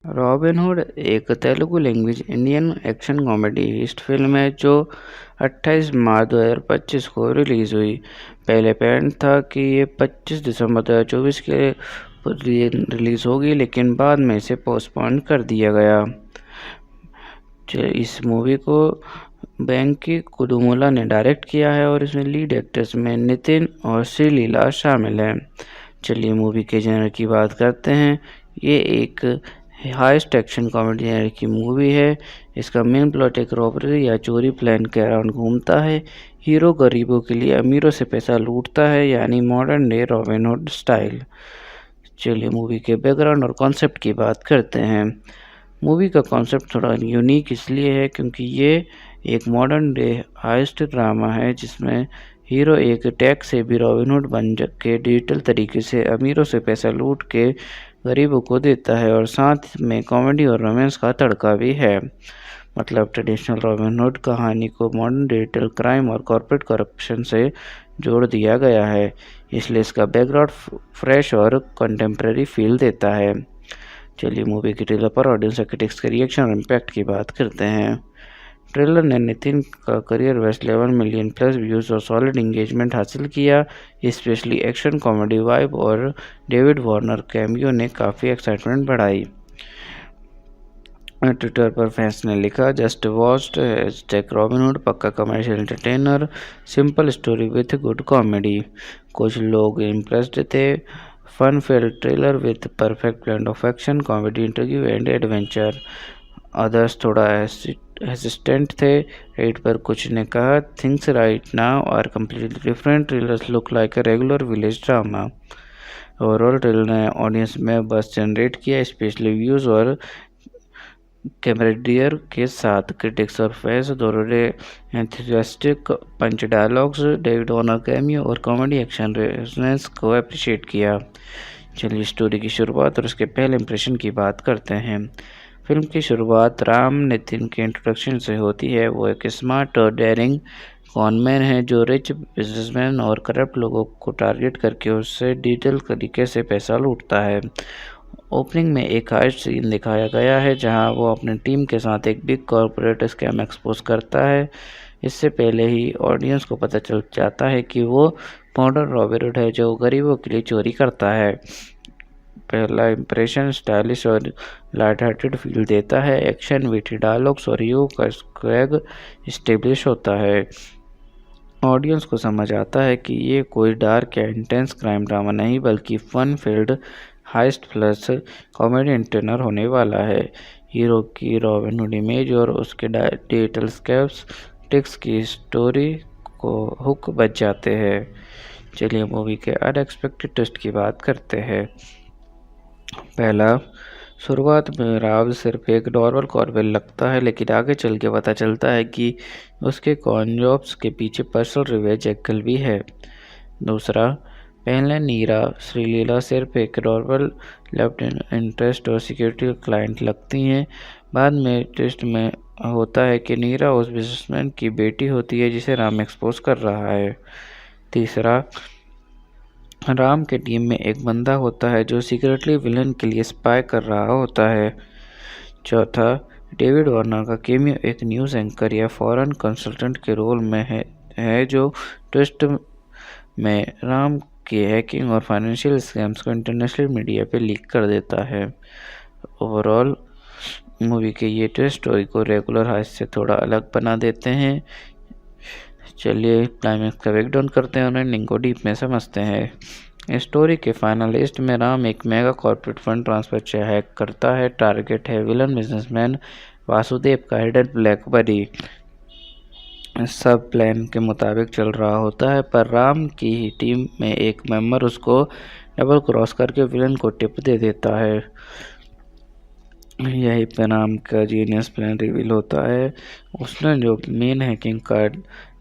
Robin hood एक Telugu language Indian action comedy heist film है जो 28 मार्च 2025 को रिलीज़ हुई। पहले प्लान था कि ये 25 दिसंबर 2024 के रिलीज़ होगी, लेकिन बाद में इसे पोस्टपोन कर दिया गया। इस मूवी को वेंकी कुदुमुला ने डायरेक्ट किया है और इसमें लीड एक्टर्स में नितिन और श्रीलीला शामिल हैं। चलिए मूवी के जनर की बात करते हैं। ये एक हाईएस्ट एक्शन कॉमेडी जनर की मूवी है। इसका मेन प्लॉट एक रॉबरी या चोरी प्लान के अराउंड घूमता है। हीरो गरीबों के लिए अमीरों से पैसा लूटता है, यानी modern day Robin hood style. चलिए मूवी के बैकग्राउंड और कॉन्सेप्ट की बात करते हैं। मूवी का कॉन्सेप्ट थोड़ा यूनिक इसलिए है क्योंकि ये एक मॉडर्न डे हाइस्ट ड्रामा है जिसमें हीरो एक टैक्स से भी रॉबिन हुड बन के डिजिटल तरीके से अमीरों से पैसा लूट के गरीबों को देता है, और साथ में कॉमेडी और रोमांस का तड़का भी है। मतलब ट्रेडिशनल रॉबिन हुड कहानी को मॉडर्न डिजिटल क्राइम और कॉर्पोरेट करप्शन से जोड़ दिया गया है, इसलिए इसका बैकग्राउंड फ्रेश और कंटेम्प्रेरी फील देता है। चलिए मूवी की ट्रेलर पर ऑडियंस और क्रिटिक्स के रिएक्शन और इम्पैक्ट की बात करते हैं। ट्रेलर ने नितिन का career best 11 million plus views और सॉलिड इंगेजमेंट हासिल किया। स्पेशली एक्शन कॉमेडी वाइब और डेविड वार्नर कैमियो ने काफ़ी एक्साइटमेंट बढ़ाई। ट्विटर पर फैंस ने लिखा, जस्ट वॉच्ड #रॉबिनहुड पक्का commercial entertainer, simple story with good comedy. कुछ लोग इम्प्रेस्ड थे। Fun filled trailer with perfect blend of action comedy interview and adventure. Others थोड़ा हेसिस्टेंट थे। रेड पर कुछ ने कहा, things right now are completely different, trailers look like a regular village drama. Overall trailer ने ऑडियंस में बस जनरेट किया, स्पेशली व्यूज़ और कैमरेडियर के साथ। क्रिटिक्स और फैंस दोनों ने एंथुसियास्टिक पंच डायलॉग्स, डेविड वार्नर कैमियो और कॉमेडी एक्शन रेजोनेंस को अप्रिशिएट किया। चलिए स्टोरी की शुरुआत और उसके पहले इंप्रेशन की बात करते हैं। फिल्म की शुरुआत राम नितिन के इंट्रोडक्शन से होती है। वो एक स्मार्ट और डेयरिंग कॉनमैन है जो रिच बिजनेसमैन और करप्ट लोगों को टारगेट करके उससे डिजिटल तरीके से पैसा लूटता है। ओपनिंग में एक हाइस्ट सीन दिखाया गया है जहां वो अपनी टीम के साथ एक बिग कॉर्पोरेट स्कैम एक्सपोज करता है। इससे पहले ही ऑडियंस को पता चल जाता है कि वो मॉडर्न रॉबिन हुड है जो गरीबों के लिए चोरी करता है। पहला इंप्रेशन स्टाइलिश और लाइट हार्टेड फील देता है। एक्शन, विटी डायलॉग्स और हीरो का स्वैग स्टेब्लिश होता है। ऑडियंस को समझ आता है कि ये कोई डार्क या इंटेंस क्राइम ड्रामा नहीं बल्कि fun filled heist plus comedy entertainer होने वाला है। हीरो की रॉबिन हुड इमेज और उसके डिजिटल स्कैम्स ट्रिक्स की स्टोरी को हुक बच जाते हैं। चलिए मूवी के अनएक्सपेक्टेड ट्विस्ट की बात करते हैं। पहला, शुरुआत में राव सिर्फ एक नॉर्मल कॉर्बेल लगता है, लेकिन आगे चल के पता चलता है कि उसके कॉन जॉब्स के पीछे पर्सनल रिवेंज एंगल भी है। दूसरा, पहले नीरा श्रीलीला सिर्फ एक नॉर्मल लेफ्ट इंटरेस्ट और सिक्योरिटी क्लाइंट लगती हैं। बाद में ट्विस्ट में होता है कि नीरा उस बिजनेसमैन की बेटी होती है जिसे राम एक्सपोज कर रहा है। तीसरा, राम के टीम में एक बंदा होता है जो सीक्रेटली विलन के लिए स्पाई कर रहा होता है। चौथा, डेविड वार्नर का केमियो एक न्यूज़ एंकर या फॉरेन कंसल्टेंट के रोल में है जो ट्विस्ट में राम की हैकिंग और फाइनेंशियल स्कैम्स को इंटरनेशनल मीडिया पे लीक कर देता है। ओवरऑल मूवी के ये ट्विस्ट स्टोरी को रेगुलर हाइस्ट से थोड़ा अलग बना देते हैं। चलिए क्लाइमैक्स का ब्रेकडाउन करते हैं और एंडिंग को डीप में समझते हैं। स्टोरी के फाइनल लिस्ट में राम एक मेगा कॉर्पोरेट फंड ट्रांसफर से हैक करता है। टारगेट है विलन बिजनेसमैन वासुदेव का हिडन ब्लैक बडी। सब प्लान के मुताबिक चल रहा होता है, पर राम की ही टीम में एक मेंबर उसको डबल क्रॉस करके विलन को टिप दे देता है। यही पे राम का जीनियस प्लान रिवील होता है। उसने जो मेन हैकिंग का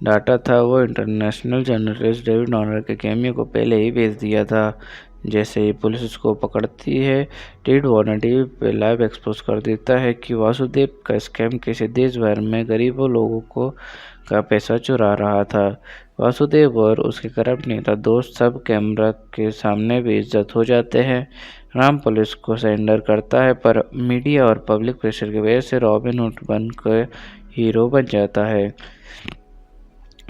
डाटा था वो इंटरनेशनल जर्नलिस्ट डेविड वार्नर के कैमियो को पहले ही भेज दिया था। जैसे ही पुलिस उसको पकड़ती है, डेविड वार्नर टीवी पे लाइव एक्सपोज कर देता है कि वासुदेव का स्कैम कैसे देश भर में गरीबों लोगों को का पैसा चुरा रहा था। वासुदेव और उसके करप्ट नेता दोस्त सब कैमरा के सामने बेइज्जत हो जाते हैं। राम पुलिस को सरेंडर करता है, पर मीडिया और पब्लिक प्रेशर की वजह से रॉबिन हुड बनकर हीरो बन जाता है।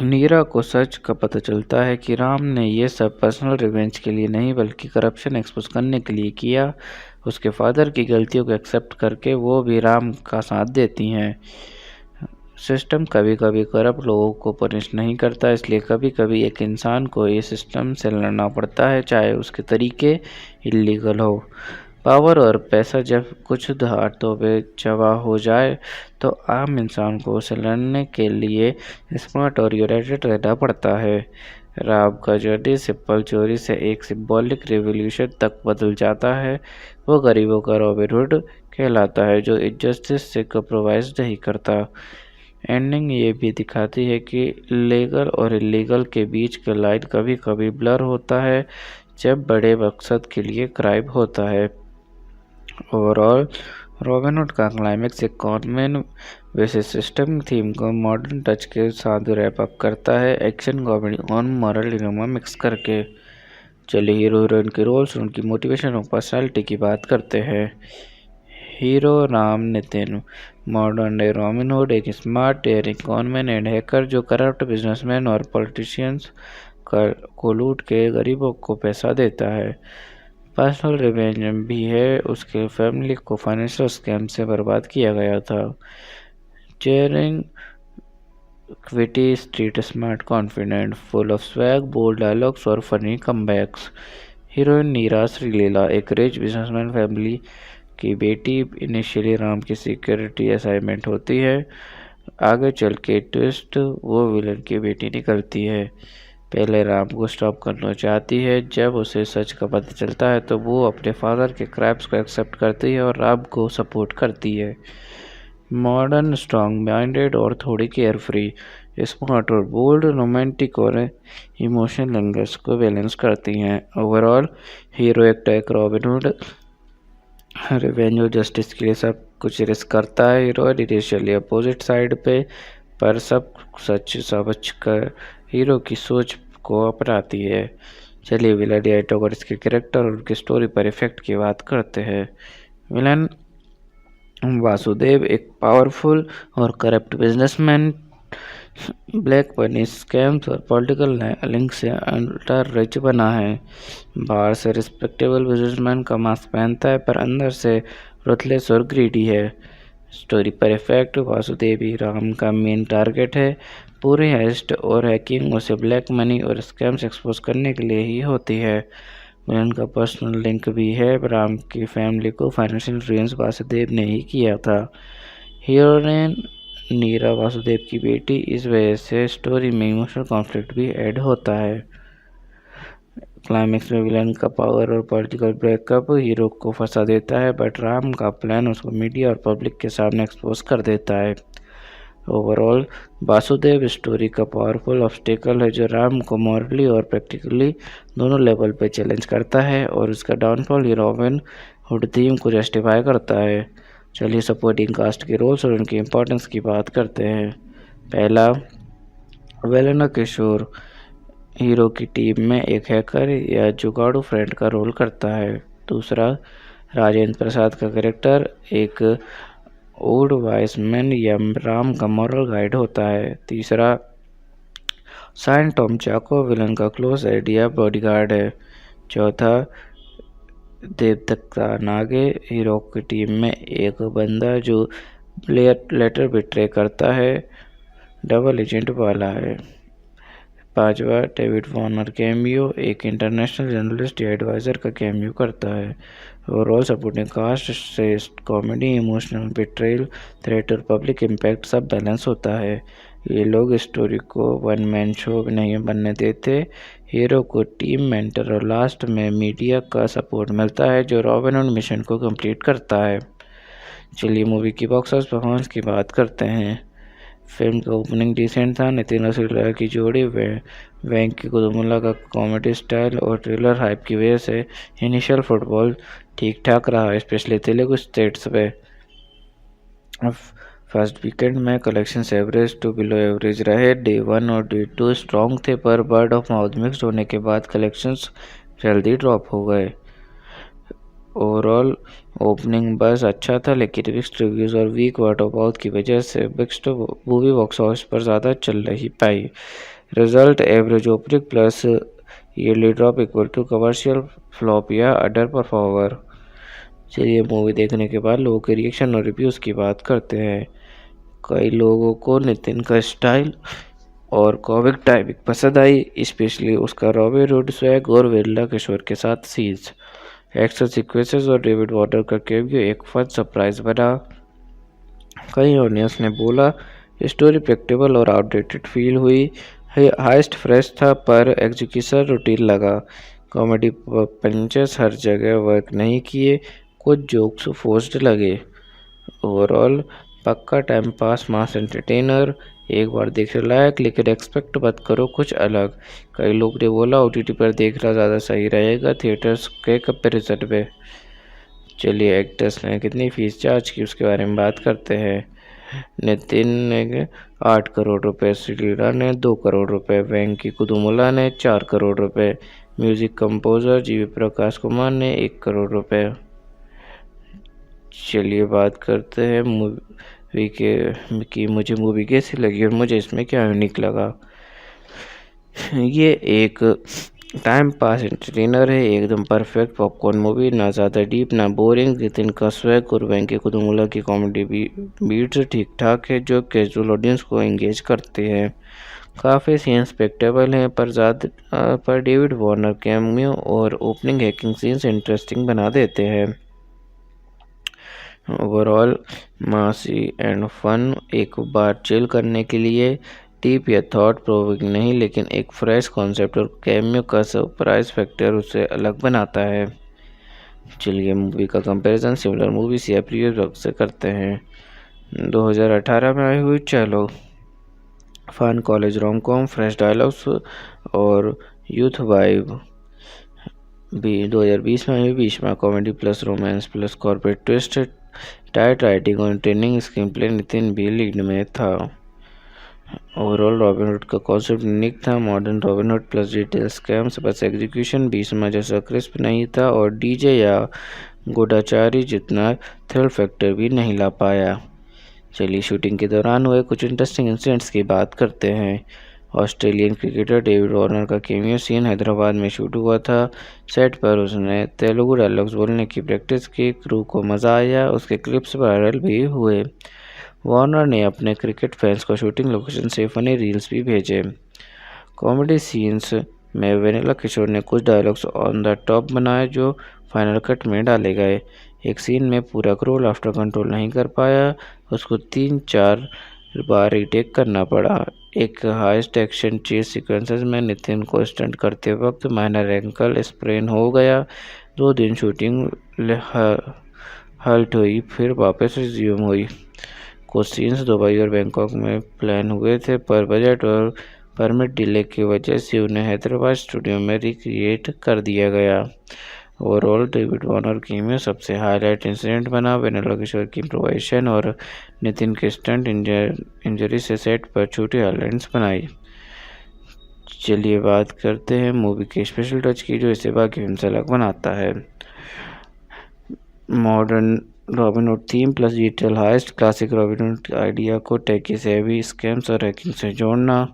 नीरा को सच का पता चलता है कि राम ने ये सब पर्सनल रिवेंज के लिए नहीं बल्कि करप्शन एक्सपोज करने के लिए किया। उसके फादर की गलतियों को एक्सेप्ट करके वो भी राम का साथ देती हैं। सिस्टम कभी कभी करप्ट लोगों को पनिश नहीं करता, इसलिए कभी कभी एक इंसान को ये सिस्टम से लड़ना पड़ता है, चाहे उसके तरीके इलीगल हो। पावर और पैसा जब कुछ हाथों पे जमा हो जाए तो आम इंसान को उसे लड़ने के लिए स्मार्ट और यूनाइटेड रहना पड़ता है। राम का जर्नी सिंपल चोरी से एक सिंबॉलिक रिवॉल्यूशन तक बदल जाता है। वो गरीबों का रॉबिन हुड कहलाता है, जो इनजस्टिस से कंप्रोमाइज नहीं करता। एंडिंग ये भी दिखाती है कि लीगल और इलीगल के बीच का लाइन कभी कभी ब्लर होता है जब बड़े मकसद के लिए क्राइम होता है। ओवरऑल रॉबिन हुड का क्लाइमेक्स एक कॉनमैन वैसे सिस्टम थीम को मॉडर्न टच के साथ रैप अप करता है, एक्शन, कॉमेडी और मॉरल डिलेमा मिक्स करके। चलिए हीरो हीरोइन के रोल्स, उनकी मोटिवेशन और पर्सनालिटी की बात करते हैं। Hero Ram Nitin, modern day Robin hood, एक smart daring conman and hacker जो करप्ट बिजनेसमैन और पॉलिटिशियंस को लूट के गरीबों को पैसा देता है। पर्सनल रिवेंज भी है, उसके फैमिली को फाइनेंशियल स्कैम से बर्बाद किया गया था। Chairing witty, street smart, confident, full of swag, bold dialogues और funny comebacks. Heroine Neera Sreeleela, एक रिच बिजनेसमैन फैमिली की बेटी, इनिशियली राम की सिक्योरिटी असाइनमेंट होती है, आगे चल के ट्विस्ट वो विलन की बेटी निकलती है। पहले राम को स्टॉप करना चाहती है, जब उसे सच का पता चलता है तो वो अपने फादर के क्राइम्स को एक्सेप्ट करती है और राम को सपोर्ट करती है। मॉडर्न, स्ट्रॉन्ग माइंडेड और थोड़ी केयर फ्री, स्मार्ट और बोल्ड, रोमांटिक और इमोशनल एंगल्स को बैलेंस करती हैं। ओवरऑल हीरो एक रॉबिन हुड रिवेंज और जस्टिस के लिए सब कुछ रिस्क करता है। हीरो इनिशियली अपोजिट साइड पे, पर सब सच समझ कर हीरो की सोच को अपनाती है। चलिए विलन एंटागोनिस्ट और इसके कैरेक्टर और उनकी स्टोरी पर इफेक्ट की बात करते हैं। विलन वासुदेव, एक पावरफुल और corrupt businessman, black money scams और पॉलिटिकल लिंक से अल्टर रिच बना है। बाहर से रिस्पेक्टेबल बिजनेसमैन का मास्क पहनता है, पर अंदर से रुथलेस और ग्रीडी है। स्टोरी पर इफेक्ट, वासुदेव ही राम का मेन टारगेट है। पूरी हेस्ट और हैकिंग उसे ब्लैक मनी और स्कैम्स एक्सपोज करने के लिए ही होती है। विलन का पर्सनल लिंक भी है, राम की फैमिली को फाइनेंशियल रुइंस वासुदेव ने ही किया था। हीरोइन नीरा वासुदेव की बेटी, इस वजह से स्टोरी में इमोशनल कॉन्फ्लिक्ट भी ऐड होता है। क्लाइमेक्स में विलन का पावर और पॉलिटिकल ब्रेकअप हीरो को फंसा देता है, बट राम का प्लान उसको मीडिया और पब्लिक के सामने एक्सपोज कर देता है। ओवरऑल वासुदेव स्टोरी का पावरफुल ऑब्स्टेकल है जो राम को मॉरली और प्रैक्टिकली दोनों लेवल पर चैलेंज करता है, और उसका डाउनफॉल ही रॉबिन हुड थीम को जस्टिफाई करता है। चलिए सपोर्टिंग कास्ट के रोल्स और उनकी इम्पोर्टेंस की बात करते हैं। पहला, वेलेना किशोर हीरो की टीम में एक हैकर या जुगाड़ू फ्रेंड का रोल करता है। दूसरा, राजेंद्र प्रसाद का कैरेक्टर एक ओल्ड वाइस मैन या राम का मॉरल गाइड होता है। तीसरा, साइन टॉम चाको विलन का क्लोज आइडिया बॉडीगार्ड है। चौथा, देवदत्ता नागे हीरो की टीम में एक बंदा जो लेटर बिट्रे करता है, डबल एजेंट वाला है। पांचवा, डेविड वॉर्नर कैमियो, एक इंटरनेशनल जर्नलिस्ट या एडवाइज़र का कैमियो करता है। ओवरऑल सपोर्टिंग कास्ट से कॉमेडी, इमोशनल बिट्रेल, थ्रेट और पब्लिक इम्पैक्ट सब बैलेंस होता है। ये लोग स्टोरी को वन मैन शो नहीं बनने देते। हीरो को टीम मेंटर और लास्ट में मीडिया का सपोर्ट मिलता है जो रॉबिन हुड मिशन को कंप्लीट करता है। चलिए मूवी की बॉक्स ऑफिस परफॉर्मेंस की बात करते हैं। फिल्म का ओपनिंग डिसेंट था। नितिन और श्रीलीला की जोड़ी वेंकी कुतुमुल्ला का कॉमेडी स्टाइल और ट्रेलर हाइप की वजह से इनिशियल फुटबॉल ठीक ठाक रहा, स्पेशली तेलुगु स्टेट्स पे। फर्स्ट वीकेंड में collections average to below average रहे। डे 1 और डे 2 स्ट्रॉन्ग थे, पर वर्ड ऑफ माउथ मिक्स्ड होने के बाद कलेक्शंस जल्दी ड्रॉप हो गए। ओवरऑल ओपनिंग बस अच्छा था, लेकिन मिक्स्ड रिव्यूज़ और वीक वर्ड ऑफ माउथ की वजह से मिक्स्ड मूवी बॉक्स ऑफिस पर ज़्यादा चल नहीं पाई। Result average opening plus early drop equal to commercial flop या अंडर परफॉर्मर। चलिए मूवी देखने के बाद लोगों के रिएक्शन और रिव्यूज़ की बात करते हैं। कई लोगों को नितिन का स्टाइल और कॉमिक टाइमिंग पसंद आई, स्पेशली उसका रॉबिन हुड स्वैग और वेल्ला किशोर के साथ सीन्स, एक्शन सीक्वेंसेस और डेविड वार्नर का कैमियो एक फन सरप्राइज बना। कई ऑडियंस ने बोला स्टोरी प्रेडिक्टेबल और आउटडेटेड फील हुई। हाइस्ट फ्रेश था पर एग्जीक्यूशन रूटीन लगा। कॉमेडी पंचेस हर जगह वर्क नहीं किए, कुछ जोक्स फोर्स्ड लगे। ओवरऑल पक्का टाइम पास मास एंटरटेनर, एक बार देखने लायक, लेकिन एक्सपेक्ट मत करो कुछ अलग। कई लोग ने बोला ओटीटी पर देखना ज़्यादा सही रहेगा थिएटर्स के कंपैरिजन में। चलिए एक्टर्स ने कितनी फीस चार्ज की उसके बारे में बात करते हैं। नितिन ने 8 करोड़ रुपए, श्रीलीला ने 2 करोड़ रुपए, वेंकी कुदुमुला ने 4 करोड़ रुपए, म्यूजिक कंपोजर जीवी प्रकाश कुमार ने 1 करोड़ रुपए। चलिए बात करते हैं मूवी की मुझे मूवी कैसी लगी और मुझे इसमें क्या यूनिक लगा। ये एक टाइम पास एंटरटेनर है, एकदम परफेक्ट पॉपकॉर्न मूवी, ना ज़्यादा डीप ना बोरिंग। नितिन का स्वैग और वेंकी कुदुमुला की कॉमेडी बीट्स ठीक ठाक है जो कैजुअल ऑडियंस को एंगेज करते हैं। काफ़ी सीन्स स्पेक्टेबल हैं पर डेविड वार्नर कैमियो और ओपनिंग हैकिंग सीन्स इंटरेस्टिंग बना देते हैं। ओवरऑल मासी एंड फन, एक बार चिल करने के लिए, डीप या थॉट प्रोवोकिंग नहीं, लेकिन एक फ्रेश कॉन्सेप्ट और कैमियो का सरप्राइज फैक्टर उसे अलग बनाता है। चलिए मूवी का कंपैरिजन सिमिलर मूवीज या प्रीवियस वक्त से करते हैं। 2018 में आई हुई Chalo, fun college rom com, fresh dialogues और यूथ वाइब। 2020 में आई हुई Bheeshma, comedy plus romance plus corporate twist, tight writing और ट्रेनिंग स्क्रीन प्ले, नितिन भी लीड में था। ओवरऑल रॉबिनहुड का कॉन्सेप्ट यूनिक था, modern Robin Hood plus detail scams, बस एग्जीक्यूशन भीष्मा जैसा क्रिस्प नहीं था और डीजे या गूढ़ाचारी जितना थ्रिल फैक्टर भी नहीं ला पाया। चलिए शूटिंग के दौरान हुए कुछ इंटरेस्टिंग इंसिडेंट्स की बात करते हैं। ऑस्ट्रेलियन क्रिकेटर डेविड वार्नर का कैमियो सीन हैदराबाद में शूट हुआ था। सेट पर उसने तेलुगु डायलॉग्स बोलने की प्रैक्टिस की, क्रू को मज़ा आया, उसके क्लिप्स वायरल भी हुए। वार्नर ने अपने क्रिकेट फैंस को शूटिंग लोकेशन से फनी रील्स भी भेजे। कॉमेडी सीन्स में वेनिला किशोर ने कुछ डायलॉग्स ऑन द टॉप बनाए जो फाइनल कट में डाले गए। एक सीन में पूरा क्रू लाफ्टर कंट्रोल नहीं कर पाया, उसको 3-4 बार रीटेक करना पड़ा। एक हाईएस्ट एक्शन चेस सीक्वेंसेस में नितिन को स्टंट करते वक्त माइनर एंकल स्प्रेन हो गया। 2 दिन शूटिंग हल्ट हुई, फिर वापस रिज्यूम हुई। कुछ सीन्स दुबई और बैंकॉक में प्लान हुए थे पर बजट और परमिट डिले की वजह से उन्हें हैदराबाद स्टूडियो में रिक्रिएट कर दिया गया। ओवरऑल डेविड वार्नर कैमियो सबसे हाईलाइट इंसिडेंट बना। वेनिला किशोर की इम्प्रोवाइजेशन और नितिन के स्टंट इंजरी से सेट पर छोटी हाईलाइट्स बनाई। चलिए बात करते हैं मूवी के स्पेशल टच की जो इसे बाकी फिल्म से अलग बनाता है। Modern Robin Hood theme plus digital heist, classic Robin Hood idea को टेकी सेवी स्कैम्स और हैकिंग से जोड़ना,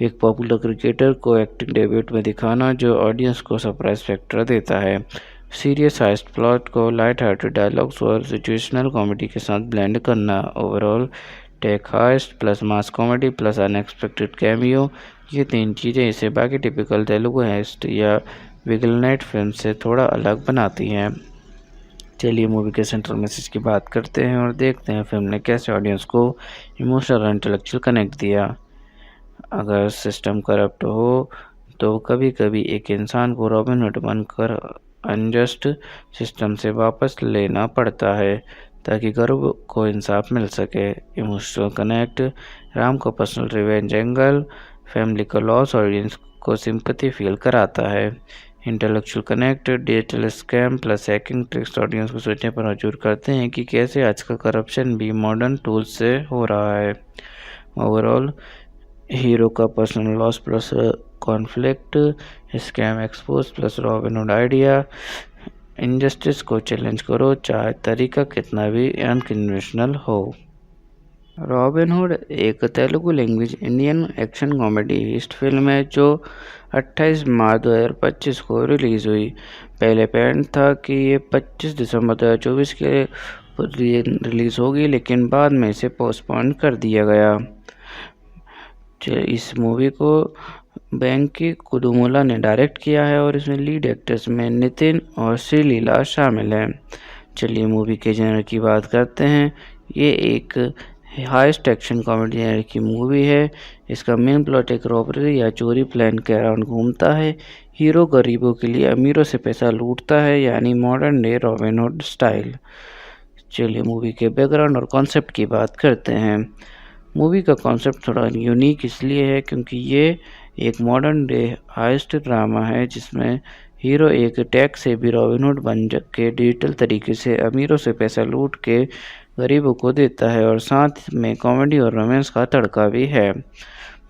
एक पॉपुलर क्रिकेटर को एक्टिंग डेब्यूट में दिखाना जो ऑडियंस को सरप्राइज फैक्टर देता है, सीरियस हाइस्ट प्लॉट को लाइट हार्टेड डायलॉग्स और सिचुएशनल कॉमेडी के साथ ब्लेंड करना। Overall tech heist plus mass comedy plus unexpected cameo, ये 3 चीज़ें इसे बाकी टिपिकल तेलुगु हाइस्ट या विगलनेट फिल्म से थोड़ा अलग बनाती हैं। चलिए मूवी के सेंट्रल मैसेज की बात करते हैं और देखते हैं फिल्म ने कैसे ऑडियंस को इमोशनल और इंटेलेक्चुअल कनेक्ट दिया। अगर सिस्टम करप्ट हो तो कभी कभी एक इंसान को रॉबिनहुड बनकर अनजस्ट सिस्टम से वापस लेना पड़ता है ताकि गरीब को इंसाफ मिल सके। इमोशनल कनेक्ट, राम को पर्सनल रिवेंज एंगल, फैमिली का लॉस ऑडियंस को सिंपैथी फील कराता है। Intellectual connect, digital scam plus hacking tricks audience को सोचने पर मजबूर करते हैं कि कैसे आजकल करप्शन भी मॉडर्न टूल्स से हो रहा है। ओवरऑल हीरो का personal loss plus conflict, scam expose plus Robin Hood idea, injustice को चैलेंज करो, चाहे तरीका कितना भी अनकन्वेंशनल हो। रॉबिन हुड एक Telugu language Indian action comedy heist film है जो 28 मार्च 2025 को रिलीज़ हुई। पहले प्लान था कि ये 25 दिसंबर 2024 के रिलीज़ होगी, लेकिन बाद में इसे पोस्टपोन कर दिया गया। इस मूवी को वेंकी कुदुमुला ने डायरेक्ट किया है और इसमें लीड एक्टर्स में नितिन और श्रीलीला शामिल हैं। चलिए मूवी के जनर की बात करते हैं। ये एक हाईएस्ट एक्शन कॉमेडी जनर की मूवी है। इसका मेन प्लॉट एक रॉबरी या चोरी प्लान के अराउंड घूमता है। हीरो गरीबों के लिए अमीरों से पैसा लूटता है, यानी modern day Robin hood style. चलिए मूवी के बैकग्राउंड और कॉन्सेप्ट की बात करते हैं। मूवी का कॉन्सेप्ट थोड़ा यूनिक इसलिए है क्योंकि ये एक मॉडर्न डे हाइस्ट ड्रामा है जिसमें हीरो एक टैक्स से भी रॉबिन हुड बन के डिजिटल तरीके से अमीरों से पैसा लूट के गरीबों को देता है, और साथ में कॉमेडी और रोमांस का तड़का भी है।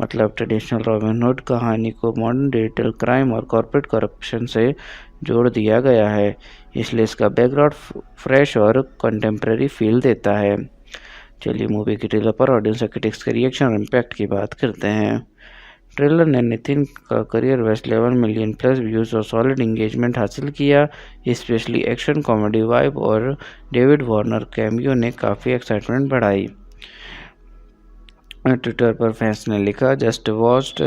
मतलब ट्रेडिशनल रॉबिन हुड कहानी को मॉडर्न डिजिटल क्राइम और कॉर्पोरेट करप्शन से जोड़ दिया गया है, इसलिए इसका बैकग्राउंड फ्रेश और कंटेम्प्रेरी फील देता है। चलिए मूवी के ट्रेलर पर ऑडियंस क्रिटिक्स के रिएक्शन और इम्पैक्ट की बात करते हैं। ट्रेलर ने नितिन का career best 11 million plus views और सॉलिड इंगेजमेंट हासिल किया। स्पेशली एक्शन कॉमेडी वाइब और डेविड वार्नर कैमियो ने काफ़ी एक्साइटमेंट बढ़ाई। ट्विटर पर फैंस ने लिखा, जस्ट वॉच्ड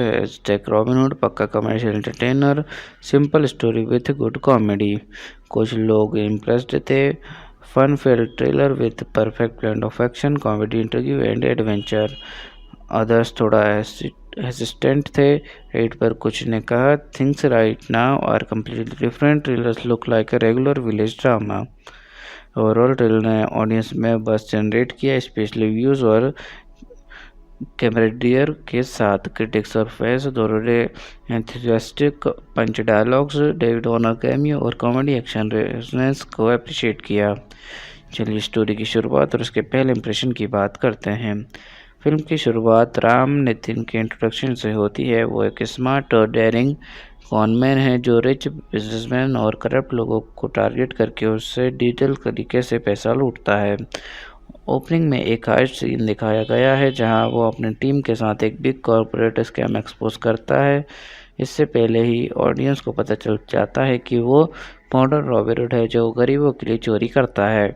रॉबिन हुड पक्का commercial entertainer, simple story with good comedy. कुछ लोग इम्प्रेस्ड थे। Fun filled trailer with perfect blend of action comedy interview and adventure. Others थोड़ा हेसिस्टेंट थे। रेट पर कुछ ने कहा, things right now are completely different, trailers look like a regular village drama. Overall trailer ने ऑडियंस में बस जनरेट किया, स्पेशली व्यूज़ और कैमरेडियर के साथ। क्रिटिक्स और फैंस दोनों ने एंथुसियास्टिक पंच डायलॉग्स, डेविड वार्नर कैमियो और कॉमेडी एक्शन रेजोनेंस को अप्रिशिएट किया। चलिए स्टोरी की शुरुआत और उसके पहले इंप्रेशन की बात करते हैं। फिल्म की शुरुआत राम नितिन के इंट्रोडक्शन से होती है। वो एक स्मार्ट और डेयरिंग कॉनमैन है जो रिच बिजनेसमैन और करप्ट लोगों को टारगेट करके उससे डिजिटल तरीके से पैसा लूटता है। ओपनिंग में एक हाइस्ट सीन दिखाया गया है जहां वो अपनी टीम के साथ एक बिग कॉर्पोरेट स्कैम एक्सपोज करता है। इससे पहले ही ऑडियंस को पता चल जाता है कि वो मॉडर्न रॉबिन हुड है जो गरीबों के लिए चोरी करता है।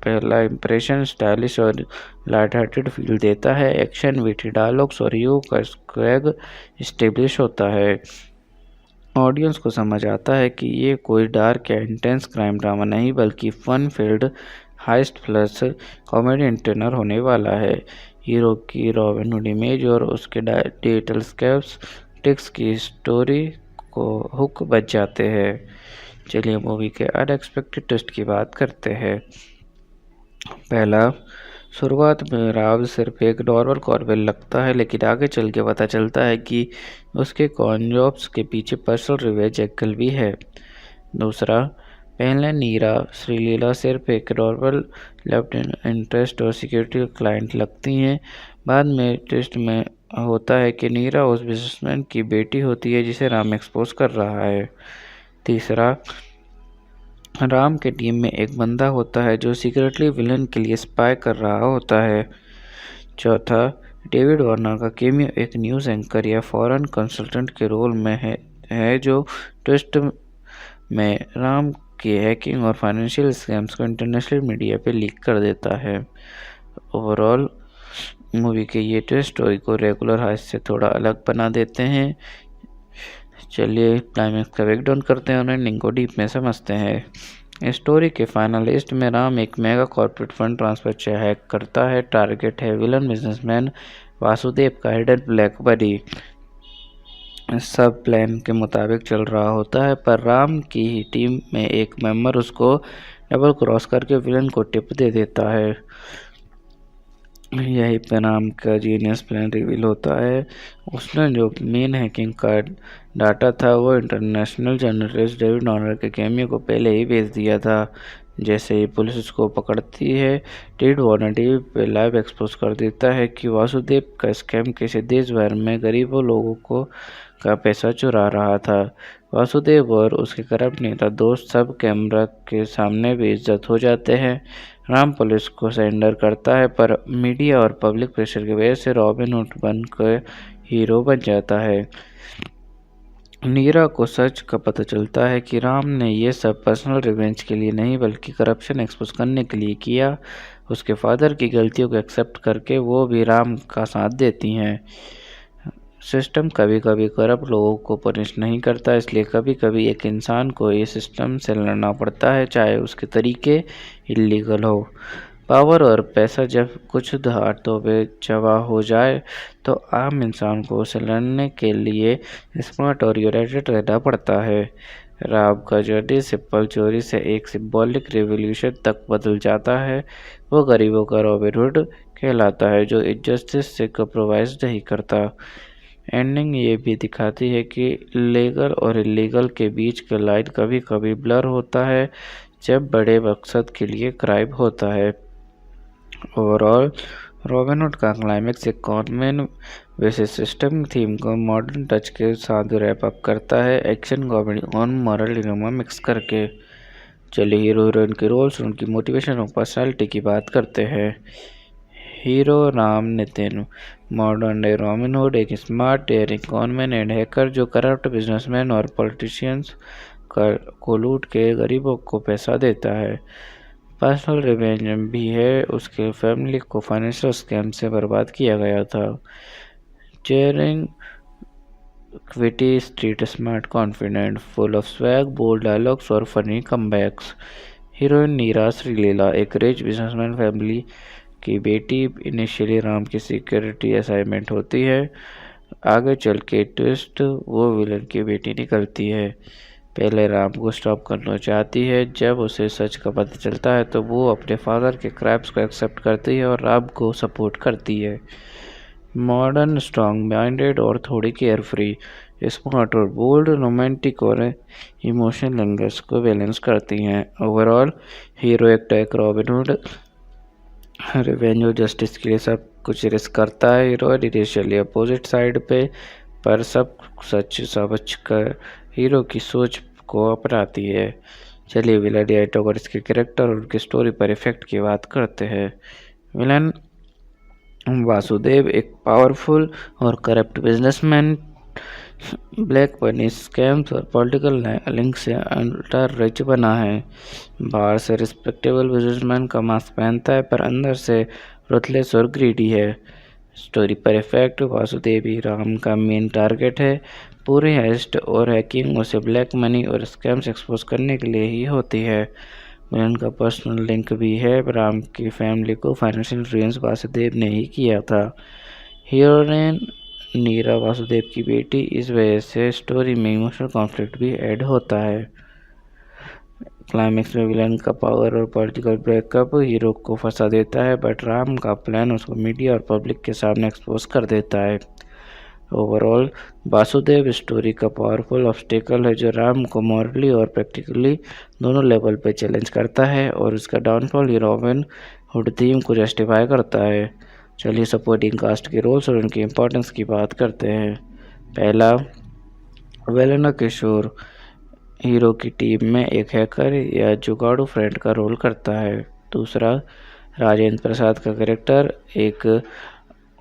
पहला इंप्रेशन स्टाइलिश और लाइट हार्टेड फील देता है। एक्शन, विटी डायलॉग्स और हीरो का स्वैग एस्टेब्लिश होता है। ऑडियंस को समझ आता है कि ये कोई डार्क या इंटेंस क्राइम ड्रामा नहीं बल्कि fun filled heist plus comedy entertainer होने वाला है। हीरो की रॉबिन हुड इमेज और उसके डिजिटल स्कैम्स ट्रिक्स की स्टोरी को हुक बच जाते हैं। चलिए मूवी के अनएक्सपेक्टेड ट्विस्ट की बात करते हैं। पहला, शुरुआत में राव सिर्फ एक नॉर्मल कॉर्बेल लगता है, लेकिन आगे चल के पता चलता है कि उसके कॉन जॉब्स के पीछे पर्सनल रिवेंज एंगल भी है। दूसरा, पहले नीरा श्रीलीला सिर्फ एक नॉर्मल लेफ्ट इंटरेस्ट और सिक्योरिटी क्लाइंट लगती हैं। बाद में ट्विस्ट में होता है कि नीरा उस बिजनेसमैन की बेटी होती है जिसे राम एक्सपोज कर रहा है। तीसरा, राम के टीम में एक बंदा होता है जो सीक्रेटली विलन के लिए स्पाई कर रहा होता है। चौथा, डेविड वार्नर का कैमियो एक न्यूज़ एंकर या फॉरेन कंसल्टेंट के रोल में है जो ट्विस्ट में राम की हैकिंग और फाइनेंशियल स्कैम्स को इंटरनेशनल मीडिया पे लीक कर देता है। ओवरऑल मूवी के ये ट्विस्ट स्टोरी को रेगुलर हाइस्ट से थोड़ा अलग बना देते हैं। चलिए क्लाइमैक्स का ब्रेकडाउन करते हैं और एंडिंग को डीप में समझते हैं। स्टोरी के फाइनल लिस्ट में राम एक mega corporate fund transfer hack करता है। टारगेट है विलन बिजनेसमैन वासुदेव का हिडन ब्लैक बडी। सब प्लान के मुताबिक चल रहा होता है, पर राम की ही टीम में एक मेंबर उसको डबल क्रॉस करके विलन को टिप दे देता है। यही पे राम का जीनियस प्लान रिवील होता है। उसने जो मेन हैकिंग का डाटा था वो इंटरनेशनल जर्नलिस्ट डेविड वार्नर के कैमियो को पहले ही भेज दिया था, जैसे ही पुलिस उसको पकड़ती है, टेड वार्नर टीवी पे लाइव एक्सपोज कर देता है कि वासुदेव का स्कैम कैसे देश भर में गरीबों लोगों को का पैसा चुरा रहा था। वासुदेव और उसके करप्ट नेता दोस्त सब कैमरा के सामने बेइज्जत हो जाते हैं। राम पुलिस को सरेंडर करता है, पर मीडिया और पब्लिक प्रेशर की वजह से रॉबिन हुड बनकर हीरो बन जाता है। नीरा को सच का पता चलता है कि राम ने ये सब पर्सनल रिवेंज के लिए नहीं बल्कि करप्शन एक्सपोज करने के लिए किया। उसके फादर की गलतियों को एक्सेप्ट करके वो भी राम का साथ देती हैं। सिस्टम कभी कभी करप्ट लोगों को पनिश नहीं करता, इसलिए कभी कभी एक इंसान को ये सिस्टम से लड़ना पड़ता है, चाहे उसके तरीके इलीगल हो। पावर और पैसा जब कुछ हाथों पे जमा हो जाए तो आम इंसान को उसे लड़ने के लिए स्मार्ट और यूनाइटेड रहना पड़ता है। राम का जर्नी सिंपल चोरी से एक सिंबॉलिक रिवॉल्यूशन तक बदल जाता है। वो गरीबों का रॉबिन हुड कहलाता है, जो इनजस्टिस से कंप्रोमाइज नहीं करता। एंडिंग ये भी दिखाती है कि लीगल और इलीगल के बीच का लाइन कभी कभी ब्लर होता है जब बड़े मकसद के लिए क्राइम होता है। ओवरऑल रॉबिन हुड का क्लाइमेक्स एक कॉनमैन वैसे सिस्टम थीम को मॉडर्न टच के साथ रैप अप करता है, एक्शन, कॉमेडी और मॉरल डिलेमा मिक्स करके। चलिए हीरो हीरोइन के रोल्स, उनकी मोटिवेशन और पर्सनालिटी की बात करते हैं। Hero Ram Nitin, modern day Robin hood, एक smart daring conman and hacker जो करप्ट बिजनेसमैन और पॉलिटिशियंस को लूट के गरीबों को पैसा देता है। पर्सनल रिवेंज भी है, उसके फैमिली को फाइनेंशियल स्कैम से बर्बाद किया गया था। Daring, witty, street smart, confident, full of swag, bold dialogues और funny comebacks. Heroine Neera Sreeleela, एक रिच बिजनेसमैन फैमिली की बेटी, इनिशियली राम की सिक्योरिटी असाइनमेंट होती है, आगे चल के ट्विस्ट वो विलन की बेटी निकलती है। पहले राम को स्टॉप करना चाहती है, जब उसे सच का पता चलता है तो वो अपने फादर के क्राइम्स को एक्सेप्ट करती है और राम को सपोर्ट करती है। मॉडर्न, स्ट्रॉन्ग माइंडेड और थोड़ी केयर फ्री, स्मार्ट और बोल्ड, रोमांटिक और इमोशनल एंगल्स को बैलेंस करती हैं। ओवरऑल हीरो एक रॉबिन हुड रिवेंज और जस्टिस के लिए सब कुछ रिस्क करता है। हीरो इनिशियली अपोजिट साइड पे, पर सब सच समझ कर हीरो की सोच को अपनाती है। चलिए विलन डायलॉग और इसके कैरेक्टर और उनकी स्टोरी पर इफेक्ट की बात करते हैं। विलन वासुदेव एक पावरफुल और corrupt businessman, black money scams और पॉलिटिकल लिंक से अल्टर रिच बना है। बाहर से रिस्पेक्टेबल बिजनेसमैन का मास्क पहनता है, पर अंदर से रुथलेस और ग्रीडी है। स्टोरी पर इफेक्ट, वासुदेव ही राम का मेन टारगेट है। पूरी हेस्ट और हैकिंग उसे ब्लैक मनी और स्कैम्स एक्सपोज करने के लिए ही होती है। विलन का पर्सनल लिंक भी है, राम की फैमिली को फाइनेंशियल इन्फ्लुएंस वासुदेव ने ही किया था। हीरोइन नीरा वासुदेव की बेटी, इस वजह से स्टोरी में इमोशनल कॉन्फ्लिक्ट भी ऐड होता है। क्लाइमेक्स में विलन का पावर और पॉलिटिकल ब्रेकअप हीरो को फंसा देता है, बट राम का प्लान उसको मीडिया और पब्लिक के सामने एक्सपोज कर देता है। ओवरऑल वासुदेव स्टोरी का पावरफुल ऑब्स्टेकल है जो राम को मॉरली और प्रैक्टिकली दोनों लेवल पर चैलेंज करता है, और उसका डाउनफॉल ही रॉबिन हुड थीम को जस्टिफाई करता है। चलिए सपोर्टिंग कास्ट के रोल्स और उनकी इम्पोर्टेंस की बात करते हैं। पहला, वेलेना किशोर हीरो की टीम में एक हैकर या जुगाड़ू फ्रेंड का रोल करता है। दूसरा, राजेंद्र प्रसाद का कैरेक्टर एक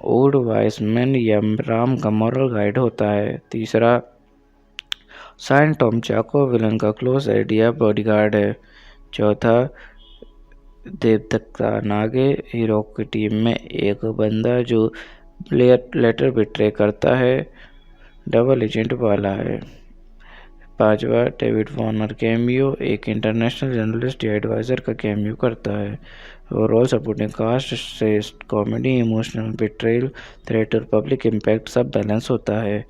ओल्ड वाइस मैन या राम का मॉरल गाइड होता है। तीसरा, साइन टॉम चाको विलन का क्लोज आइडिया बॉडीगार्ड है। चौथा, देवदत्ता नागे हीरो की टीम में एक बंदा जो लेटर बिट्रे करता है, डबल एजेंट वाला है। पांचवा, डेविड वार्नर कैमियो एक इंटरनेशनल जर्नलिस्ट या एडवाइज़र का कैमियो करता है। ओवरऑल सपोर्टिंग कास्ट से कॉमेडी, इमोशनल, बिट्रेल, थ्रेट और पब्लिक इम्पैक्ट सब बैलेंस होता है।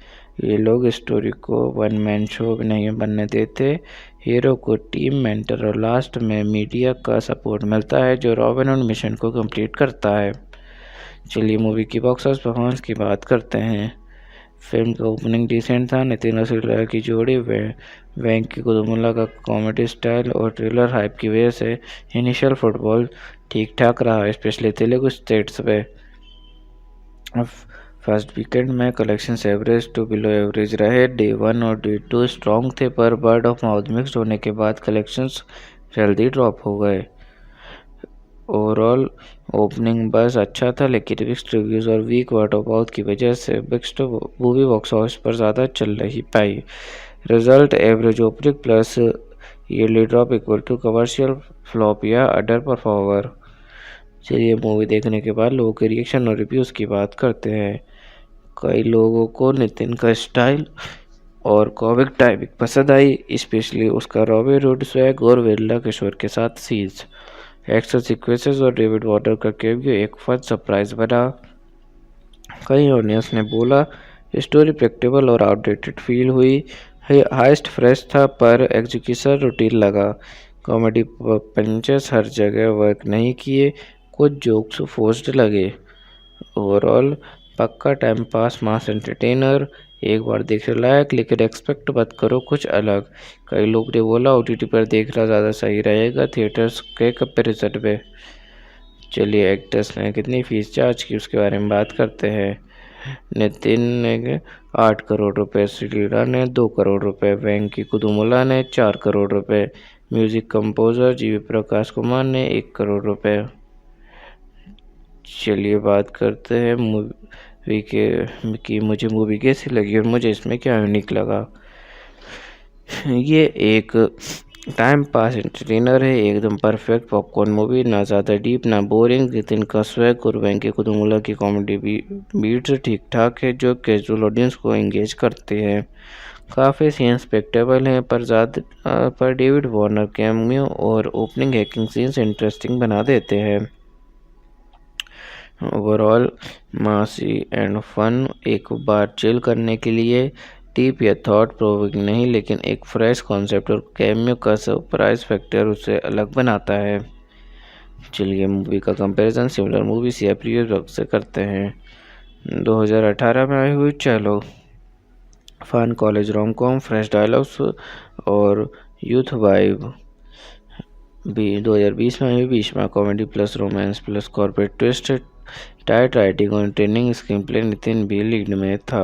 ये लोग स्टोरी को वन मैन शो नहीं बनने देते। हीरो को टीम मेंटर और लास्ट में मीडिया का सपोर्ट मिलता है जो रॉबिन हुड मिशन को कंप्लीट करता है। चलिए मूवी की बॉक्स ऑफिस परफॉर्मेंस की बात करते हैं। फिल्म का ओपनिंग डिसेंट था। नितिन और श्रीलीला की जोड़ी वेंकी कुतुमुल्ला का कॉमेडी स्टाइल और ट्रेलर हाइप की वजह से इनिशियल फुटबॉल ठीक ठाक रहा, स्पेशली तेलुगु स्टेट्स पे। फर्स्ट वीकेंड में collection average to below average रहे। डे 1 और डे 2 स्ट्रॉन्ग थे, पर वर्ड ऑफ माउथ मिक्स्ड होने के बाद कलेक्शंस जल्दी ड्रॉप हो गए। ओवरऑल ओपनिंग बस अच्छा था, लेकिन मिक्स्ड रिव्यूज़ और वीक वर्ड ऑफ माउथ की वजह से मिक्स्ड मूवी बॉक्स ऑफिस पर ज़्यादा चल नहीं पाई। Result average opening plus early drop equal to commercial flop या अंडर परफॉर्मर। चलिए मूवी देखने के बाद लोगों के रिएक्शन और रिव्यूज़ की बात करते हैं। कई लोगों को नितिन का स्टाइल और कॉमिक टाइमिंग पसंद आई, स्पेशली उसका रॉबिन हुड स्वैग और वेल्ला किशोर के साथ सीन्स, एक्शन सीक्वेंसेस और डेविड वार्नर का कैमियो एक फन सरप्राइज बना। कई ऑडियंस ने बोला स्टोरी प्रेडिक्टेबल और आउटडेटेड फील हुई। हाइस्ट फ्रेश था पर एग्जीक्यूशन रूटीन लगा। कॉमेडी पंचेस हर जगह वर्क नहीं किए, कुछ जोक्स फोर्स्ड लगे। ओवरऑल पक्का टाइम पास मास एंटरटेनर, एक बार देखने लायक, लेकिन एक्सपेक्ट मत करो कुछ अलग। कई लोग ने बोला ओटीटी पर देखना ज़्यादा सही रहेगा थिएटर्स के कंपैरिजन में। चलिए एक्टर्स ने कितनी फीस चार्ज की उसके बारे में बात करते हैं। नितिन ने 8 करोड़ रुपए, श्रीलीला ने 2 करोड़ रुपए, वेंकी कुतुमुल्ला ने 4 करोड़ रुपए, म्यूजिक कंपोजर जीवी प्रकाश कुमार ने 1 करोड़ रुपए। चलिए बात करते हैं मूवी की मुझे मूवी कैसी लगी और मुझे इसमें क्या यूनिक लगा। ये एक टाइम पास एंटरटेनर है, एकदम परफेक्ट पॉपकॉर्न मूवी, ना ज़्यादा डीप ना बोरिंग। नितिन का स्वैग और वेंकी कुतुमुल्ला की कॉमेडी बीट्स ठीक ठाक है, जो कैजुअल ऑडियंस को एंगेज करते हैं। काफ़ी सीन स्पेक्टेबल हैं, पर डेविड वार्नर कैमियो और ओपनिंग हैकिंग सीन्स इंटरेस्टिंग बना देते हैं। ओवरऑल मासी एंड फन, एक बार चिल करने के लिए, डीप या थॉट प्रोवोकिंग नहीं, लेकिन एक फ्रेश कॉन्सेप्ट और कैमियो का सरप्राइज फैक्टर उसे अलग बनाता है। चलिए मूवी का कंपैरिजन सिमिलर मूवीज या प्रीवियस वर्क से करते हैं। 2018 में आई हुई Chalo, fun college rom com, fresh dialogues और यूथ वाइब। 2020 में आई Bheeshma, comedy plus romance plus corporate twist, tight writing और ट्रेनिंग स्क्रीन प्ले, नितिन भी लीड में था।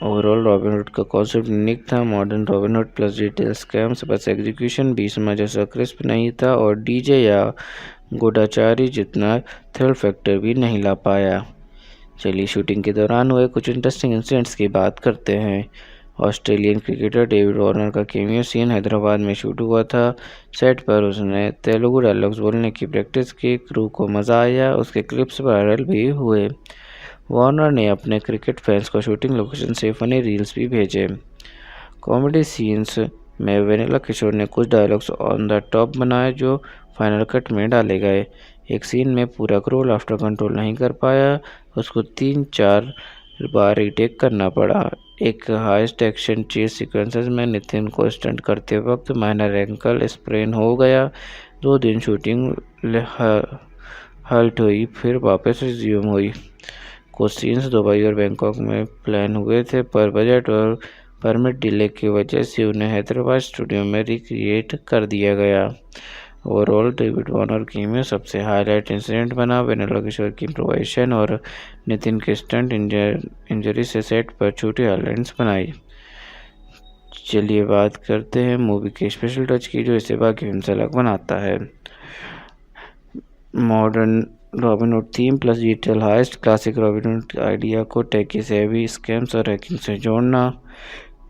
ओवरऑल रॉबिनहुड का कॉन्सेप्ट यूनिक था, modern Robin Hood plus detail scams, बस एग्जीक्यूशन भीष्मा जैसा क्रिस्प नहीं था और डीजे या गूढ़ाचारी जितना थ्रिल फैक्टर भी नहीं ला पाया। चलिए शूटिंग के दौरान हुए कुछ इंटरेस्टिंग इंसिडेंट्स की बात करते हैं। ऑस्ट्रेलियन क्रिकेटर डेविड वार्नर का कैमियो सीन हैदराबाद में शूट हुआ था। सेट पर उसने तेलुगु डायलॉग्स बोलने की प्रैक्टिस की, क्रू को मज़ा आया, उसके क्लिप्स वायरल भी हुए। वार्नर ने अपने क्रिकेट फैंस को शूटिंग लोकेशन से फनी रील्स भी भेजे। कॉमेडी सीन्स में वेनिला किशोर ने कुछ डायलॉग्स ऑन द टॉप बनाए जो फाइनल कट में डाले गए। एक सीन में पूरा क्रू लाफ्टर कंट्रोल नहीं कर पाया, उसको 3-4 बार रीटेक करना पड़ा। एक हाईएस्ट एक्शन चेस सीक्वेंसेस में नितिन को स्टंट करते वक्त माइनर एंकल स्प्रेन हो गया। 2 दिन शूटिंग हल्ट हुई, फिर वापस रिज्यूम हुई। कुछ सीन्स दुबई और बैंकॉक में प्लान हुए थे, पर बजट और परमिट डिले की वजह से उन्हें हैदराबाद स्टूडियो में रिक्रिएट कर दिया गया। ओवरऑल डेविड वार्नर कैमियो सबसे हाईलाइट इंसिडेंट बना। वेनिला किशोर की इम्प्रोवाइजेशन और नितिन के स्टंट इंजरी से सेट पर छोटी हाईलाइट्स बनाई। चलिए बात करते हैं मूवी के स्पेशल टच की, जो इसे बाकी फिल्म से अलग बनाता है। Modern Robin Hood theme plus digital heist, classic Robin Hood idea को टेकी सेवी स्कैम्स और हैकिंग से जोड़ना,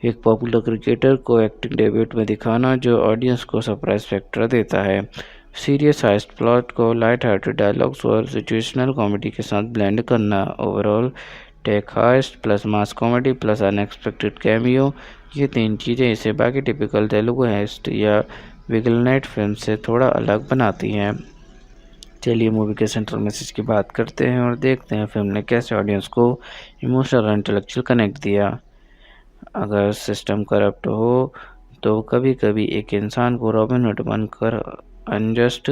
एक पॉपुलर क्रिकेटर को एक्टिंग डेब्यूट में दिखाना जो ऑडियंस को सरप्राइज फैक्टर देता है। सीरियस हाइस्ट प्लॉट को लाइट हार्टेड डायलॉग्स और सिचुएशनल कॉमेडी के साथ ब्लेंड करना। Overall tech heist plus mass comedy plus unexpected cameo, ये 3 चीज़ें इसे बाकी टिपिकल तेलुगु हाइस्ट या विगलनाइट फिल्म से थोड़ा अलग बनाती हैं। चलिए मूवी के सेंट्रल मैसेज की बात करते हैं और देखते हैं फिल्म ने कैसे ऑडियंस को इमोशनल और इंटेलेक्चुअल कनेक्ट दिया। अगर सिस्टम करप्ट हो तो कभी कभी एक इंसान को रॉबिनहुड बनकर अनजस्ट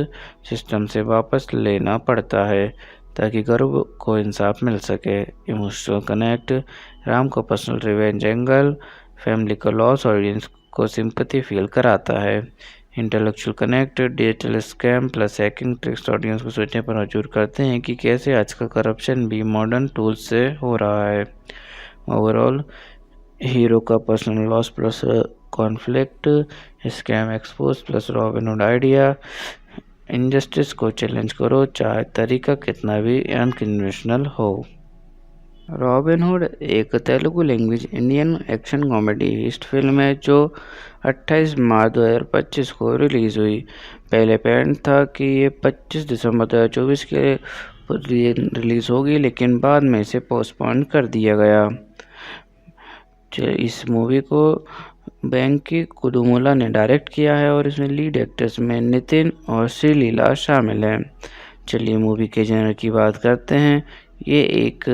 सिस्टम से वापस लेना पड़ता है ताकि गरीब को इंसाफ मिल सके। इमोशनल कनेक्ट, राम का पर्सनल रिवेंज एंगल, फैमिली का लॉस ऑडियंस को सिंपैथी फील कराता है। Intellectual connect, digital scam plus hacking tricks audience को सोचने पर मजबूर करते हैं कि कैसे आजकल करप्शन भी मॉडर्न टूल्स से हो रहा है। ओवरऑल हीरो का personal loss plus conflict, scam expose plus Robin Hood idea, injustice को चैलेंज करो चाहे तरीका कितना भी अनकन्वेंशनल हो। रॉबिनहुड एक Telugu language Indian action comedy heist film है जो 28 मार्च 2025 को रिलीज़ हुई। पहले प्लान था कि ये 25 दिसंबर 2024 के रिलीज़ होगी, लेकिन बाद में इसे पोस्टपोन कर दिया गया। इस मूवी को वेंकी कुडुमुला ने डायरेक्ट किया है और इसमें लीड एक्टर्स में नितिन और श्रीलीला शामिल हैं। चलिए मूवी के जेनर की बात करते हैं। ये एक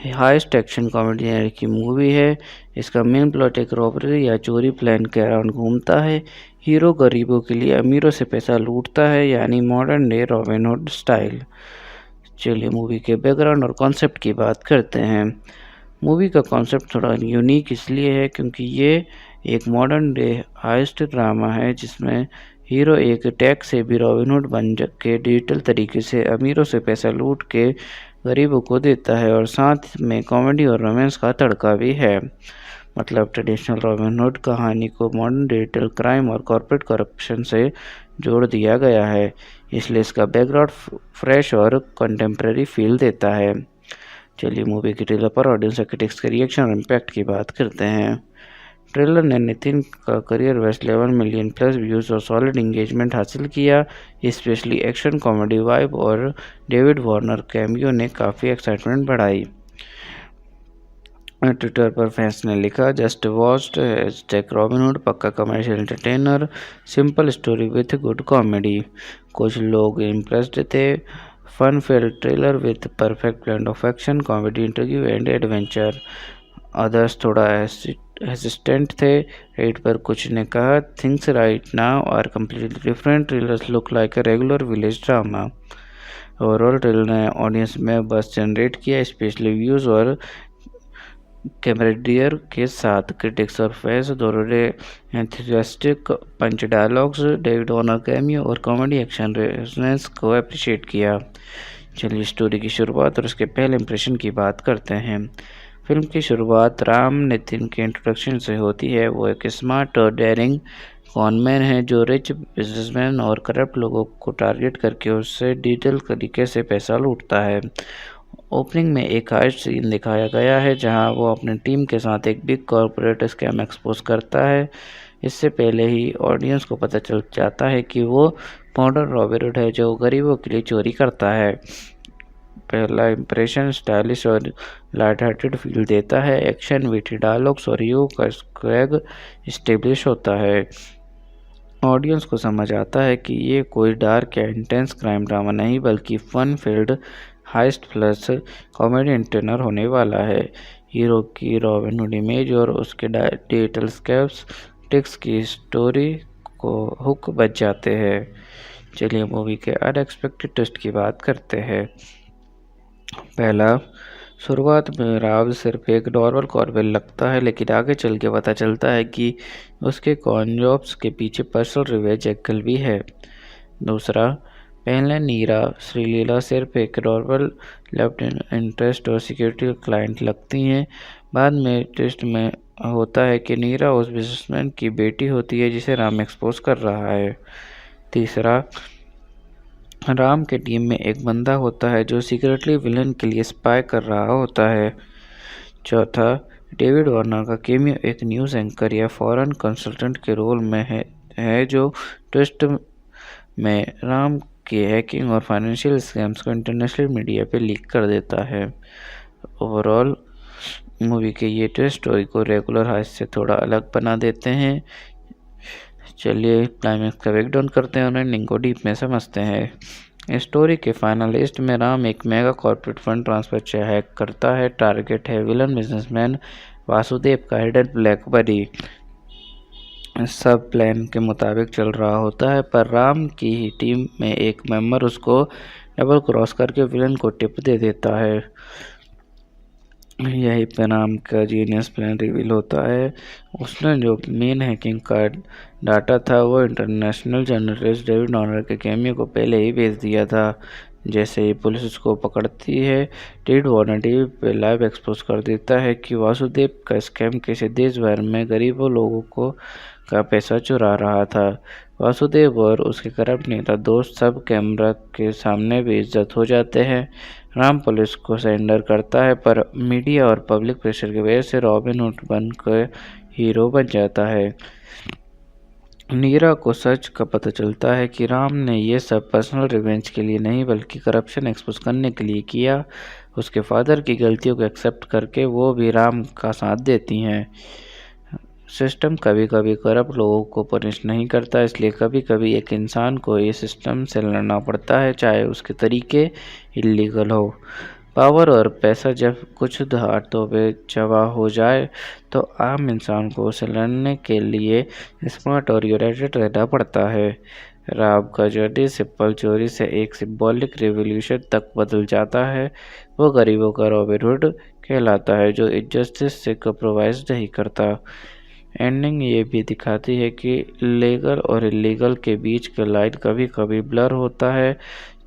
हाईएस्ट एक्शन कॉमेडी जेनर की मूवी है। इसका मेन प्लॉट एक रॉबरी या चोरी प्लान के अराउंड घूमता है। हीरो गरीबों के लिए अमीरों से पैसा लूटता है, यानी मॉडर्न डे रॉबिनहुड स्टाइल। चलिए मूवी के बैकग्राउंड और कॉन्सेप्ट की बात करते हैं। मूवी का कॉन्सेप्ट थोड़ा यूनिक इसलिए है क्योंकि ये एक मॉडर्न डे हाइस्ट ड्रामा है जिसमें हीरो एक टैक्स से भी रॉबिनहुड बन के डिजिटल तरीके से अमीरों से पैसा लूट के गरीबों को देता है, और साथ में कॉमेडी और रोमांस का तड़का भी है। मतलब ट्रेडिशनल रॉबिनहुड कहानी को मॉडर्न डिजिटल क्राइम और कॉर्पोरेट करप्शन से जोड़ दिया गया है, इसलिए इसका बैकग्राउंड फ्रेश और कंटेम्प्रेरी फील देता है। चलिए मूवी के ट्रेलर पर ऑडियंस क्रिटिक्स के रिएक्शन और इम्पैक्ट की बात करते हैं। ट्रेलर ने नितिन का career best 11 million plus views और सॉलिड इंगेजमेंट हासिल किया। स्पेशली एक्शन कॉमेडी वाइब और डेविड वार्नर कैमियो ने काफ़ी एक्साइटमेंट बढ़ाई। ट्विटर पर फैंस ने लिखा, जस्ट वॉच्ड #रॉबिनहुड पक्का commercial entertainer, simple story with good comedy. कुछ लोग इम्प्रेस्ड थे। Fun filled trailer with perfect blend of action comedy interview and adventure. Others थोड़ा हेसिस्टेंट थे। रेड पर कुछ ने कहा, things right now are completely different, trailers look like a regular village drama. Overall trailer ने ऑडियंस में बस जनरेट किया, स्पेशली व्यूज़ और कैमरेडियर के साथ। क्रिटिक्स और फैंस दोनों ने एंथुसियास्टिक पंच डायलॉग्स, डेविड वार्नर कैमियो और कॉमेडी एक्शन रेजोनेंस को अप्रिशिएट किया। चलिए स्टोरी की शुरुआत और उसके पहले इंप्रेशन की बात करते हैं। फिल्म की शुरुआत राम नितिन के इंट्रोडक्शन से होती है। वो एक स्मार्ट और डेयरिंग कॉनमैन है जो रिच बिजनेसमैन और करप्ट लोगों को टारगेट करके उससे डिजिटल तरीके से पैसा लूटता है। ओपनिंग में एक हाइस्ट सीन दिखाया गया है जहां वो अपनी टीम के साथ एक बिग कॉर्पोरेट स्कैम एक्सपोज करता है। इससे पहले ही ऑडियंस को पता चल जाता है कि वो मॉडर्न रॉबिनहुड है जो गरीबों के लिए चोरी करता है। पहला इंप्रेशन स्टाइलिश और लाइट हार्टेड फील देता है। एक्शन, विटी डायलॉग्स और हीरो का स्वैग एस्टेब्लिश होता है। ऑडियंस को समझ आता है कि ये कोई डार्क या इंटेंस क्राइम ड्रामा नहीं बल्कि fun filled heist plus comedy entertainer होने वाला है। हीरो की रॉबिनहुड इमेज और उसके डिजिटल स्कैम्स ट्रिक्स की स्टोरी को हुक बच जाते हैं। चलिए मूवी के अनएक्सपेक्टेड ट्विस्ट की बात करते हैं। पहला, शुरुआत में राव सिर्फ एक नॉर्मल कॉर्बेल लगता है, लेकिन आगे चल के पता चलता है कि उसके कॉन जॉब्स के पीछे पर्सनल रिवेंज एंगल भी है। दूसरा, पहले नीरा श्रीलीला सिर्फ एक नॉर्मल लेफ्ट इंटरेस्ट और सिक्योरिटी क्लाइंट लगती हैं। बाद में ट्विस्ट में होता है कि नीरा उस बिजनेसमैन की बेटी होती है जिसे राम एक्सपोज कर रहा है। तीसरा, राम के टीम में एक बंदा होता है जो सीक्रेटली विलन के लिए स्पाई कर रहा होता है। चौथा, डेविड वार्नर का कैमियो एक न्यूज़ एंकर या फॉरेन कंसल्टेंट के रोल में है जो ट्विस्ट में राम की हैकिंग और फाइनेंशियल स्कैम्स को इंटरनेशनल मीडिया पे लीक कर देता है। ओवरऑल मूवी के ये ट्विस्ट स्टोरी को रेगुलर हाइस्ट से थोड़ा अलग बना देते हैं। चलिए क्लाइमैक्स का ब्रेकडाउन करते हैं और एंडिंग को डीप में समझते हैं। स्टोरी के फाइनल लिस्ट में राम एक mega corporate fund transfer hack करता है। टारगेट है विलन बिजनेसमैन वासुदेव का हिडन ब्लैक बडी। सब प्लान के मुताबिक चल रहा होता है, पर राम की ही टीम में एक मेंबर उसको डबल क्रॉस करके विलन को टिप दे देता है। यही पे राम का जीनियस प्लान रिवील होता है। उसने जो मेन हैकिंग का डाटा था वो इंटरनेशनल जर्नलिस्ट डेविड ऑनर के कैमियो को पहले ही भेज दिया था। जैसे ही पुलिस उसको पकड़ती है, डेविड वार्नर टीवी पे लाइव एक्सपोज कर देता है कि वासुदेव का स्कैम कैसे देश भर में गरीबों लोगों को का पैसा चुरा रहा था। वासुदेव और उसके करप्ट नेता दोस्त सब कैमरा के सामने बेइज्जत हो जाते हैं। राम पुलिस को सरेंडर करता है, पर मीडिया और पब्लिक प्रेशर की वजह से रॉबिन हुड बनकर हीरो बन जाता है। नीरा को सच का पता चलता है कि राम ने ये सब पर्सनल रिवेंज के लिए नहीं बल्कि करप्शन एक्सपोज करने के लिए किया। उसके फादर की गलतियों को एक्सेप्ट करके वो भी राम का साथ देती हैं। सिस्टम कभी कभी करप्ट लोगों को पनिश नहीं करता, इसलिए कभी कभी एक इंसान को ये सिस्टम से लड़ना पड़ता है, चाहे उसके तरीके इलीगल हो। पावर और पैसा जब कुछ हाथों पे जमा हो जाए तो आम इंसान को उसे लड़ने के लिए स्मार्ट और यूनाइटेड रहना पड़ता है। राम का जर्नी सिंपल चोरी से एक सिंबॉलिक रिवॉल्यूशन तक बदल जाता है। वो गरीबों का रॉबिन हुड कहलाता है जो इनजस्टिस से कंप्रोमाइज नहीं करता। एंडिंग ये भी दिखाती है कि लीगल और इलीगल के बीच का लाइन कभी कभी ब्लर होता है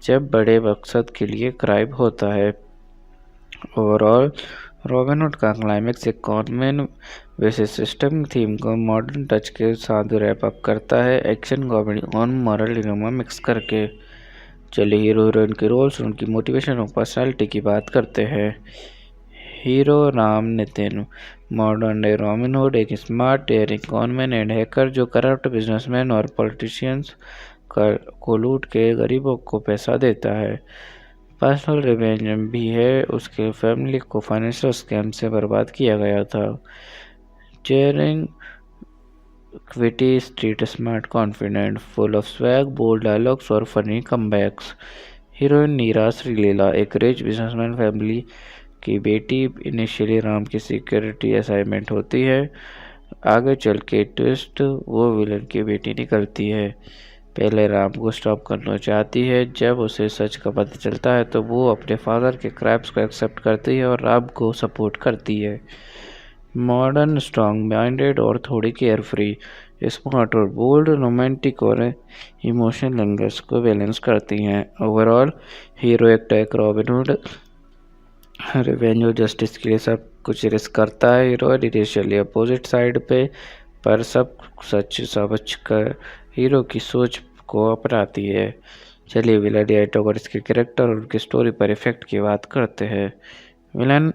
जब बड़े मकसद के लिए क्राइम होता है। ओवरऑल रॉबिन हुड का क्लाइमेक्स एक कॉनमैन वर्सेस सिस्टम थीम को मॉडर्न टच के साथ रैप अप करता है, एक्शन, कॉमेडी और मॉरल डिलेमा मिक्स करके। चलिए हीरो हीरोइन के रोल्स, उनकी मोटिवेशन और पर्सनालिटी की बात करते हैं। Hero Ram Nitin, modern day Robin hood, एक smart daring conman and hacker जो करप्ट बिजनेसमैन और पॉलिटिशियंस को लूट के गरीबों को पैसा देता है। पर्सनल रिवेंज भी है, उसके फैमिली को फाइनेंशियल स्कैम से बर्बाद किया गया था। चेयरिंग क्विटी street smart confident, full of swag, bold dialogues और funny comebacks. Heroine Neera Sreeleela, एक रिच बिजनेसमैन फैमिली की बेटी, इनिशियली राम की सिक्योरिटी असाइनमेंट होती है, आगे चल के ट्विस्ट वो विलन की बेटी निकलती है। पहले राम को स्टॉप करना चाहती है, जब उसे सच का पता चलता है तो वो अपने फादर के क्राइम्स को एक्सेप्ट करती है और राम को सपोर्ट करती है। मॉडर्न, स्ट्रॉन्ग माइंडेड और थोड़ी केयर फ्री, स्मार्ट और बोल्ड, रोमांटिक और इमोशनल एंगल्स को बैलेंस करती हैं। ओवरऑल हीरो एक रॉबिन हुड रिवेंज और जस्टिस के लिए सब कुछ रिस्क करता है। हीरो इनिशियली अपोजिट साइड पे, पर सब सच समझ कर हीरो की सोच को अपनाती है। चलिए विलन एंटागोनिस्ट के कैरेक्टर और उनकी स्टोरी पर इफेक्ट की बात करते हैं। विलन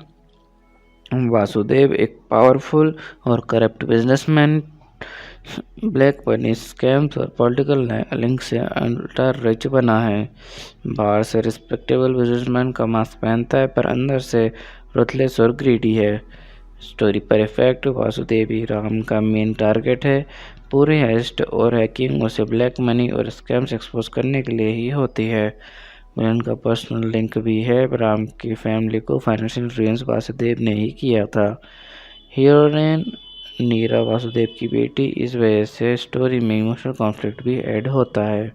वासुदेव एक पावरफुल और corrupt businessman, black money scams और पॉलिटिकल लिंक से अल्टर रिच बना है। बाहर से रिस्पेक्टेबल बिजनेसमैन का मास्क पहनता है, पर अंदर से रुथलेस और ग्रीडी है। स्टोरी पर इफेक्ट, वासुदेव ही राम का मेन टारगेट है। पूरी हेस्ट और हैकिंग उसे ब्लैक मनी और स्कैम्स एक्सपोज करने के लिए ही होती है। विलन का पर्सनल लिंक भी है, राम की फैमिली को फाइनेंशियल रुइंस वासुदेव ने ही किया था। हीरोइन नीरा वासुदेव की बेटी, इस वजह से स्टोरी में इमोशनल कॉन्फ्लिक्ट भी ऐड होता है।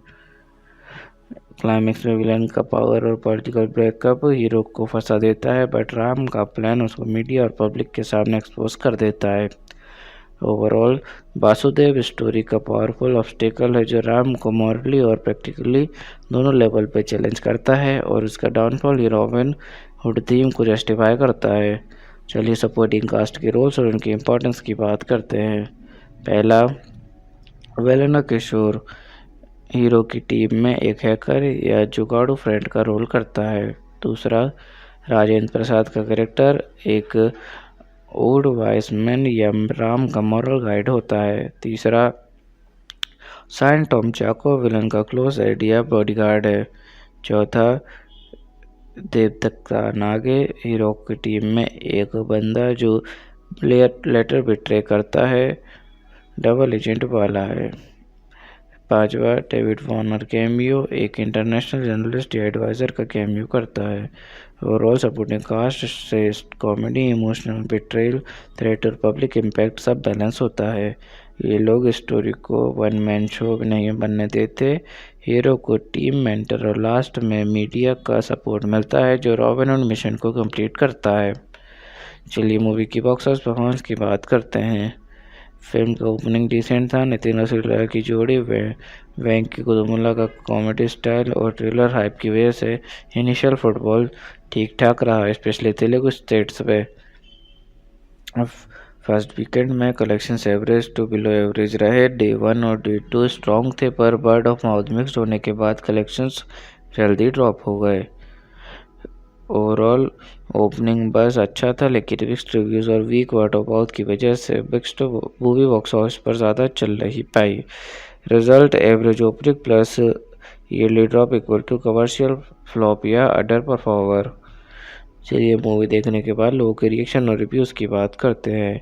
क्लाइमेक्स में विलन का पावर और पॉलिटिकल ब्रेकअप हीरो को फंसा देता है, बट राम का प्लान उसको मीडिया और पब्लिक के सामने एक्सपोज कर देता है। ओवरऑल वासुदेव स्टोरी का पावरफुल ऑब्स्टेकल है जो राम को मॉरली और प्रैक्टिकली दोनों लेवल पर चैलेंज करता है, और उसका डाउनफॉल ही रॉबिन हुड थीम को जस्टिफाई करता है। चलिए सपोर्टिंग कास्ट के रोल्स और उनकी इम्पोर्टेंस की बात करते हैं। पहला, वेलेना किशोर हीरो की टीम में एक हैकर या जुगाड़ू फ्रेंड का रोल करता है। दूसरा, राजेंद्र प्रसाद का कैरेक्टर एक ओल्ड वाइस मैन या राम का मॉरल गाइड होता है। तीसरा, साइन टॉम चाको विलन का क्लोज आइडिया बॉडीगार्ड है। चौथा, देवदत्ता नागे हीरो की टीम में एक बंदा जो लेटर बिट्रे करता है, डबल एजेंट वाला है। पांचवा, डेविड वार्नर कैमियो एक इंटरनेशनल जर्नलिस्ट या एडवाइजर का कैमियो करता है। ओवरऑल सपोर्टिंग कास्ट से कॉमेडी, इमोशनल, बिट्रेल, थ्रेट और पब्लिक इम्पैक्ट सब बैलेंस होता है। ये लोग स्टोरी को वन मैन शो नहीं बनने देते। हीरो को टीम मेंटर और लास्ट में मीडिया का सपोर्ट मिलता है जो रॉबिन हुड मिशन को कंप्लीट करता है। चलिए मूवी की बॉक्स ऑफिस परफॉर्मेंस की बात करते हैं। फिल्म का ओपनिंग डिसेंट था। नितिन और श्रीलेखा की जोड़ी वेंकी कुतुमुल्ला का कॉमेडी स्टाइल और ट्रेलर हाइप की वजह से इनिशियल फुटबॉल ठीक ठाक रहा, स्पेशली तेलुगु स्टेट्स पे। फर्स्ट वीकेंड में collection average to below average रहे। डे 1 और डे 2 स्ट्रॉन्ग थे, पर वर्ड ऑफ माउथ मिक्स्ड होने के बाद कलेक्शंस जल्दी ड्रॉप हो गए। ओवरऑल ओपनिंग बस अच्छा था, लेकिन मिक्स्ड रिव्यूज और वीक वर्ड ऑफ माउथ की वजह से मिक्स्ड मूवी बॉक्स ऑफिस पर ज़्यादा चल नहीं पाई। Result average opening plus early drop equal to commercial flop या अंडर परफॉर्मर। चलिए मूवी देखने के बाद लोगों के रिएक्शन और रिव्यूज़ की बात करते हैं।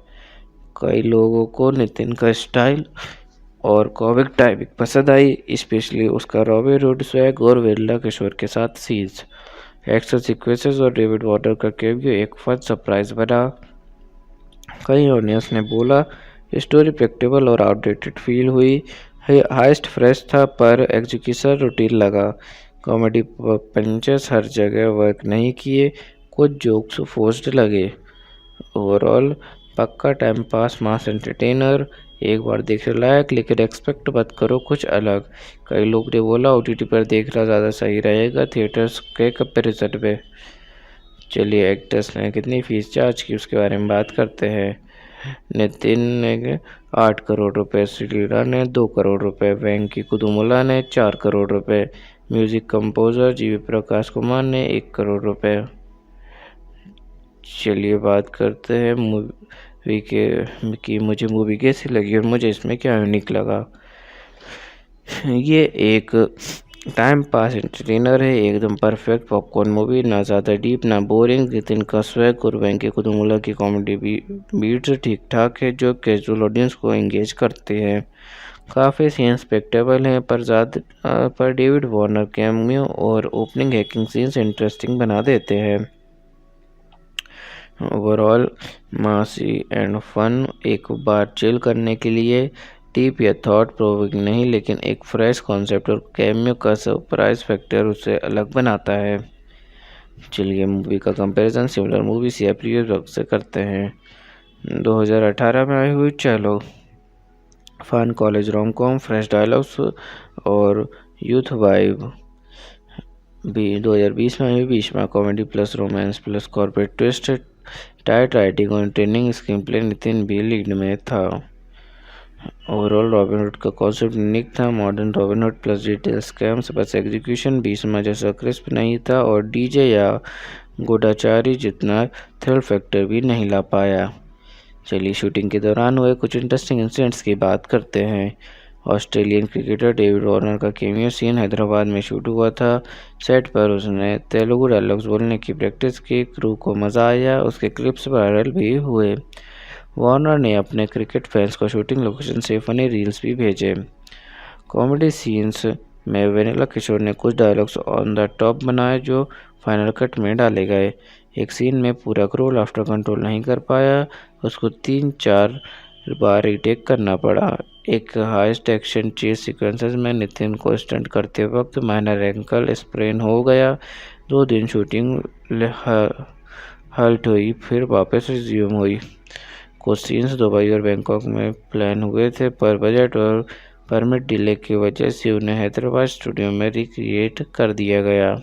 कई लोगों को नितिन का स्टाइल और कॉमिक टाइमिंग पसंद आई, स्पेशली उसका रॉबिन हुड स्वैग और वेल्ला किशोर के साथ सीन्स, एक्शन सीक्वेंसेस और डेविड वार्नर का कैमियो एक फन सरप्राइज बना। कई ऑडियंस ने बोला स्टोरी प्रेडिक्टेबल और आउटडेटेड फील हुई। हाइस्ट फ्रेश था, पर एग्जीक्यूशन रूटीन लगा। कॉमेडी पंचेस हर जगह वर्क नहीं किए, कुछ जोक्स फोर्स्ड लगे। ओवरऑल पक्का टाइम पास मास एंटरटेनर, एक बार देखने लायक, लेकिन एक्सपेक्ट मत करो कुछ अलग। कई लोग ने बोला ओटीटी पर देखना ज़्यादा सही रहेगा थिएटर्स के कंपैरिजन में। चलिए एक्टर्स ने कितनी फीस चार्ज की उसके बारे में बात करते हैं। नितिन ने 8 करोड़ रुपए, श्रीलीला ने 2 करोड़ रुपए, वेंकी कुतुमुल्ला ने 4 करोड़ रुपए, म्यूजिक कंपोजर जीवी प्रकाश कुमार ने 1 करोड़ रुपए। चलिए बात करते हैं मूवी की मुझे मूवी कैसी लगी और मुझे इसमें क्या यूनिक लगा। ये एक टाइम पास एंटरटेनर है, एकदम परफेक्ट पॉपकॉर्न मूवी, ना ज़्यादा डीप ना बोरिंग। नितिन का स्वैग और वेंकी कुतुमुल्ला की कॉमेडी बीट्स ठीक ठाक है, जो कैजुअल ऑडियंस को एंगेज करते हैं। काफ़ी सीन स्पेक्टेबल हैं, पर डेविड वार्नर कैमियो और ओपनिंग हैकिंग सीन्स इंटरेस्टिंग बना देते हैं। ओवरऑल मासी एंड फन, एक बार चिल करने के लिए, डीप या थॉट प्रोवोकिंग नहीं, लेकिन एक फ्रेश कॉन्सेप्ट और कैमियो का सरप्राइज फैक्टर उसे अलग बनाता है। चलिए मूवी का कंपैरिजन सिमिलर मूवीज या प्रीवियस वर्क से करते हैं। 2018 में आई हुई Chalo, fun college rom com, fresh dialogues और यूथ वाइब। 2020 में आई हुई Bheeshma, comedy plus romance plus corporate twist, tight writing और ट्रेनिंग स्क्रीन प्ले, नितिन भी लीड में था। ओवरऑल रॉबिनहुड का कॉन्सेप्ट यूनिक था, modern Robin Hood plus detail scams, बस एग्जीक्यूशन भीष्मा जैसा क्रिस्प नहीं था और डीजे या गूढ़ाचारी जितना थ्रिल फैक्टर भी नहीं ला पाया। चलिए शूटिंग के दौरान हुए कुछ इंटरेस्टिंग इंसिडेंट्स की बात करते हैं। ऑस्ट्रेलियन क्रिकेटर डेविड वार्नर का कैमियो सीन हैदराबाद में शूट हुआ था। सेट पर उसने तेलुगु डायलॉग्स बोलने की प्रैक्टिस की, क्रू को मज़ा आया, उसके क्लिप्स वायरल भी हुए। वार्नर ने अपने क्रिकेट फैंस को शूटिंग लोकेशन से फनी रील्स भी भेजे। कॉमेडी सीन्स में वेनिला किशोर ने कुछ डायलॉग्स ऑन द टॉप बनाए, जो फाइनल कट में डाले गए। एक सीन में पूरा क्रू लाफ्टर कंट्रोल नहीं कर पाया, उसको 3-4 बार रीटेक करना पड़ा। एक हाईएस्ट एक्शन चेस सीक्वेंसेस में नितिन को स्टंट करते वक्त माइनर एंकल स्प्रेन हो गया। 2 दिन शूटिंग हल्ट हुई, फिर वापस रिज्यूम हुई। कुछ सीन्स दुबई और बैंकॉक में प्लान हुए थे, पर बजट और परमिट डिले की वजह से उन्हें हैदराबाद स्टूडियो में रिक्रिएट कर दिया गया।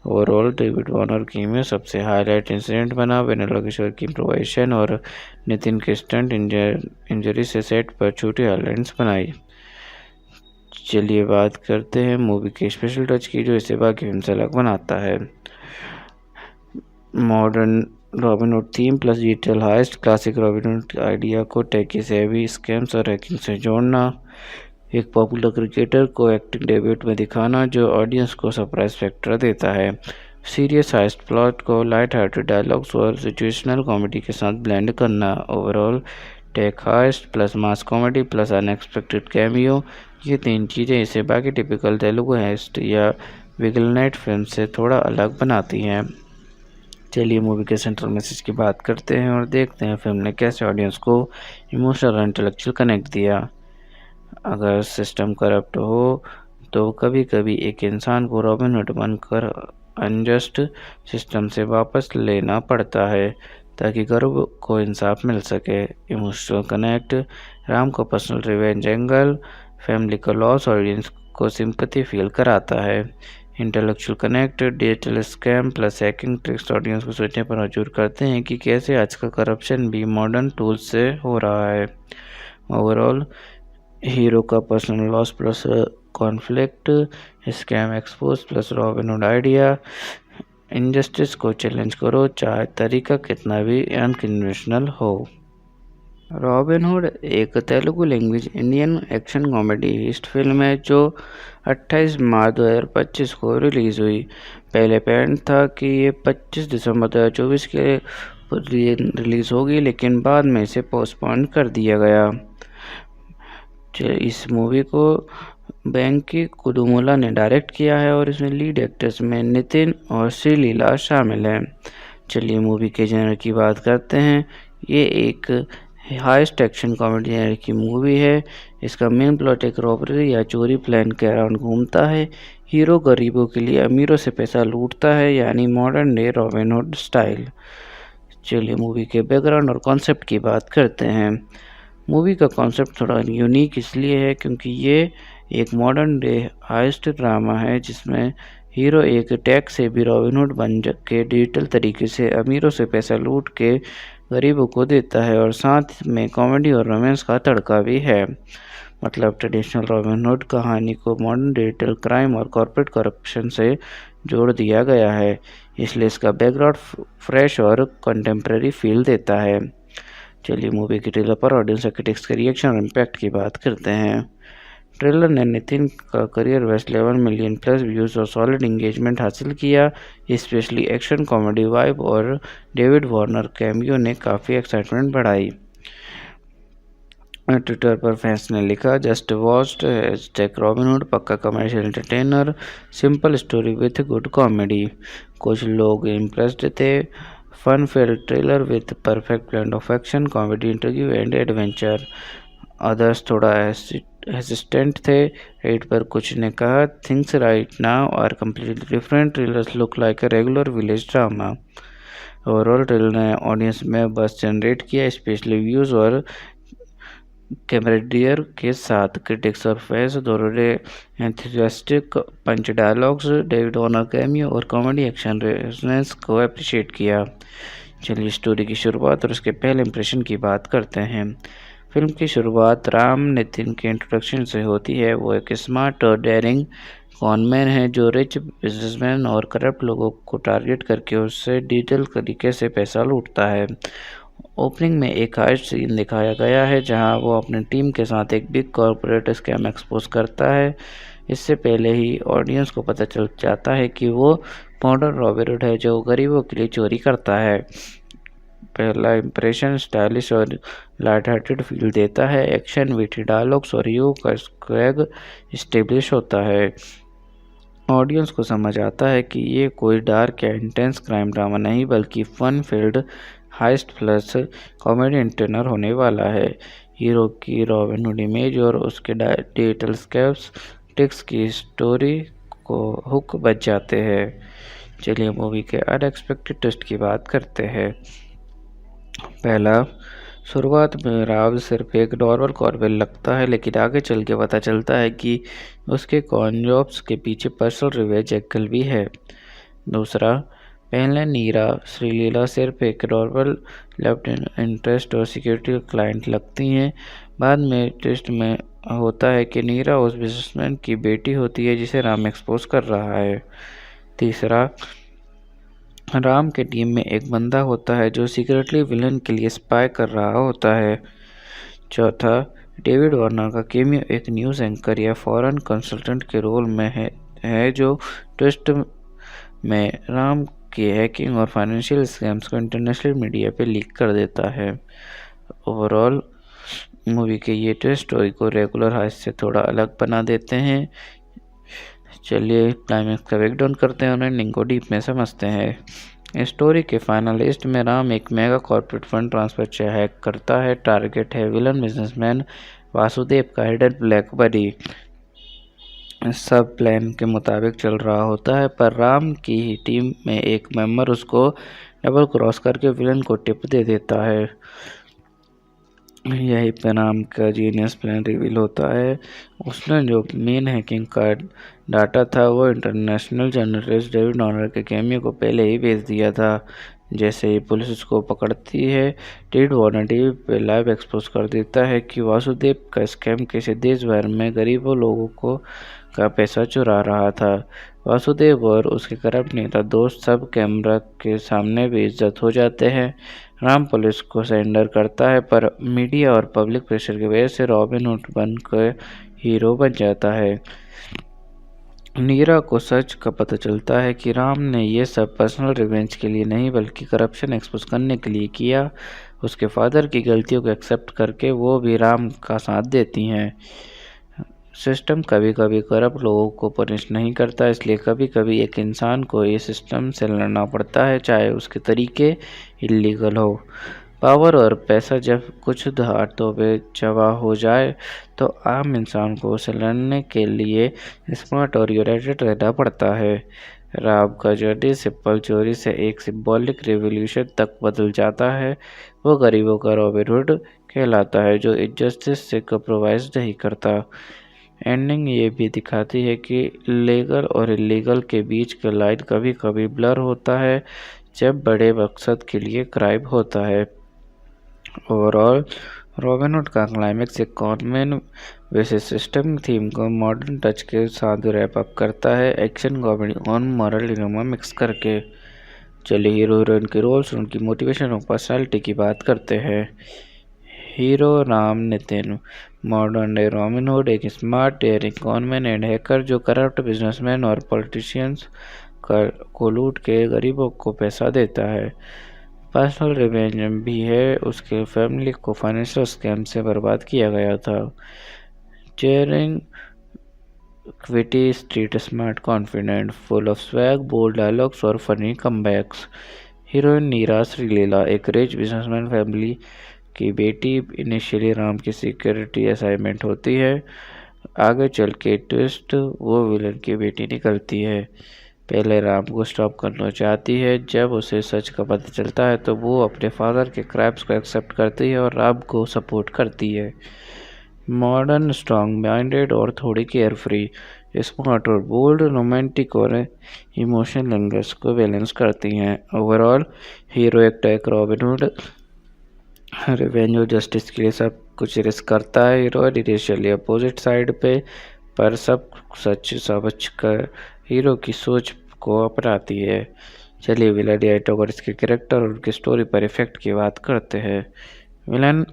ओवरऑल डेविड वार्नर कैमियो सबसे हाईलाइट इंसिडेंट बना। वेनिला किशोर की इम्प्रोवाइजेशन और नितिन के स्टंट इंजरी से सेट पर छोटी हाईलाइट्स बनाई। चलिए बात करते हैं मूवी के स्पेशल टच की, जो इसे बाकी फिल्म से अलग बनाता है। Modern Robin Hood theme plus digital heist, classic Robin Hood idea को टेकी सेवी स्कैम्स और हैकिंग से जोड़ना, एक पॉपुलर क्रिकेटर को एक्टिंग डेब्यूट में दिखाना जो ऑडियंस को सरप्राइज फैक्टर देता है। सीरियस हाइस्ट प्लॉट को लाइट हार्टेड डायलॉग्स और सिचुएशनल कॉमेडी के साथ ब्लेंड करना। Overall tech heist plus mass comedy plus unexpected cameo, ये 3 चीज़ें इसे बाकी टिपिकल तेलुगु हाइस्ट या विगलनाइट फिल्म से थोड़ा अलग बनाती हैं। चलिए मूवी के सेंट्रल मैसेज की बात करते हैं और देखते हैं फिल्म ने कैसे ऑडियंस को इमोशनल और इंटेलेक्चुअल कनेक्ट दिया। अगर सिस्टम करप्ट हो तो कभी कभी एक इंसान को रॉबिनहुड बनकर अनजस्ट सिस्टम से वापस लेना पड़ता है, ताकि गरीब को इंसाफ मिल सके। इमोशनल कनेक्ट, राम को पर्सनल रिवेंज एंगल, फैमिली का लॉस ऑडियंस को सिंपैथी फील कराता है। Intellectual connect, digital scam plus hacking tricks audience को सोचने पर मजबूर करते हैं कि कैसे आजकल करप्शन भी मॉडर्न टूल्स से हो रहा है। ओवरऑल, हीरो का personal loss plus conflict, scam expose plus Robin Hood idea, injustice को चैलेंज करो चाहे तरीका कितना भी अनकन्वेंशनल हो। रॉबिनहुड एक Telugu language Indian action comedy heist film है जो 28 मार्च 2025 को रिलीज़ हुई। पहले प्लान था कि ये 25 दिसंबर 2024 के रिलीज़ होगी, लेकिन बाद में इसे पोस्टपोन कर दिया गया। इस मूवी को वेंकी कुदुमुला ने डायरेक्ट किया है और इसमें लीड एक्टर्स में नितिन और श्रीलीला शामिल हैं। चलिए मूवी के जेनर की बात करते हैं। ये एक हाईएस्ट एक्शन कॉमेडी जेनर की मूवी है। इसका मेन प्लॉट एक रॉबरी या चोरी प्लान के अराउंड घूमता है। हीरो गरीबों के लिए अमीरों से पैसा लूटता है, यानी मॉडर्न डे रॉबिनहुड स्टाइल। चलिए मूवी के बैकग्राउंड और कॉन्सेप्ट की बात करते हैं। मूवी का कॉन्सेप्ट थोड़ा यूनिक इसलिए है क्योंकि ये एक मॉडर्न डे हाइस्ट ड्रामा है जिसमें हीरो एक टैक्स से भी रॉबिनहुड बन के डिजिटल तरीके से अमीरों से पैसा लूट के गरीबों को देता है, और साथ में कॉमेडी और रोमांस का तड़का भी है। मतलब ट्रेडिशनल रॉबिनहुड कहानी को मॉडर्न डिजिटल क्राइम और कॉर्पोरेट करप्शन से जोड़ दिया गया है, इसलिए इसका बैकग्राउंड फ्रेश और कंटेम्प्रेरी फील देता है। चलिए मूवी के ट्रेलर पर ऑडियंस और क्रिटिक्स के रिएक्शन और इम्पैक्ट की बात करते हैं। ट्रेलर ने नितिन का career best 11 million plus views और सॉलिड इंगेजमेंट हासिल किया। स्पेशली एक्शन कॉमेडी वाइब और डेविड वार्नर कैमियो ने काफ़ी एक्साइटमेंट बढ़ाई। ट्विटर पर फैंस ने लिखा, जस्ट वॉच्ड #रॉबिनहुड पक्का commercial entertainer, simple story with good comedy. कुछ लोग इम्प्रेस्ड थे। Fun filled trailer with perfect blend of action comedy interview and adventure. Others थोड़ा हेसिस्टेंट थे। रेड पर कुछ ने कहा, things right now are completely different, trailers look like a regular village drama. Overall trailer ने ऑडियंस में बस जनरेट किया, स्पेशली व्यूज़ और कैमरेडियर के साथ। क्रिटिक्स और फैंस दोनों ने एंथुसियास्टिक पंच डायलॉग्स, डेविड वार्नर कैमियो और कॉमेडी एक्शन रेजोनेंस को अप्रिशिएट किया। चलिए स्टोरी की शुरुआत और उसके पहले इंप्रेशन की बात करते हैं। फिल्म की शुरुआत राम नितिन के इंट्रोडक्शन से होती है। वो एक स्मार्ट और डेयरिंग कॉनमैन है जो रिच बिजनेसमैन और करप्ट लोगों को टारगेट करके उससे डिजिटल तरीके से पैसा लूटता है। ओपनिंग में एक हाइस्ट सीन दिखाया गया है जहां वो अपनी टीम के साथ एक बिग कॉर्पोरेट स्कैम एक्सपोज करता है। इससे पहले ही ऑडियंस को पता चल जाता है कि वो मॉडर्न रॉबिनहुड है जो गरीबों के लिए चोरी करता है। पहला इंप्रेशन स्टाइलिश और लाइट हार्टेड फील देता है। एक्शन, विटी डायलॉग्स और हीरो का स्वैग स्टेब्लिश होता है। ऑडियंस को समझ आता है कि ये कोई डार्क या इंटेंस क्राइम ड्रामा नहीं बल्कि fun filled heist plus comedy entertainer होने वाला है। हीरो की रॉबिनहुड इमेज और उसके डिजिटल स्कैम्स ट्रिक्स की स्टोरी को हुक बच जाते हैं। चलिए मूवी के अनएक्सपेक्टेड ट्विस्ट की बात करते हैं। पहला, शुरुआत में राव सिर्फ एक नॉर्मल कॉर्बेल लगता है, लेकिन आगे चल के पता चलता है कि उसके कॉन जॉब्स के पीछे पर्सनल रिवेंज एंगल भी है। दूसरा, पहले नीरा श्रीलीला सिर्फ एक नॉर्मल लेफ्ट इंटरेस्ट और सिक्योरिटी क्लाइंट लगती हैं। बाद में ट्विस्ट में होता है कि नीरा उस बिजनेसमैन की बेटी होती है जिसे राम एक्सपोज कर रहा है। तीसरा, राम के टीम में एक बंदा होता है जो सीक्रेटली विलन के लिए स्पाई कर रहा होता है। चौथा, डेविड वार्नर का कैमियो एक न्यूज़ एंकर या फॉरेन कंसल्टेंट के रोल में है जो ट्विस्ट में राम की हैकिंग और फाइनेंशियल स्कैम्स को इंटरनेशनल मीडिया पे लीक कर देता है। ओवरऑल मूवी के ये ट्विस्ट स्टोरी को रेगुलर हाइस्ट से थोड़ा अलग बना देते हैं। चलिए क्लाइमैक्स का ब्रेकडाउन करते हैं और एंडिंग को डीप में समझते हैं। स्टोरी के फाइनल लिस्ट में राम एक mega corporate fund transfer hack करता है। टारगेट है विलन बिजनेसमैन वासुदेव का हिडन ब्लैक बडी। सब प्लान के मुताबिक चल रहा होता है, पर राम की ही टीम में एक मेंबर उसको डबल क्रॉस करके विलन को टिप दे देता है। यही पे राम का जीनियस प्लान रिवील होता है। उसने जो मेन हैकिंग का डाटा था वो इंटरनेशनल जर्नलिस्ट डेविड ऑनर के कैमियो को पहले ही भेज दिया था। जैसे ही पुलिस उसको पकड़ती है, डेविड वार्नर टीवी पे लाइव एक्सपोज कर देता है कि वासुदेव का स्कैम कैसे देश भर में गरीबों लोगों को का पैसा चुरा रहा था। वासुदेव और उसके करप्ट नेता दोस्त सब कैमरा के सामने बेइज्जत हो जाते हैं। राम पुलिस को सरेंडर करता है, पर मीडिया और पब्लिक प्रेशर की वजह से रॉबिन हुड बनकर हीरो बन जाता है। नीरा को सच का पता चलता है कि राम ने ये सब पर्सनल रिवेंज के लिए नहीं बल्कि करप्शन एक्सपोज करने के लिए किया। उसके फादर की गलतियों को एक्सेप्ट करके वो भी राम का साथ देती हैं। सिस्टम कभी कभी करप्ट लोगों को पनिश नहीं करता, इसलिए कभी कभी एक इंसान को ये सिस्टम से लड़ना पड़ता है, चाहे उसके तरीके इलीगल हो। पावर और पैसा जब कुछ हाथों पे जमा हो जाए तो आम इंसान को उसे लड़ने के लिए स्मार्ट और यूनाइटेड रहना पड़ता है। राम का जर्नी सिंपल चोरी से एक सिंबॉलिक रिवॉल्यूशन तक बदल जाता है। वो गरीबों का रॉबिन हुड कहलाता है जो इनजस्टिस से कंप्रोमाइज नहीं करता। एंडिंग ये भी दिखाती है कि लीगल और इलीगल के बीच का लाइन कभी कभी ब्लर होता है जब बड़े मकसद के लिए क्राइम होता है। ओवरऑल रॉबिन हुड का क्लाइमेक्स एक कॉनमैन वैसेस सिस्टम थीम को मॉडर्न टच के साथ रैप अप करता है, एक्शन कॉमेडी और मॉरल डिलेमा मिक्स करके। चलिए हीरो हीरोइन के रोल्स, उनकी मोटिवेशन और पर्सनालिटी की बात करते हैं। Hero Ram Nitin, modern day Robin hood, एक smart daring conman and hacker जो करप्ट बिजनेसमैन और पॉलिटिशियंस को लूट के गरीबों को पैसा देता है। पर्सनल रिवेंज भी है, उसके फैमिली को फाइनेंशियल स्कैम से बर्बाद किया गया था। चेयरिंग क्विटी street smart confident, full of swag, bold dialogues और funny comebacks. Heroine Neera Sreeleela, एक रिच बिजनेसमैन फैमिली की बेटी, इनिशियली राम की सिक्योरिटी असाइनमेंट होती है, आगे चल के ट्विस्ट वो विलन की बेटी निकलती है। पहले राम को स्टॉप करना चाहती है, जब उसे सच का पता चलता है तो वो अपने फादर के क्राइम्स को एक्सेप्ट करती है और राम को सपोर्ट करती है। मॉडर्न, स्ट्रॉन्ग माइंडेड और थोड़ी केयर फ्री, स्मार्ट और बोल्ड, रोमांटिक और इमोशनल लैंग्वेज को बैलेंस करती हैं। ओवरऑल हीरो एक रॉबिन हुड रिवेंज और जस्टिस के लिए सब कुछ रिस्क करता है। हीरो इनिशियली अपोजिट साइड पे, पर सब सच समझ कर हीरो की सोच को अपनाती है। चलिए विलन एटो और इसके कैरेक्टर और उनकी स्टोरी पर इफेक्ट की बात करते हैं। विलन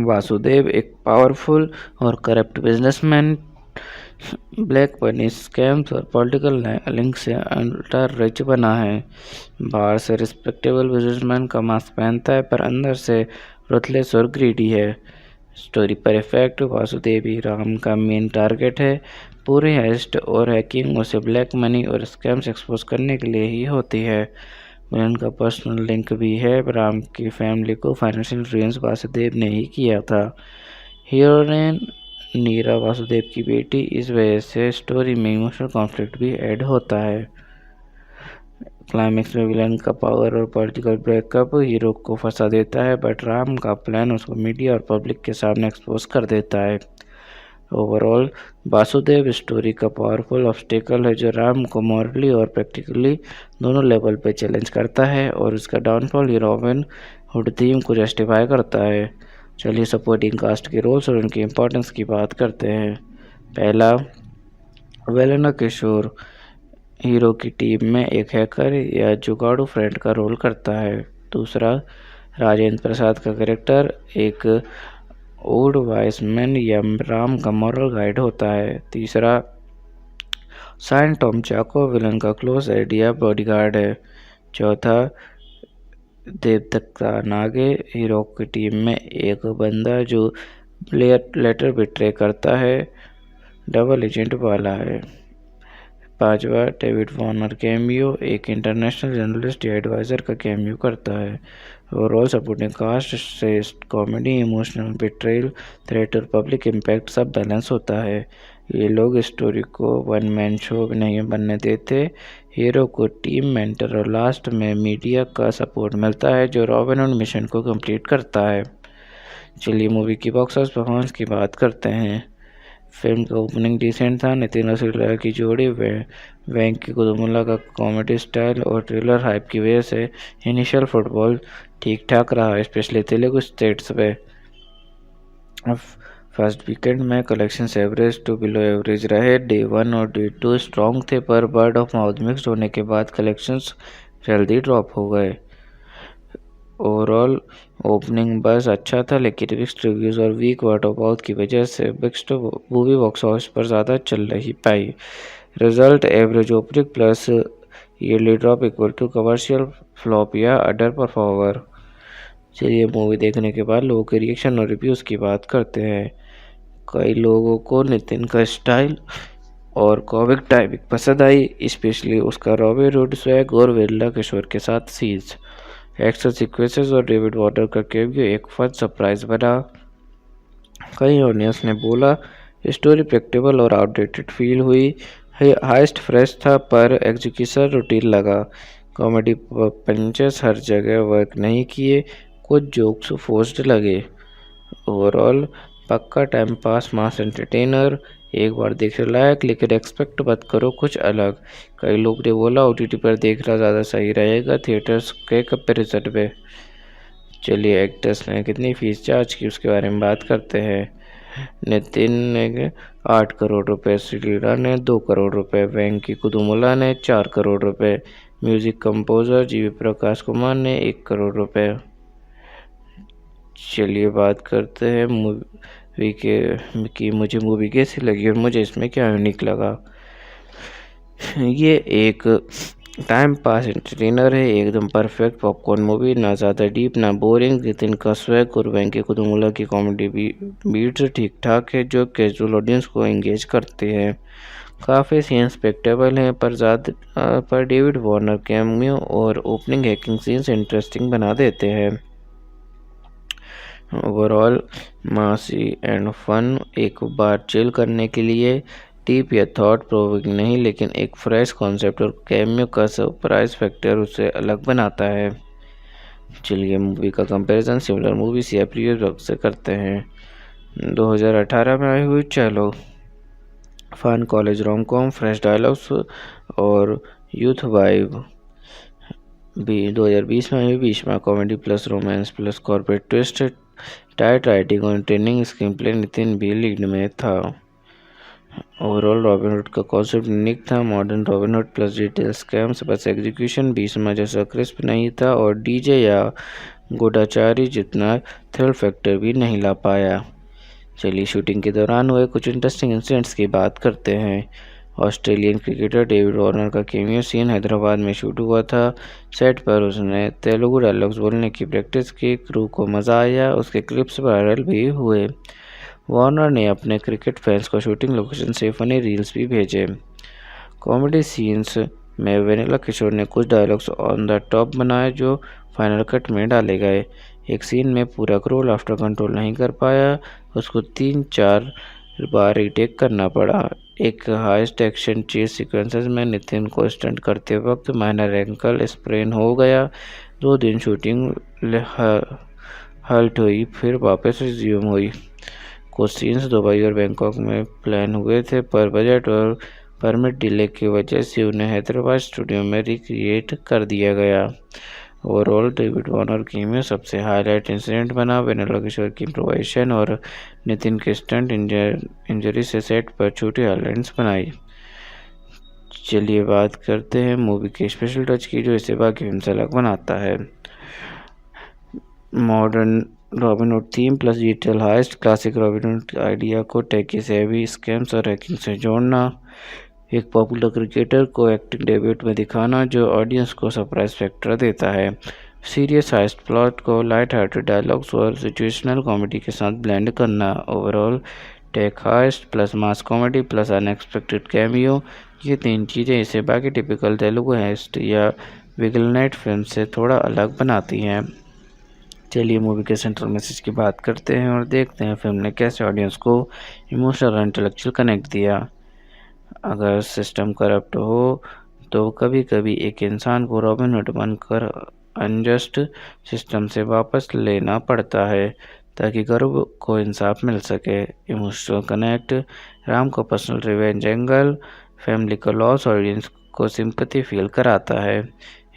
वासुदेव एक पावरफुल और corrupt businessman, black money scams और पॉलिटिकल लिंक से अल्टर रिच बना है। बाहर से रिस्पेक्टेबल बिजनेसमैन का मास्क पहनता है, पर अंदर से रुथलेस और ग्रीडी है। स्टोरी पर इफेक्ट, वासुदेव ही राम का मेन टारगेट है। पूरी हेस्ट और हैकिंग उसे ब्लैक मनी और स्कैम्स एक्सपोज करने के लिए ही होती है। विलन का पर्सनल लिंक भी है, राम की फैमिली को फाइनेंशियल रुइंस वासुदेव ने ही किया था। हीरोइन नीरा वासुदेव की बेटी, इस वजह से स्टोरी में इमोशनल कॉन्फ्लिक्ट भी ऐड होता है। क्लाइमेक्स में विलन का पावर और पॉलिटिकल ब्रेकअप हीरो को फंसा देता है, बट राम का प्लान उसको मीडिया और पब्लिक के सामने एक्सपोज कर देता है। ओवरऑल वासुदेव स्टोरी का पावरफुल ऑब्स्टेकल है जो राम को मॉरली और प्रैक्टिकली दोनों लेवल पे चैलेंज करता है, और उसका डाउनफॉल रॉबिन हुड थीम को जस्टिफाई करता है। चलिए सपोर्टिंग कास्ट के रोल्स और उनकी इम्पोर्टेंस की बात करते हैं। पहला, वेलेना किशोर हीरो की टीम में एक हैकर या जुगाड़ू फ्रेंड का रोल करता है। दूसरा, राजेंद्र प्रसाद का कैरेक्टर एक ओल्ड वाइस मैन या राम का मॉरल गाइड होता है। तीसरा, साइन टॉम चाको विलन का क्लोज आइडिया बॉडीगार्ड है। चौथा, देवदत्ता नागे हीरो की टीम में एक बंदा जो लेटर बिट्रे करता है, डबल एजेंट वाला है। पांचवा, डेविड वार्नर कैमियो एक इंटरनेशनल जर्नलिस्ट या एडवाइजर का कैमियो करता है। ओवरऑल सपोर्टिंग कास्ट से कॉमेडी, इमोशनल बिट्रेल, थ्रेट और पब्लिक इम्पैक्ट सब बैलेंस होता है। ये लोग स्टोरी को वन मैन शो नहीं बनने देते, हीरो को टीम मेंटर और लास्ट में मीडिया का सपोर्ट मिलता है जो रॉबिन हुड मिशन को कंप्लीट करता है। चलिए मूवी की बॉक्स ऑफिस परफॉर्मेंस की बात करते हैं। फिल्म का ओपनिंग डिसेंट था। नितिन और श्रीलेखा की जोड़ी वेंकी कुतुमुल्ला का कॉमेडी स्टाइल और ट्रेलर हाइप की वजह से इनिशियल फुटबॉल ठीक ठाक रहा, स्पेशली तेलुगु स्टेट्स पे। फर्स्ट वीकेंड में collection average to below average रहे। डे 1 और डे 2 स्ट्रॉन्ग थे, पर वर्ड ऑफ माउथ मिक्स्ड होने के बाद कलेक्शंस जल्दी ड्रॉप हो गए। ओवरऑल ओपनिंग बस अच्छा था, लेकिन मिक्स्ड रिव्यूज़ और वीक वर्ड ऑफ माउथ की वजह से मिक्स्ड मूवी बॉक्स ऑफिस पर ज़्यादा चल नहीं पाई। Result average opening plus early drop equal to commercial flop या अंडर परफॉर्मर। चलिए मूवी देखने के बाद लोगों के रिएक्शन और रिव्यूज़ की बात करते हैं। कई लोगों को नितिन का स्टाइल और कॉमिक टाइमिंग पसंद आई, स्पेशली उसका रॉबिन हुड स्वैग और वेल्ला किशोर के साथ सीन्स, एक्शन सीक्वेंसेस और डेविड वार्नर का कैमियो एक फन सरप्राइज बना। कई ऑडियंस ने बोला स्टोरी प्रेडिक्टेबल और आउटडेटेड फील हुई। हाइस्ट फ्रेश था पर एग्जीक्यूशन रूटीन लगा। कॉमेडी पंचेस हर जगह वर्क नहीं किए, कुछ जोक्स फोर्स्ड लगे। ओवरऑल पक्का टाइम पास मास एंटरटेनर, एक बार देखने लायक, लेकिन एक्सपेक्ट मत करो कुछ अलग। कई लोग ने बोला ओटीटी पर देखना ज़्यादा सही रहेगा थिएटर्स के कंपैरिजन में। चलिए एक्टर्स ने कितनी फीस चार्ज की उसके बारे में बात करते हैं। नितिन ने 8 करोड़ रुपए, श्रीलीला ने 2 करोड़ रुपए, वेंकी कुतुमुल्ला ने 4 करोड़ रुपए, म्यूजिक कंपोजर जीवी प्रकाश कुमार ने 1 करोड़ रुपए। चलिए बात करते हैं मूवी की मुझे मूवी कैसी लगी और मुझे इसमें क्या यूनिक लगा। ये एक टाइम पास एंटरटेनर है, एकदम परफेक्ट पॉपकॉर्न मूवी, ना ज़्यादा डीप ना बोरिंग। नितिन का स्वैग और वेंकी कुतुमुल्ला की कॉमेडी बीट्स ठीक ठाक है जो कैजुअल ऑडियंस को एंगेज करते हैं। काफ़ी सीन स्पेक्टेबल हैं, पर डेविड वार्नर कैमियो और ओपनिंग हैकिंग सीन्स इंटरेस्टिंग बना देते हैं। ओवरऑल मासी एंड फन, एक बार चिल करने के लिए, डीप या थॉट प्रोवोकिंग नहीं, लेकिन एक फ्रेश कॉन्सेप्ट और कैमियो का सरप्राइज फैक्टर उसे अलग बनाता है। चलिए मूवी का कंपैरिजन सिमिलर मूवीज या प्रीवियस वक्त से करते हैं। 2018 में आई हुई Chalo, fun college rom com, fresh dialogues और यूथ वाइब। 2020 में आई हुई Bheeshma, comedy plus romance plus corporate twist, tight writing और ट्रेनिंग स्क्रीन प्ले, नितिन भी लीड में था। ओवरऑल रॉबिन हुड का कॉन्सेप्ट यूनिक था, modern Robin hood plus detail scams, बस एग्जीक्यूशन भीष्मा जैसा क्रिस्प नहीं था और डीजे या गूढ़ाचारी जितना थ्रिल फैक्टर भी नहीं ला पाया। चलिए शूटिंग के दौरान हुए कुछ इंटरेस्टिंग इंसिडेंट्स की बात करते हैं। ऑस्ट्रेलियन क्रिकेटर डेविड वार्नर का कैमियो सीन हैदराबाद में शूट हुआ था। सेट पर उसने तेलुगु डायलॉग्स बोलने की प्रैक्टिस की, क्रू को मज़ा आया, उसके क्लिप्स वायरल भी हुए। वार्नर ने अपने क्रिकेट फैंस को शूटिंग लोकेशन से फनी रील्स भी भेजे। कॉमेडी सीन्स में वेनिला किशोर ने कुछ डायलॉग्स ऑन द टॉप बनाए जो फाइनल कट में डाले गए। एक सीन में पूरा क्रू लाफ्टर कंट्रोल नहीं कर पाया, उसको 3-4 बार रीटेक करना पड़ा। एक हाईएस्ट एक्शन चेस सीक्वेंसेस में नितिन को स्टंट करते वक्त माइनर एंकल स्प्रेन हो गया। 2 दिन शूटिंग हल्ट हुई, फिर वापस रिज्यूम हुई। कुछ सीन्स दुबई और बैंकॉक में प्लान हुए थे, पर बजट और परमिट डिले की वजह से उन्हें हैदराबाद स्टूडियो में रिक्रिएट कर दिया गया। ओवरऑल डेविड वार्नर कैमियो सबसे हाईलाइट इंसिडेंट बना। वेनिला किशोर की इम्प्रोवाइजेशन और नितिन के स्टंट इंजरी से सेट पर छोटी हाईलाइट्स बनाई। चलिए बात करते हैं मूवी के स्पेशल टच की जो इसे बाकी फिल्म से अलग बनाता है। Modern Robin Hood theme plus digital heist, classic Robin Hood idea को टेकी सेवी स्कैम्स और हैकिंग से जोड़ना, एक पॉपुलर क्रिकेटर को एक्टिंग डेब्यूट में दिखाना जो ऑडियंस को सरप्राइज फैक्टर देता है। सीरियस हाइस्ट प्लॉट को लाइट हार्टेड डायलॉग्स और सिचुएशनल कॉमेडी के साथ ब्लेंड करना। Overall tech heist plus mass comedy plus unexpected cameo, ये 3 चीज़ें इसे बाकी टिपिकल तेलुगु हाइस्ट या विगल फिल्म से थोड़ा अलग बनाती हैं। चलिए मूवी के सेंट्रल मैसेज की बात करते हैं और देखते हैं फिल्म ने कैसे ऑडियंस को इमोशनल और इंटेलेक्चुअल कनेक्ट दिया। अगर सिस्टम करप्ट हो तो कभी कभी एक इंसान को रॉबिनहुड बनकर अनजस्ट सिस्टम से वापस लेना पड़ता है ताकि गरीब को इंसाफ मिल सके। इमोशनल कनेक्ट, राम को पर्सनल रिवेंज एंगल, फैमिली का लॉस ऑडियंस को सिंपैथी फील कराता है।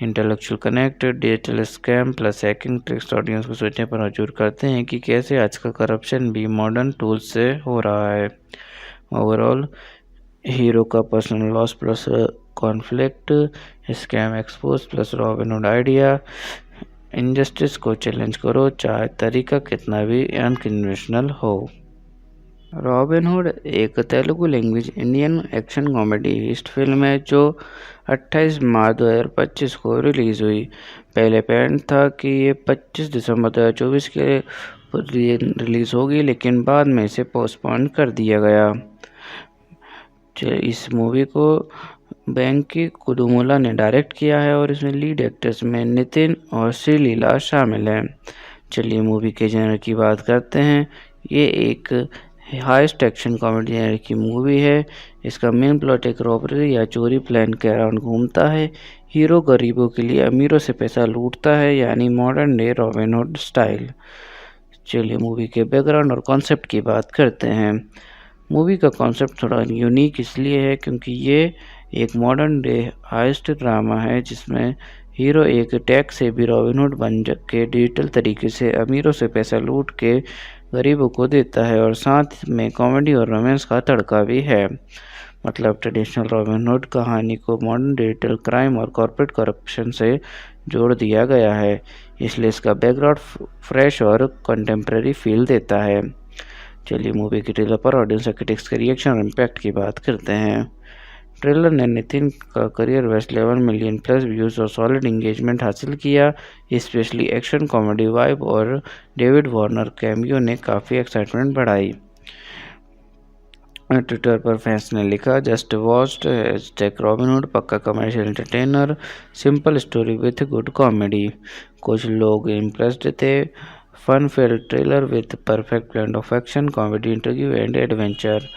Intellectual connect, digital scam plus hacking tricks audience को सोचने पर मजबूर करते हैं कि कैसे आजकल करप्शन भी मॉडर्न टूल्स से हो रहा है। ओवरऑल, हीरो का personal loss plus conflict, scam expose plus Robin Hood idea, injustice को चैलेंज करो चाहे तरीका कितना भी अनकन्वेंशनल हो। रॉबिनहुड एक Telugu language Indian action comedy heist film है जो 28 मार्च 2025 को रिलीज़ हुई। पहले प्लान था कि ये 25 दिसंबर 2024 के रिलीज़ होगी, लेकिन बाद में इसे पोस्टपोन कर दिया गया। इस मूवी को वेंकी कुदुमुला ने डायरेक्ट किया है और इसमें लीड एक्टर्स में नितिन और श्रीलीला शामिल हैं। चलिए मूवी के जनर की बात करते हैं। ये एक हाईएस्ट एक्शन कॉमेडी जनर की मूवी है। इसका मेन प्लॉट एक रॉबरी या चोरी प्लान के अराउंड घूमता है। हीरो गरीबों के लिए अमीरों से पैसा लूटता है, यानी मॉडर्न डे रॉबिनहुड स्टाइल। चलिए मूवी के बैकग्राउंड और कॉन्सेप्ट की बात करते हैं। मूवी का कॉन्सेप्ट थोड़ा यूनिक इसलिए है क्योंकि ये एक मॉडर्न डे हाइस्ट ड्रामा है जिसमें हीरो एक टैक्स से भी रॉबिनहुड बन के डिजिटल तरीके से अमीरों से पैसा लूट के गरीबों को देता है, और साथ में कॉमेडी और रोमांस का तड़का भी है। मतलब ट्रेडिशनल रॉबिनहुड कहानी को मॉडर्न डिजिटल क्राइम और कॉर्पोरेट करप्शन से जोड़ दिया गया है, इसलिए इसका बैकग्राउंड फ्रेश और कंटेम्प्रेरी फील देता है। चलिए मूवी के ट्रेलर पर ऑडियंस और क्रिटिक्स के रिएक्शन और इम्पैक्ट की बात करते हैं। ट्रेलर ने नितिन का career best 11 million plus views और सॉलिड इंगेजमेंट हासिल किया। स्पेशली एक्शन कॉमेडी वाइब और डेविड वार्नर कैमियो ने काफ़ी एक्साइटमेंट बढ़ाई। ट्विटर पर फैंस ने लिखा, जस्ट वॉच्ड #रॉबिनहुड पक्का commercial entertainer, simple story with good comedy. कुछ लोग इम्प्रेस्ड थे। Fun filled trailer with perfect blend of action comedy interview and adventure.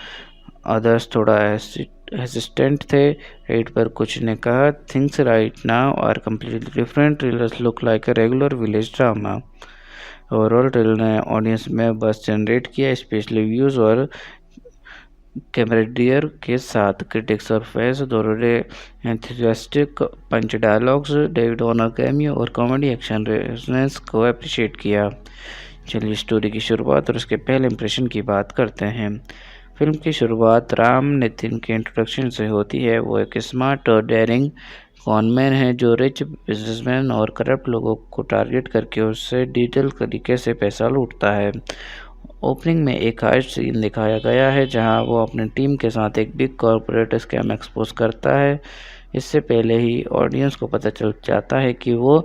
Others थोड़ा हेसिस्टेंट थे। रेड पर कुछ ने कहा, things right now are completely different, trailers look like a regular village drama. Overall trailer ने ऑडियंस में बस जनरेट किया, स्पेशली व्यूज़ और कैमरेडियर के साथ। क्रिटिक्स और फैंस दोनों ने एंथुसियास्टिक पंच डायलॉग्स, डेविड वार्नर कैमियो और कॉमेडी एक्शन रेजोनेंस को अप्रिशिएट किया। चलिए स्टोरी की शुरुआत और उसके पहले इंप्रेशन की बात करते हैं। फिल्म की शुरुआत राम नितिन के इंट्रोडक्शन से होती है। वो एक स्मार्ट और डेयरिंग कॉनमैन है जो रिच बिजनेसमैन और करप्ट लोगों को टारगेट करके उससे डिजिटल तरीके से पैसा लूटता है। ओपनिंग में एक हाइस्ट सीन दिखाया गया है जहां वो अपनी टीम के साथ एक बिग कॉर्पोरेट स्कैम एक्सपोज करता है। इससे पहले ही ऑडियंस को पता चल जाता है कि वो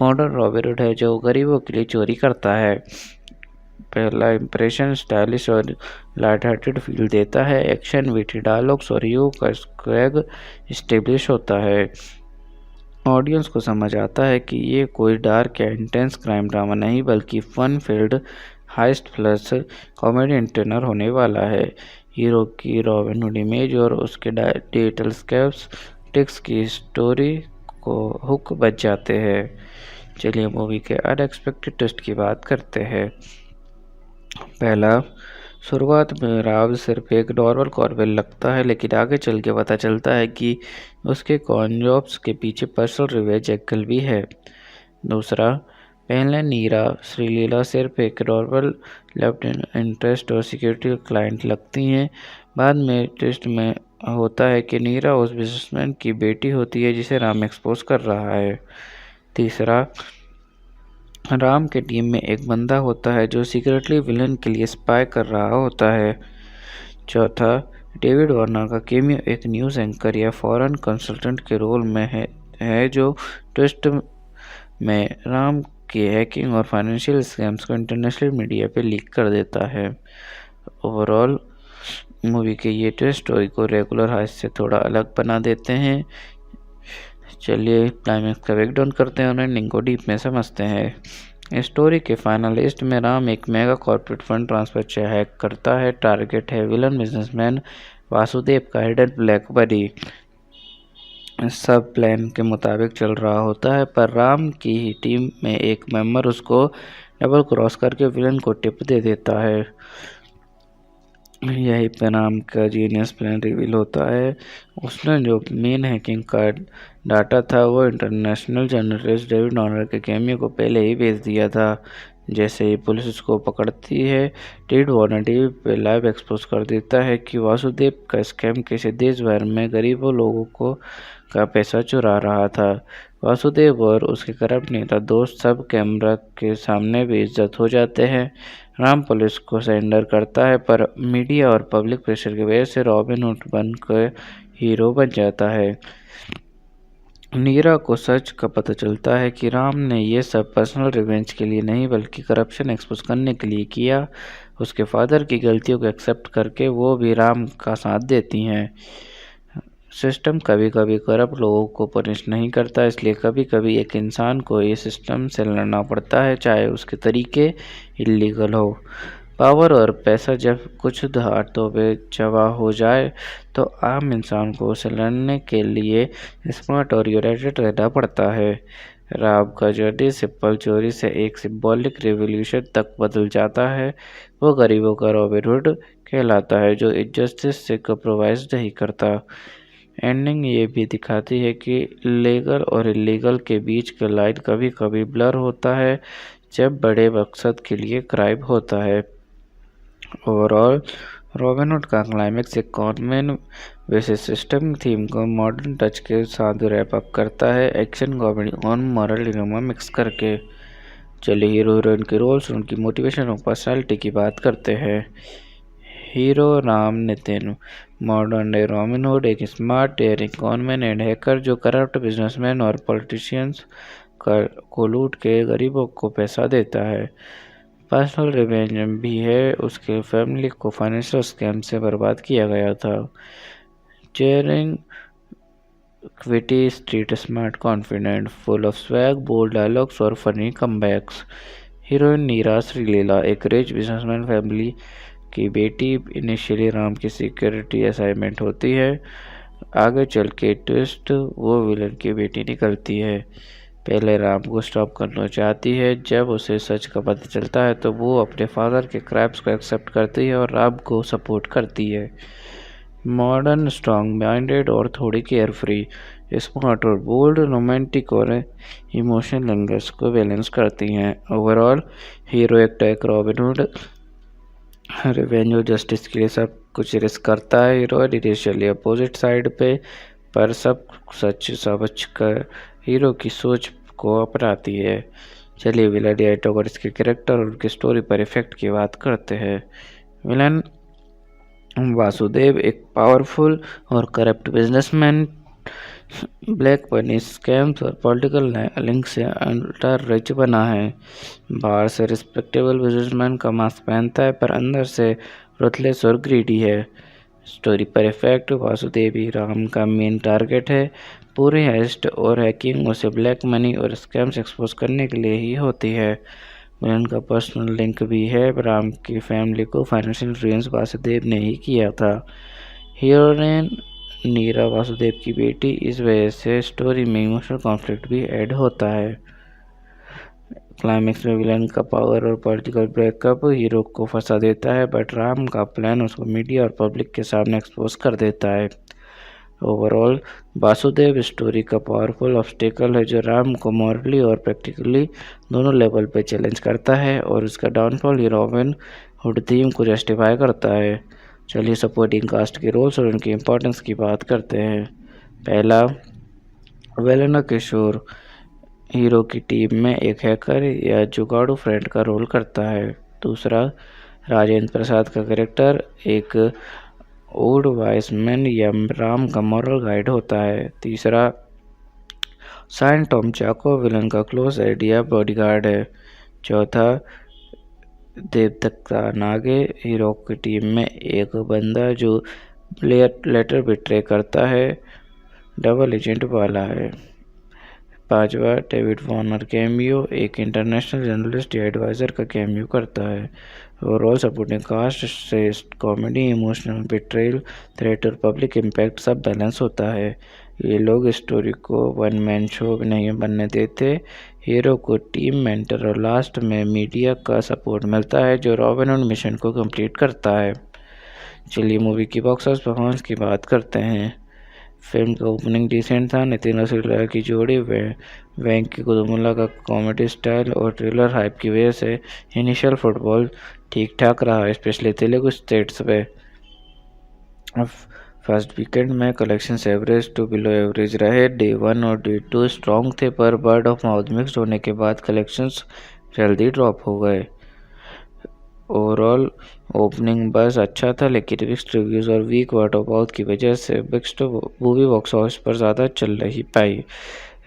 मॉडर्न रॉबिनहुड है जो गरीबों के लिए चोरी करता है। पहला इंप्रेशन स्टाइलिश और लाइट हार्टेड फील देता है। एक्शन, विटी डायलॉग्स और हीरो का स्वैग स्टेब्लिश होता है। ऑडियंस को समझ आता है कि ये कोई डार्क या इंटेंस क्राइम ड्रामा नहीं बल्कि fun filled heist plus comedy entertainer होने वाला है। हीरो की रॉबिनहुड इमेज और उसके डिजिटल स्कैम्स ट्रिक्स की स्टोरी को हुक बच जाते हैं। चलिए मूवी के अनएक्सपेक्टेड ट्विस्ट की बात करते हैं। पहला, शुरुआत में राव सिर्फ एक नॉर्मल कॉर्बेल लगता है, लेकिन आगे चल के पता चलता है कि उसके कॉन जॉब्स के पीछे पर्सनल रिवेंज एंगल भी है। दूसरा, पहले नीरा श्रीलीला सिर्फ एक नॉर्मल लेफ्ट इंटरेस्ट और सिक्योरिटी क्लाइंट लगती हैं। बाद में ट्विस्ट में होता है कि नीरा उस बिजनेसमैन की बेटी होती है जिसे राम एक्सपोज कर रहा है। तीसरा, राम के टीम में एक बंदा होता है जो सीक्रेटली विलन के लिए स्पाई कर रहा होता है। चौथा, डेविड वार्नर का कैमियो एक न्यूज़ एंकर या फॉरेन कंसल्टेंट के रोल में है जो ट्विस्ट में राम की हैकिंग और फाइनेंशियल स्कैम्स को इंटरनेशनल मीडिया पे लीक कर देता है। ओवरऑल मूवी के ये ट्विस्ट स्टोरी को रेगुलर हाइस्ट से थोड़ा अलग बना देते हैं। चलिए क्लाइमैक्स का ब्रेकडाउन करते हैं और एंडिंग को डीप में समझते हैं। स्टोरी के फाइनल लिस्ट में राम एक mega corporate fund transfer hack करता है। टारगेट है विलन बिजनेसमैन वासुदेव का हिडन ब्लैक बडी। सब प्लान के मुताबिक चल रहा होता है, पर राम की ही टीम में एक मेंबर उसको डबल क्रॉस करके विलन को टिप दे देता है। यही पे राम का जीनियस प्लान रिवील होता है। उसने जो मेन हैकिंग का डाटा था वो इंटरनेशनल जर्नलिस्ट डेविड नॉर्नर के कैमियो को पहले ही भेज दिया था। जैसे ही पुलिस उसको पकड़ती है, डेविड वार्नर टीवी पे लाइव एक्सपोज कर देता है कि वासुदेव का स्कैम कैसे देश भर में गरीबों लोगों को का पैसा चुरा रहा था। वासुदेव और उसके करप्ट नेता दोस्त सब कैमरा के सामने बेइज्जत हो जाते हैं। राम पुलिस को सरेंडर करता है, पर मीडिया और पब्लिक प्रेशर की वजह से रॉबिन हुड बनकर हीरो बन जाता है। नीरा को सच का पता चलता है कि राम ने ये सब पर्सनल रिवेंज के लिए नहीं बल्कि करप्शन एक्सपोज करने के लिए किया। उसके फादर की गलतियों को एक्सेप्ट करके वो भी राम का साथ देती हैं। सिस्टम कभी कभी करप्ट लोगों को पनिश नहीं करता, इसलिए कभी कभी एक इंसान को ये सिस्टम से लड़ना पड़ता है, चाहे उसके तरीके इलीगल हो। पावर और पैसा जब कुछ हाथों पे जमा हो जाए तो आम इंसान को उसे लड़ने के लिए स्मार्ट और यूनाइटेड रहना पड़ता है। राम का जर्नी सिंपल चोरी से एक सिंबॉलिक रिवॉल्यूशन तक बदल जाता है। वो गरीबों का रॉबिन हुड कहलाता है जो इनजस्टिस से कम्प्रोमाइज नहीं करता। एंडिंग ये भी दिखाती है कि लीगल और इलीगल के बीच का लाइन कभी कभी ब्लर होता है जब बड़े मकसद के लिए क्राइम होता है। ओवरऑल रॉबिन हुड का क्लाइमेक्स एक कॉनमैन वैसे सिस्टम थीम को मॉडर्न टच के साथ रैप अप करता है, एक्शन कॉमेडी और मॉरल डिलेमा मिक्स करके। चलिए हीरो हीरोइन के रोल्स, उनकी मोटिवेशन और पर्सनालिटी की बात करते हैं। Hero Ram Nitin, modern day Robin hood, एक smart daring conman and hacker जो करप्ट बिजनेसमैन और पॉलिटिशियंस को लूट के गरीबों को पैसा देता है। पर्सनल रिवेंज भी है, उसके फैमिली को फाइनेंशियल स्कैम से बर्बाद किया गया था। Chairing witty street smart confident, full of swag, bold dialogues और funny comebacks. Heroine Neera Sreeleela, एक रिच बिजनेसमैन फैमिली की बेटी, इनिशियली राम की सिक्योरिटी असाइनमेंट होती है, आगे चल के ट्विस्ट वो विलन की बेटी निकलती है। पहले राम को स्टॉप करना चाहती है, जब उसे सच का पता चलता है तो वो अपने फादर के क्राइम्स को एक्सेप्ट करती है और राम को सपोर्ट करती है। मॉडर्न, स्ट्रॉन्ग माइंडेड और थोड़ी केयर फ्री, स्मार्ट और बोल्ड, रोमांटिक और इमोशनल एंगल्स को बैलेंस करती हैं। ओवरऑल हीरो एक रॉबिन हुड रिवेंज और जस्टिस के लिए सब कुछ रिस्क करता है। हीरो इनिशियली अपोजिट साइड पे, पर सब सच समझ कर हीरो की सोच को अपनाती है। चलिए विलन या एंटागोनिस्ट के कैरेक्टर और उनकी स्टोरी पर इफेक्ट की बात करते हैं। विलन वासुदेव, एक पावरफुल और corrupt businessman, black money scams और पॉलिटिकल लिंक से अल्टर रिच बना है। बाहर से रिस्पेक्टेबल बिजनेसमैन का मास्क पहनता है, पर अंदर से रुथलेस और ग्रीडी है। स्टोरी पर इफेक्ट, वासुदेव ही राम का मेन टारगेट है। पूरे हेस्ट और हैकिंग उसे ब्लैक मनी और स्कैम्स एक्सपोज करने के लिए ही होती है। विलन का पर्सनल लिंक भी है, राम की फैमिली को फाइनेंशियल रूइंस वासुदेव ने ही किया था। हीरोइन नीरा वासुदेव की बेटी, इस वजह से स्टोरी में इमोशनल कॉन्फ्लिक्ट भी ऐड होता है। क्लाइमेक्स में विलन का पावर और पॉलिटिकल ब्रेकअप हीरो को फंसा देता है, बट राम का प्लान उसको मीडिया और पब्लिक के सामने एक्सपोज कर देता है। ओवरऑल वासुदेव स्टोरी का पावरफुल ऑब्स्टेकल है जो राम को मॉरली और प्रैक्टिकली दोनों लेवल पर चैलेंज करता है, और उसका डाउनफॉल ही रॉबिन हुड थीम को जस्टिफाई करता है। चलिए सपोर्टिंग कास्ट के रोल्स और उनकी इम्पोर्टेंस की बात करते हैं। पहला, वेलेना किशोर हीरो की टीम में एक हैकर या जुगाड़ू फ्रेंड का रोल करता है। दूसरा, राजेंद्र प्रसाद का कैरेक्टर एक ओल्ड वाइस मैन या राम का मॉरल गाइड होता है। तीसरा, साइन टॉम चाको विलन का क्लोज आइडिया बॉडीगार्ड है। चौथा, देवदत्ता नागे हीरो की टीम में एक बंदा जो लेटर बिट्रे करता है, डबल एजेंट वाला है। पांचवा, डेविड वार्नर कैमियो, एक इंटरनेशनल जर्नलिस्ट या एडवाइजर का कैमियो करता है। ओवरऑल सपोर्टिंग कास्ट से कॉमेडी, इमोशनल बिट्रेल, थ्रेट और पब्लिक इम्पैक्ट सब बैलेंस होता है। ये लोग स्टोरी को वन मैन शो नहीं बनने देते। हीरो को टीम मेंटर और लास्ट में मीडिया का सपोर्ट मिलता है जो रॉबिन हुड मिशन को कंप्लीट करता है। चलिए मूवी की बॉक्स ऑफिस परफॉर्मेंस की बात करते हैं। फिल्म का ओपनिंग डिसेंट था। नितिन और सिल्रा की जोड़ी वेंकी कुतुमुल्ला का कॉमेडी स्टाइल और थ्रिलर हाइप की वजह से इनिशियल फुटबॉल ठीक ठाक रहा, स्पेशली तेलुगु स्टेट्स पे। फर्स्ट वीकेंड में collections average to below average रहे। डे 1 और डे 2 स्ट्रॉन्ग थे, पर वर्ड ऑफ माउथ मिक्स्ड होने के बाद कलेक्शंस जल्दी ड्रॉप हो गए। ओवरऑल ओपनिंग बस अच्छा था, लेकिन मिक्स्ड रिव्यूज़ और वीक वर्ड ऑफ माउथ की वजह से मिक्स्ड मूवी बॉक्स ऑफिस पर ज़्यादा चल नहीं पाई।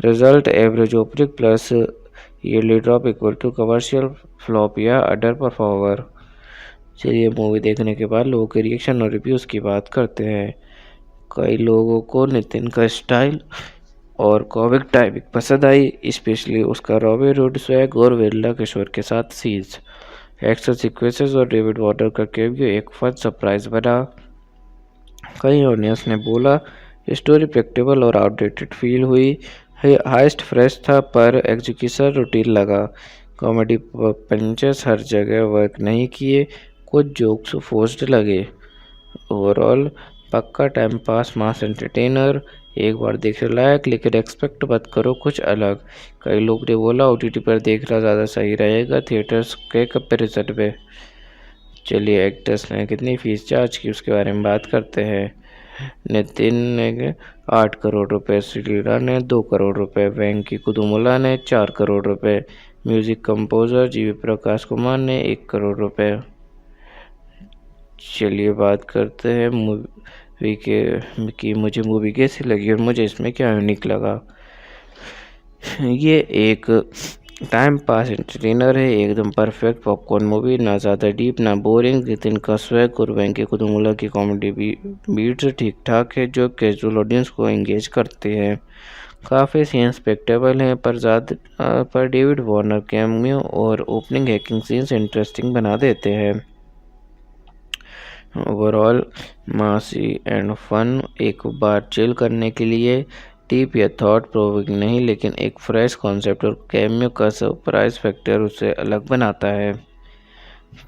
Result average opening plus early drop equal to commercial flop या अंडर परफॉर्मर। चलिए मूवी देखने के बाद लोगों के रिएक्शन और रिव्यूज़ की बात करते हैं। कई लोगों को नितिन का स्टाइल और कॉमिक टाइमिंग पसंद आई, स्पेशली उसका रॉबिन हुड स्वैग और वेल्ला किशोर के साथ सीन्स, एक्शन सीक्वेंसेस और डेविड वार्नर का कैमियो एक फन सरप्राइज बना। कई ऑडियंस ने बोला स्टोरी प्रेडिक्टेबल और आउटडेटेड फील हुई। हाइस्ट फ्रेश था पर एग्जीक्यूशन रूटीन लगा। कॉमेडी पंचेस हर जगह वर्क नहीं किए, कुछ जोक्स फोर्स्ड लगे। ओवरऑल पक्का टाइम पास मास एंटरटेनर, एक बार देखने लायक, लेकिन एक्सपेक्ट मत करो कुछ अलग। कई लोग ने बोला ओटीटी पर देखना ज़्यादा सही रहेगा थिएटर्स के कंपैरिजन में। चलिए एक्टर्स ने कितनी फीस चार्ज की उसके बारे में बात करते हैं। नितिन ने 8 करोड़ रुपए, श्रीलीला ने 2 करोड़ रुपए, वेंकी कुतुमुल्ला ने 4 करोड़ रुपए, म्यूजिक कंपोजर जीवी प्रकाश कुमार ने 1 करोड़ रुपए। चलिए बात करते हैं मूवी की मुझे मूवी कैसी लगी और मुझे इसमें क्या यूनिक लगा। ये एक टाइम पास एंटरटेनर है, एकदम परफेक्ट पॉपकॉर्न मूवी, ना ज़्यादा डीप ना बोरिंग। नितिन का स्वैग और वेंकी कुतुमुल्ला की कॉमेडी बीट्स ठीक ठाक है जो कैजुअल ऑडियंस को एंगेज करते हैं। काफ़ी सीन्स स्पेक्टेबल हैं, पर डेविड वार्नर कैमियो और ओपनिंग हैकिंग सीन्स इंटरेस्टिंग बना देते हैं। ओवरऑल मासी एंड फन, एक बार चिल करने के लिए, डीप या थॉट प्रोवोकिंग नहीं, लेकिन एक फ्रेश कॉन्सेप्ट और कैमियो का सरप्राइज फैक्टर उसे अलग बनाता है।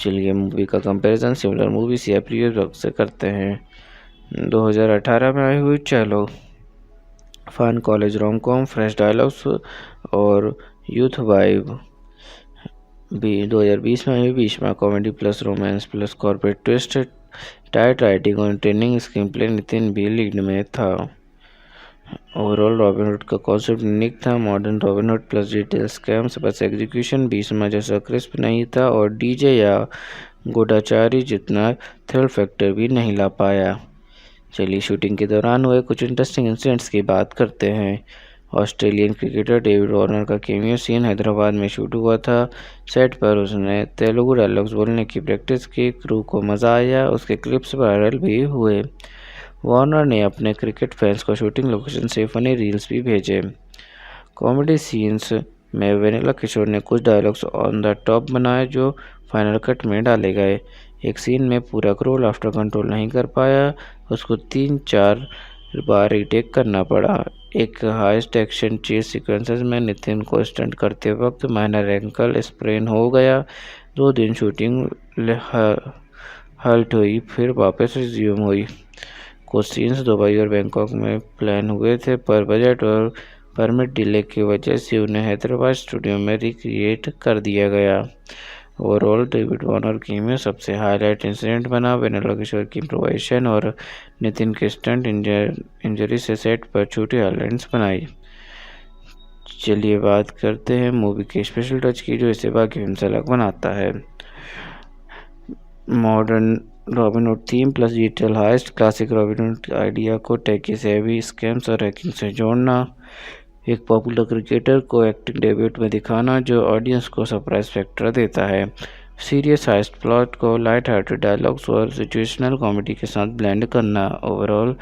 चलिए मूवी का कंपैरिजन सिमिलर मूवीज या प्रीवियस वक्त से करते हैं। 2018 में आई हुई Chalo, fun college rom com, fresh dialogues और यूथ वाइब। 2020 में आई हुई Bheeshma, comedy plus romance plus corporate twist, tight writing और ट्रेनिंग स्क्रीन प्ले, नितिन भी लीड में था। ओवरऑल रॉबिन हुड का कॉन्सेप्ट यूनिक था, modern Robin hood plus detail scams, बस एग्जीक्यूशन भीष्मा जैसा क्रिस्प नहीं था और डीजे या गूढ़ाचारी जितना थ्रिल फैक्टर भी नहीं ला पाया। चलिए शूटिंग के दौरान हुए कुछ इंटरेस्टिंग इंसिडेंट्स की बात करते हैं। ऑस्ट्रेलियन क्रिकेटर डेविड वार्नर का कैमियो सीन हैदराबाद में शूट हुआ था। सेट पर उसने तेलुगु डायलॉग्स बोलने की प्रैक्टिस की, क्रू को मज़ा आया, उसके क्लिप्स वायरल भी हुए। वार्नर ने अपने क्रिकेट फैंस को शूटिंग लोकेशन से फनी रील्स भी भेजे। कॉमेडी सीन्स में वेनिला किशोर ने कुछ डायलॉग्स ऑन द टॉप बनाए जो फाइनल कट में डाले गए। एक सीन में पूरा क्रू लाफ्टर कंट्रोल नहीं कर पाया, उसको 3-4 बार रीटेक करना पड़ा। एक हाईएस्ट एक्शन चेस सीक्वेंसेस में नितिन को स्टंट करते वक्त माइनर एंकल स्प्रेन हो गया। 2 दिन शूटिंग हल्ट हुई, फिर वापस रिज्यूम हुई। कुछ सीन्स दुबई और बैंकॉक में प्लान हुए थे, पर बजट और परमिट डिले की वजह से उन्हें हैदराबाद स्टूडियो में रिक्रिएट कर दिया गया। ओवरऑल डेविड वार्नर कैमियो सबसे हाईलाइट इंसिडेंट बना। वेनिला किशोर की इम्प्रोवाइजेशन और नितिन के स्टंट इंजरी से सेट पर छोटी हाईलाइट्स बनाई। चलिए बात करते हैं मूवी के स्पेशल टच की जो इसे बाकी फिल्म से अलग बनाता है। Modern Robin Hood theme plus digital heist, classic Robin Hood idea को टेकी से भी स्कैम्स और हैकिंग से जोड़ना, एक पॉपुलर क्रिकेटर को एक्टिंग डेब्यूट में दिखाना जो ऑडियंस को सरप्राइज फैक्टर देता है, सीरियस हाइस्ट प्लॉट को लाइट हार्टेड डायलॉग्स और सिचुएशनल कॉमेडी के साथ ब्लेंड करना। Overall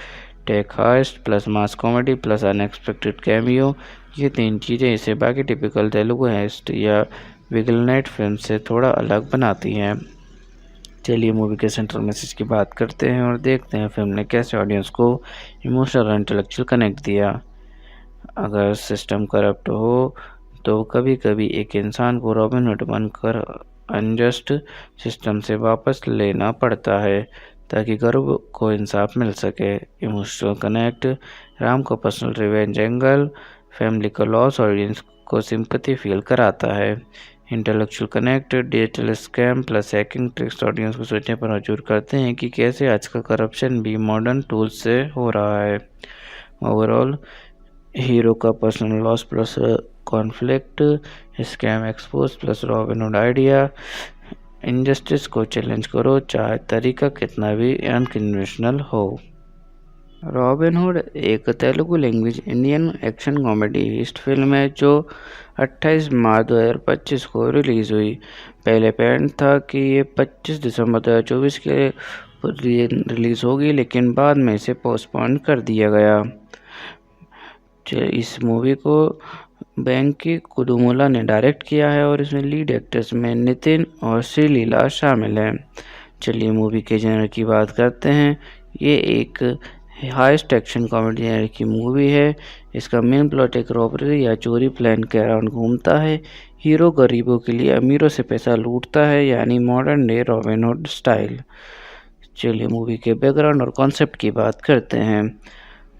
tech heist plus mass comedy plus unexpected cameo, ये 3 चीज़ें इसे बाकी टिपिकल तेलुगु हाइस्ट या विगल नाइट फिल्म से थोड़ा अलग बनाती हैं। चलिए मूवी के सेंट्रल मैसेज की बात करते हैं और देखते हैं फिल्म ने कैसे ऑडियंस को इमोशनल और इंटेलेक्चुअल कनेक्ट दिया। अगर सिस्टम करप्ट हो तो कभी कभी एक इंसान को रॉबिनहुड बनकर अनजस्ट सिस्टम से वापस लेना पड़ता है ताकि गरीब को इंसाफ मिल सके। इमोशनल कनेक्ट, राम को पर्सनल रिवेंज एंगल, फैमिली का लॉस ऑडियंस को सिंपैथी फील कराता है। Intellectual connect, digital scam plus hacking tricks audience को सोचने पर मजबूर करते हैं कि कैसे आजकल करप्शन भी मॉडर्न टूल्स से हो रहा है। ओवरऑल, हीरो का personal loss plus conflict, scam expose plus Robin Hood idea, injustice को चैलेंज करो चाहे तरीका कितना भी अनकन्वेंशनल हो। रॉबिनहुड एक Telugu language Indian action comedy heist film है जो 28 मार्च 2025 को रिलीज़ हुई। पहले प्लान था कि ये 25 दिसंबर 2024 के रिलीज़ होगी, लेकिन बाद में इसे पोस्टपोन कर दिया गया। इस मूवी को वेंकी कुदुमुला ने डायरेक्ट किया है और इसमें लीड एक्टर्स में नितिन और श्रीलीला शामिल हैं। चलिए मूवी के जनर की बात करते हैं। ये एक हाईएस्ट एक्शन कॉमेडी जनर की मूवी है। इसका मेन प्लॉट एक रॉबरी या चोरी प्लान के अराउंड घूमता है। हीरो गरीबों के लिए अमीरों से पैसा लूटता है, यानी मॉडर्न डे रॉबिनहुड स्टाइल। चलिए मूवी के बैकग्राउंड और कॉन्सेप्ट की बात करते हैं।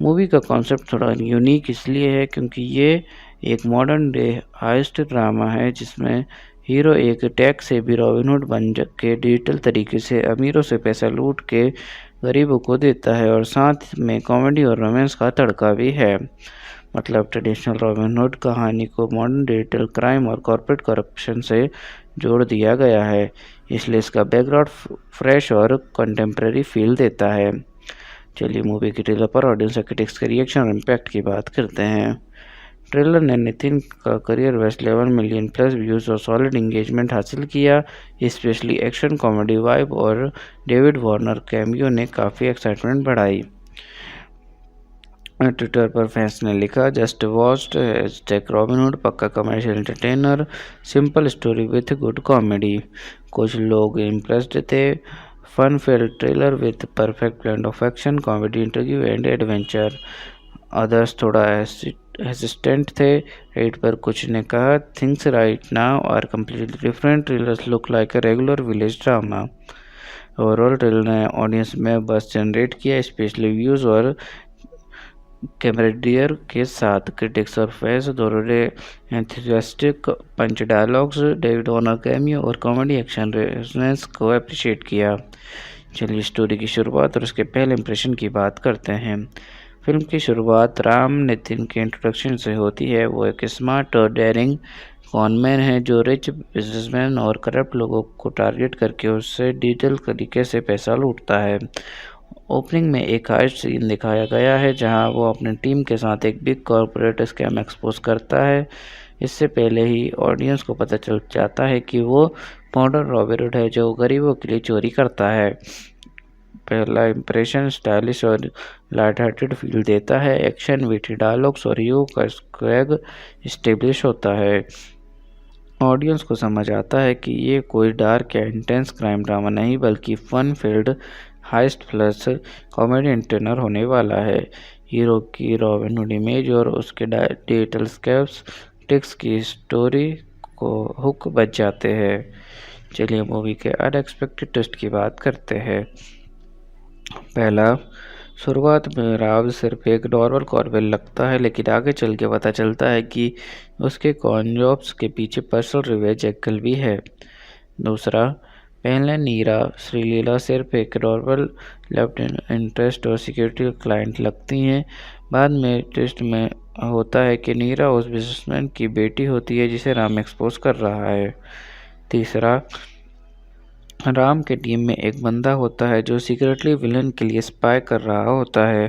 मूवी का कॉन्सेप्ट थोड़ा यूनिक इसलिए है क्योंकि ये एक मॉडर्न डे हाइस्ट ड्रामा है जिसमें हीरो एक टैक्स से भी रॉबिनहुड बन के डिजिटल तरीके से अमीरों से पैसा लूट के गरीबों को देता है और साथ में कॉमेडी और रोमांस का तड़का भी है। मतलब ट्रेडिशनल रॉबिनहुड कहानी को मॉडर्न डिजिटल क्राइम और कॉर्पोरेट करप्शन से जोड़ दिया गया है, इसलिए इसका बैकग्राउंड फ्रेश और कंटेम्प्रेरी फील देता है। चलिए मूवी के ट्रेलर पर ऑडियंस और क्रिटिक्स के रिएक्शन और इम्पैक्ट की बात करते हैं। ट्रेलर ने नितिन का career best 11 million plus views और सॉलिड इंगेजमेंट हासिल किया। स्पेशली एक्शन कॉमेडी वाइब और डेविड वार्नर कैमियो ने काफ़ी एक्साइटमेंट बढ़ाई। ट्विटर पर फैंस ने लिखा, जस्ट वॉच्ड #रॉबिनहुड पक्का commercial entertainer, simple story with good comedy. कुछ लोग इम्प्रेस्ड थे। Fun filled trailer with perfect blend of action, comedy, interview and adventure. Others थोड़ा हेसिस्टेंट थे। रेट पर कुछ ने कहा, things right now are completely different, trailers look like a regular village drama. Overall trailer ने ऑडियंस में बस जनरेट किया, स्पेशली व्यूज़ और कैमरेडियर के साथ। क्रिटिक्स और फैंस दोनों ने एंथुसियास्टिक पंच डायलॉग्स, डेविड वार्नर कैमियो और कॉमेडी एक्शन रेजोनेंस को अप्रिशिएट किया। चलिए स्टोरी की शुरुआत और उसके पहले इंप्रेशन की बात करते हैं। फिल्म की शुरुआत राम नितिन के इंट्रोडक्शन से होती है। वो एक स्मार्ट और डेयरिंग कॉनमैन है जो रिच बिजनेसमैन और करप्ट लोगों को टारगेट करके उससे डिजिटल तरीके से पैसा लूटता है। ओपनिंग में एक हाइस्ट सीन दिखाया गया है जहां वो अपनी टीम के साथ एक बिग कॉर्पोरेट स्कैम एक्सपोज करता है। इससे पहले ही ऑडियंस को पता चल जाता है कि वो मॉडर्न रॉबिनहुड है जो गरीबों के लिए चोरी करता है। पहला इंप्रेशन स्टाइलिश और लाइट हार्टेड फील देता है। एक्शन, विटी डायलॉग्स और हीरो का स्वैग इस्टेब्लिश होता है। ऑडियंस को समझ आता है कि ये कोई डार्क या इंटेंस क्राइम ड्रामा नहीं बल्कि fun filled heist plus comedy entertainer होने वाला है। हीरो की रॉबिनहुड इमेज और उसके डिजिटल स्कैम्स ट्रिक्स की स्टोरी को हुक बच जाते हैं। चलिए मूवी के अनएक्सपेक्टेड ट्विस्ट की बात करते हैं। पहला, शुरुआत में राव सिर्फ एक नॉर्मल कॉर्बेल लगता है, लेकिन आगे चल के पता चलता है कि उसके कॉन जॉब्स के पीछे पर्सनल रिवेंज एंगल भी है। दूसरा, पहले नीरा श्रीलीला सिर्फ एक नॉर्मल लेफ्ट इंटरेस्ट और सिक्योरिटी क्लाइंट लगती हैं। बाद में ट्विस्ट में होता है कि नीरा उस बिजनेसमैन की बेटी होती है जिसे राम एक्सपोज कर रहा है। तीसरा, राम के टीम में एक बंदा होता है जो सीक्रेटली विलन के लिए स्पाई कर रहा होता है।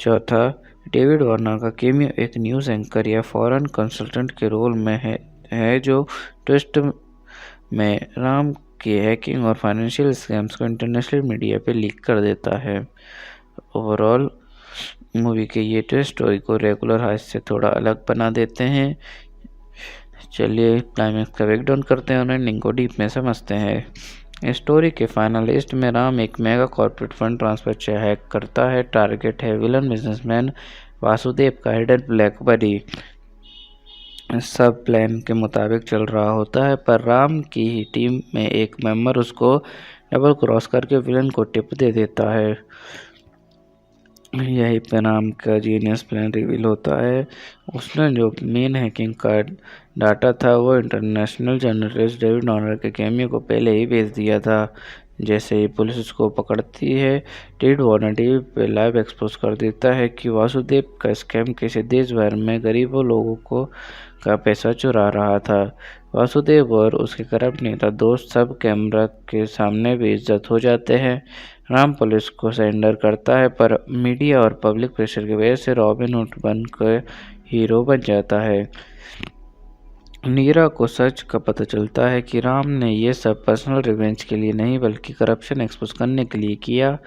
चौथा, डेविड वार्नर का कैमियो एक न्यूज़ एंकर या फॉरेन कंसल्टेंट के रोल में है जो ट्विस्ट में राम की हैकिंग और फाइनेंशियल स्कैम्स को इंटरनेशनल मीडिया पे लीक कर देता है। ओवरऑल मूवी के ये ट्विस्ट स्टोरी को रेगुलर हाइस्ट से थोड़ा अलग बना देते हैं। चलिए क्लाइमैक्स का ब्रेकडाउन करते हैं और एंडिंग को डीप में समझते हैं। स्टोरी के फाइनल लिस्ट में राम एक mega corporate fund transfer hack करता है। टारगेट है विलन बिजनेसमैन वासुदेव का हिडन ब्लैक बडी। सब प्लान के मुताबिक चल रहा होता है, पर राम की ही टीम में एक मेंबर उसको डबल क्रॉस करके विलन को टिप दे देता है। यही पे राम का जीनियस प्लान रिवील होता है। उसने जो मेन हैकिंग का डाटा था वो इंटरनेशनल जर्नलिस्ट डेविड ऑनर के कैमियो को पहले ही भेज दिया था। जैसे ही पुलिस उसको पकड़ती है, डेविड वार्नर टीवी पे लाइव एक्सपोज कर देता है कि वासुदेव का स्कैम कैसे देश भर में गरीबों लोगों को का पैसा चुरा रहा था। वासुदेव और उसके करप्ट नेता दोस्त सब कैमरा के सामने बेइज्जत हो जाते हैं। राम पुलिस को सरेंडर करता है, पर मीडिया और पब्लिक प्रेशर की वजह से रॉबिन हुड बनकर हीरो बन जाता है। नीरा को सच का पता चलता है कि राम ने ये सब पर्सनल रिवेंज के लिए नहीं बल्कि करप्शन एक्सपोज करने के लिए किया।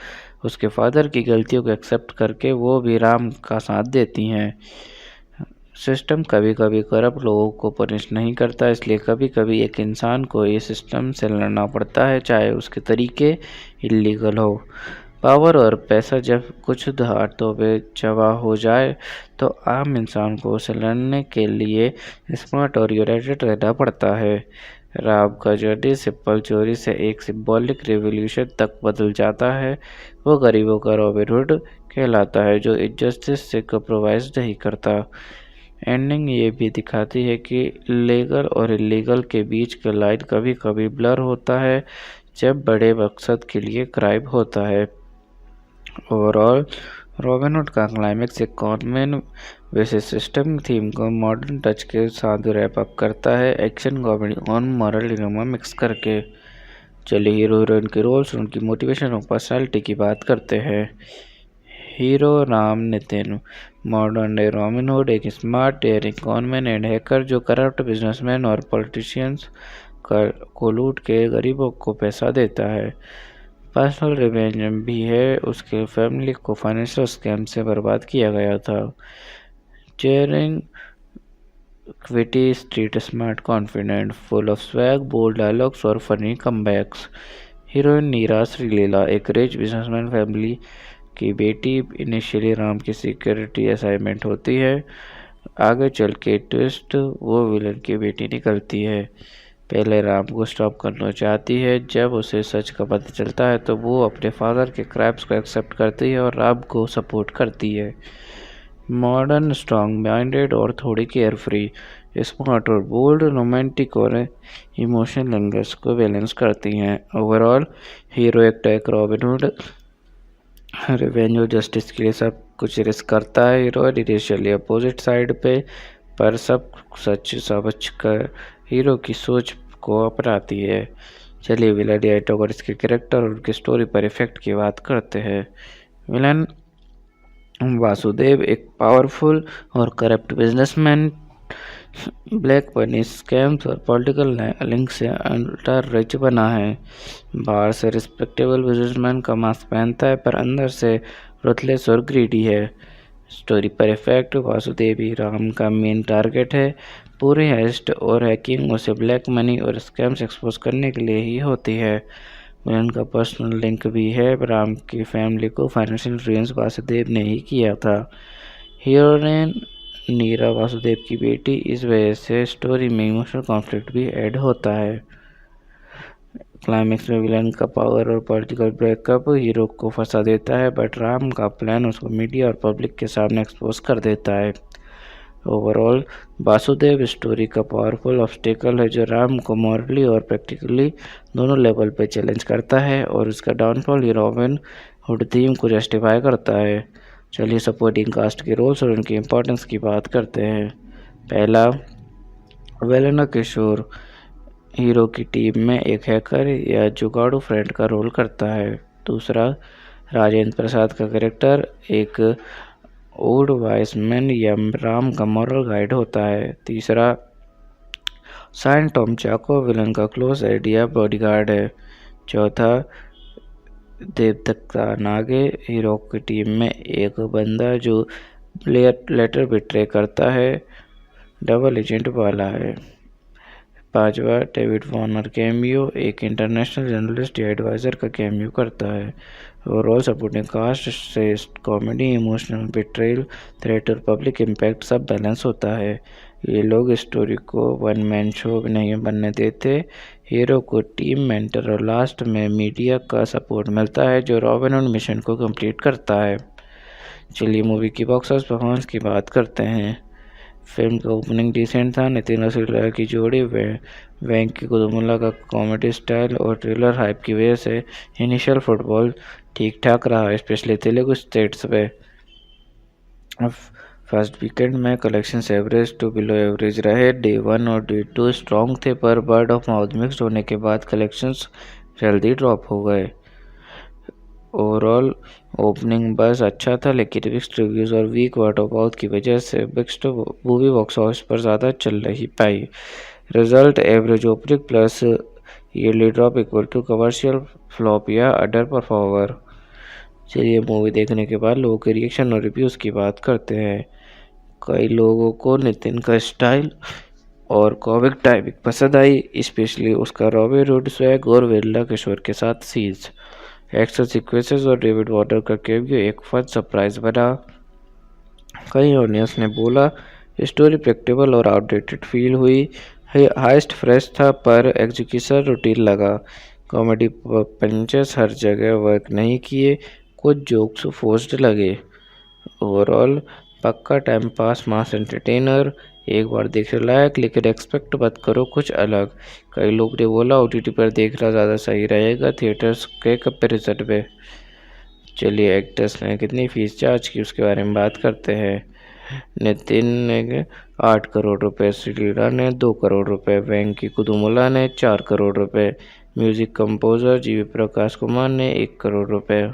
उसके फादर की गलतियों को एक्सेप्ट करके वो भी राम का साथ देती हैं। सिस्टम कभी कभी करप्ट लोगों को पनिश नहीं करता, इसलिए कभी कभी एक इंसान को ये सिस्टम से लड़ना पड़ता है, चाहे उसके तरीके इलीगल हो। पावर और पैसा जब कुछ हाथों पे जमा हो जाए तो आम इंसान को उसे लड़ने के लिए स्मार्ट और यूनाइटेड रहना पड़ता है। राम का जर्नी सिंपल चोरी से एक सिंबॉलिक रिवॉल्यूशन तक बदल जाता है। वो गरीबों का रॉबिन हुड कहलाता है, जो इनजस्टिस से कॉम्प्रोमाइज नहीं करता। एंडिंग ये भी दिखाती है कि लीगल और इलीगल के बीच का लाइन कभी कभी ब्लर होता है जब बड़े मकसद के लिए क्राइम होता है। ओवरऑल रॉबिन हुड का क्लाइमेक्स एक कॉनमैन वैसे सिस्टम थीम को मॉडर्न टच के साथ रैप अप करता है, एक्शन कॉमेडी और मॉरल डिलेमा मिक्स करके। चलिए हीरो हीरोइन के रोल्स, उनकी मोटिवेशन और पर्सनालिटी की बात करते हैं। Hero Ram Nitin, modern day Robin hood, एक smart daring conman and hacker जो करप्ट बिजनेसमैन और पॉलिटिशियंस को लूट के गरीबों को पैसा देता है। पर्सनल रिवेंज भी है, उसके फैमिली को फाइनेंशियल स्कैम से बर्बाद किया गया था। Chairing witty street smart confident, full of swag, bold dialogues और funny comebacks. Heroine Neera Sreeleela, एक रिच बिजनेसमैन फैमिली की बेटी, इनिशियली राम की सिक्योरिटी असाइनमेंट होती है। आगे चल के ट्विस्ट वो विलन की बेटी निकलती है। पहले राम को स्टॉप करना चाहती है, जब उसे सच का पता चलता है तो वो अपने फादर के क्राइम्स को एक्सेप्ट करती है और राम को सपोर्ट करती है। मॉडर्न, स्ट्रॉन्ग माइंडेड और थोड़ी केयर फ्री, स्मार्ट और बोल्ड, रोमांटिक और इमोशनल एंगल्स को बैलेंस करती हैं। ओवरऑल हीरो एक रॉबिन हुड रिवेंज और जस्टिस के लिए सब कुछ रिस्क करता है। हीरो इनिशियली अपोजिट साइड पे, पर सब सच समझ कर हीरो की सोच को अपनाती है। चलिए विलन डायलॉग और इसके कैरेक्टर और उनकी स्टोरी पर इफेक्ट की बात करते हैं। विलन वासुदेव एक पावरफुल और corrupt businessman, black money scams और पॉलिटिकल लिंक से अल्टर रिच बना है। बाहर से रिस्पेक्टेबल बिजनेसमैन का मास्क पहनता है, पर अंदर से रुथलेस और ग्रीडी है। स्टोरी पर इफेक्ट, वासुदेव ही राम का मेन टारगेट है। पूरी हेस्ट और हैकिंग उसे ब्लैक मनी और स्कैम्स एक्सपोज करने के लिए ही होती है। विलन का पर्सनल लिंक भी है, राम की फैमिली को फाइनेंशियल इन्फ्लुएंस वासुदेव ने ही किया था। हीरोइन नीरा वासुदेव की बेटी, इस वजह से स्टोरी में इमोशनल कॉन्फ्लिक्ट भी ऐड होता है। क्लाइमेक्स में विलन का पावर और पॉलिटिकल ब्रेकअप हीरो को फंसा देता है, बट राम का प्लान उसको मीडिया और पब्लिक के सामने एक्सपोज कर देता है। ओवरऑल वासुदेव स्टोरी का पावरफुल ऑब्स्टेकल है जो राम को मॉरली और प्रैक्टिकली दोनों लेवल पर चैलेंज करता है, और उसका डाउनफॉल ही रॉबिन हुड थीम को जस्टिफाई करता है। चलिए सपोर्टिंग कास्ट के रोल्स और उनकी इम्पोर्टेंस की बात करते हैं। पहला, वेलेना किशोर हीरो की टीम में एक हैकर या जुगाड़ू फ्रेंड का रोल करता है। दूसरा, राजेंद्र प्रसाद का कैरेक्टर एक ओल्ड वाइस मैन या राम का मॉरल गाइड होता है। तीसरा, साइन टॉम चाको विलन का क्लोज आइडिया बॉडीगार्ड है। चौथा, देवदत्ता नागे हीरो की टीम में एक बंदा जो लेटर बिट्रे करता है, डबल एजेंट वाला है। पांचवा, डेविड वॉर्नर कैमियो, एक इंटरनेशनल जर्नलिस्ट या एडवाइज़र का कैमियो करता है। ओवरऑल सपोर्टिंग कास्ट से कॉमेडी, इमोशनल बिट्रेल, थ्रेट और पब्लिक इम्पैक्ट सब बैलेंस होता है। ये लोग स्टोरी को वन मैन शो नहीं बनने देते। हीरो को टीम मेंटर और लास्ट में मीडिया का सपोर्ट मिलता है जो रॉबिन हुड मिशन को कंप्लीट करता है। चलिए मूवी की बॉक्स ऑफिस परफॉर्मेंस की बात करते हैं। फिल्म का ओपनिंग डिसेंट था। नितिन और श्रीलीला की जोड़ी वेंकी कुतुमुल्ला का कॉमेडी स्टाइल और थ्रिलर हाइप की वजह से इनिशियल फुटबॉल ठीक ठाक रहा, स्पेशली तेलुगु स्टेट्स पे। फर्स्ट वीकेंड में collection average to below average रहे। डे 1 और डे 2 स्ट्रॉन्ग थे, पर वर्ड ऑफ माउथ मिक्स्ड होने के बाद कलेक्शंस जल्दी ड्रॉप हो गए। ओवरऑल ओपनिंग बस अच्छा था, लेकिन मिक्स्ड रिव्यूज़ और वीक वर्ड ऑफ माउथ की वजह से मिक्स्ड मूवी बॉक्स ऑफिस पर ज़्यादा चल नहीं पाई। Result average opening plus early drop equal to commercial flop या अंडर परफॉर्मर। चलिए मूवी देखने के बाद लोगों के रिएक्शन और रिव्यूज़ की बात करते हैं। कई लोगों को नितिन का स्टाइल और कॉमिक टाइमिंग पसंद आई, स्पेशली उसका रॉबिन हुड स्वैग और वेल्ला किशोर के साथ सीन्स, एक्शन सीक्वेंसेस और डेविड वॉर्नर का कैमियो एक फन सरप्राइज बना। कई ऑडियंस ने बोला स्टोरी प्रेडिक्टेबल और आउटडेटेड फील हुई। हाइस्ट फ्रेश था पर एग्जीक्यूशन रूटीन लगा। कॉमेडी पंचेस हर जगह वर्क नहीं किए, कुछ जोक्स फोर्स्ड लगे। ओवरऑल पक्का टाइम पास मास एंटरटेनर, एक बार देखने लायक, लेकिन एक्सपेक्ट मत करो कुछ अलग। कई लोग ने बोला OTT पर देखना ज़्यादा सही रहेगा थिएटर्स के कंपेरिजन में। चलिए एक्टर्स ने कितनी फीस चार्ज की उसके बारे में बात करते हैं। नितिन ने 8 करोड़ रुपए, श्रीलीला ने 2 करोड़ रुपए, वेंकी कुतुमुल्ला ने 4 करोड़ रुपए, music composer GV Prakash Kumar ने 1 करोड़ रुपए।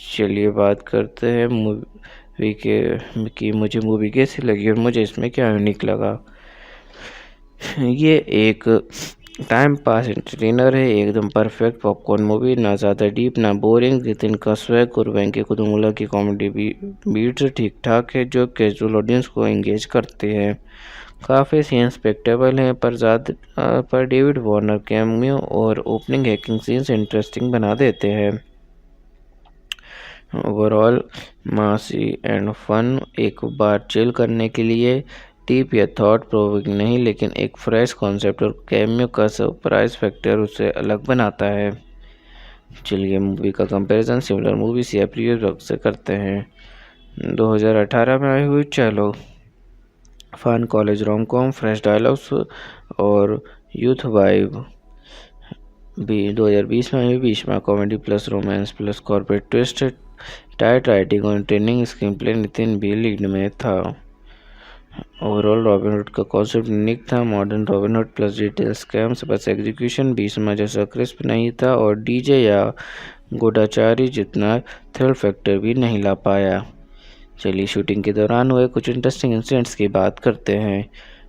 चलिए बात करते हैं मूवी की मुझे मूवी कैसी लगी और मुझे इसमें क्या यूनिक लगा। ये एक टाइम पास एंटरटेनर है, एकदम परफेक्ट पॉपकॉर्न मूवी, ना ज़्यादा डीप ना बोरिंग। नितिन का स्वैग और वेंकी कुतुमुल्ला की कॉमेडी बीट्स ठीक ठाक है जो कैजुअल ऑडियंस को एंगेज करते हैं। काफ़ी सीन्स स्पेक्टेबल हैं, पर डेविड वॉर्नर कैमियो और ओपनिंग हैकिंग सीन्स इंटरेस्टिंग बना देते हैं। ओवरऑल मासी एंड फन, एक बार चिल करने के लिए, डीप या थॉट प्रोविंग नहीं, लेकिन एक फ्रेश कॉन्सेप्ट और कैमियो का सरप्राइज फैक्टर उसे अलग बनाता है। चलिए मूवी का कंपैरिजन सिमिलर मूवीज या प्रीवियस वक्त से करते हैं। 2018 में आई हुई Chalo, fun college rom com, fresh dialogues और यूथ वाइब। 2020 में आई हुई Bheeshma, comedy plus romance plus corporate twist, tight writing और ट्रेनिंग स्क्रीन प्ले, नितिन भी लीड में था। ओवरऑल रॉबिन हुड का कॉन्सेप्ट यूनिक था, modern Robin hood plus detail scams, बस एग्जीक्यूशन भीष्मा जैसा क्रिस्प नहीं था और डीजे या गूढ़ाचारी जितना थ्रिल फैक्टर भी नहीं ला पाया। चलिए शूटिंग के दौरान हुए कुछ इंटरेस्टिंग इंसिडेंट्स की बात करते हैं।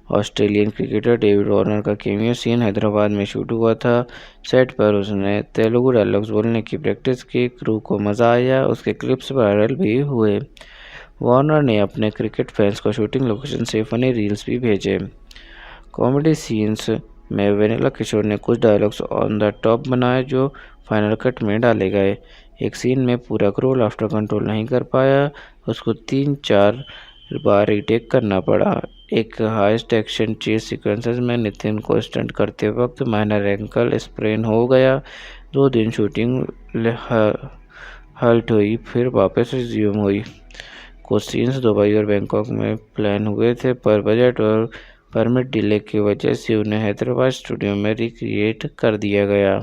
ऑस्ट्रेलियन क्रिकेटर डेविड वॉर्नर का कैमियो सीन हैदराबाद में शूट हुआ था। सेट पर उसने तेलुगु डायलॉग्स बोलने की प्रैक्टिस की, क्रू को मज़ा आया, उसके क्लिप्स वायरल भी हुए। वॉर्नर ने अपने क्रिकेट फैंस को शूटिंग लोकेशन से फनी रील्स भी भेजे। कॉमेडी सीन्स में वेनिला किशोर ने कुछ डायलॉग्स ऑन द टॉप बनाए जो फाइनल कट में डाले गए। एक सीन में पूरा क्रू लाफ्टर कंट्रोल नहीं कर पाया, उसको 3-4 बार रीटेक करना पड़ा। एक हाईएस्ट एक्शन चेस सीक्वेंसेस में नितिन को स्टंट करते वक्त माइनर एंकल स्प्रेन हो गया। 2 दिन शूटिंग हल्ट हुई, फिर वापस रिज्यूम हुई। कुछ सीन्स दुबई और बैंकॉक में प्लान हुए थे, पर बजट और परमिट डिले की वजह से उन्हें हैदराबाद स्टूडियो में रिक्रिएट कर दिया गया।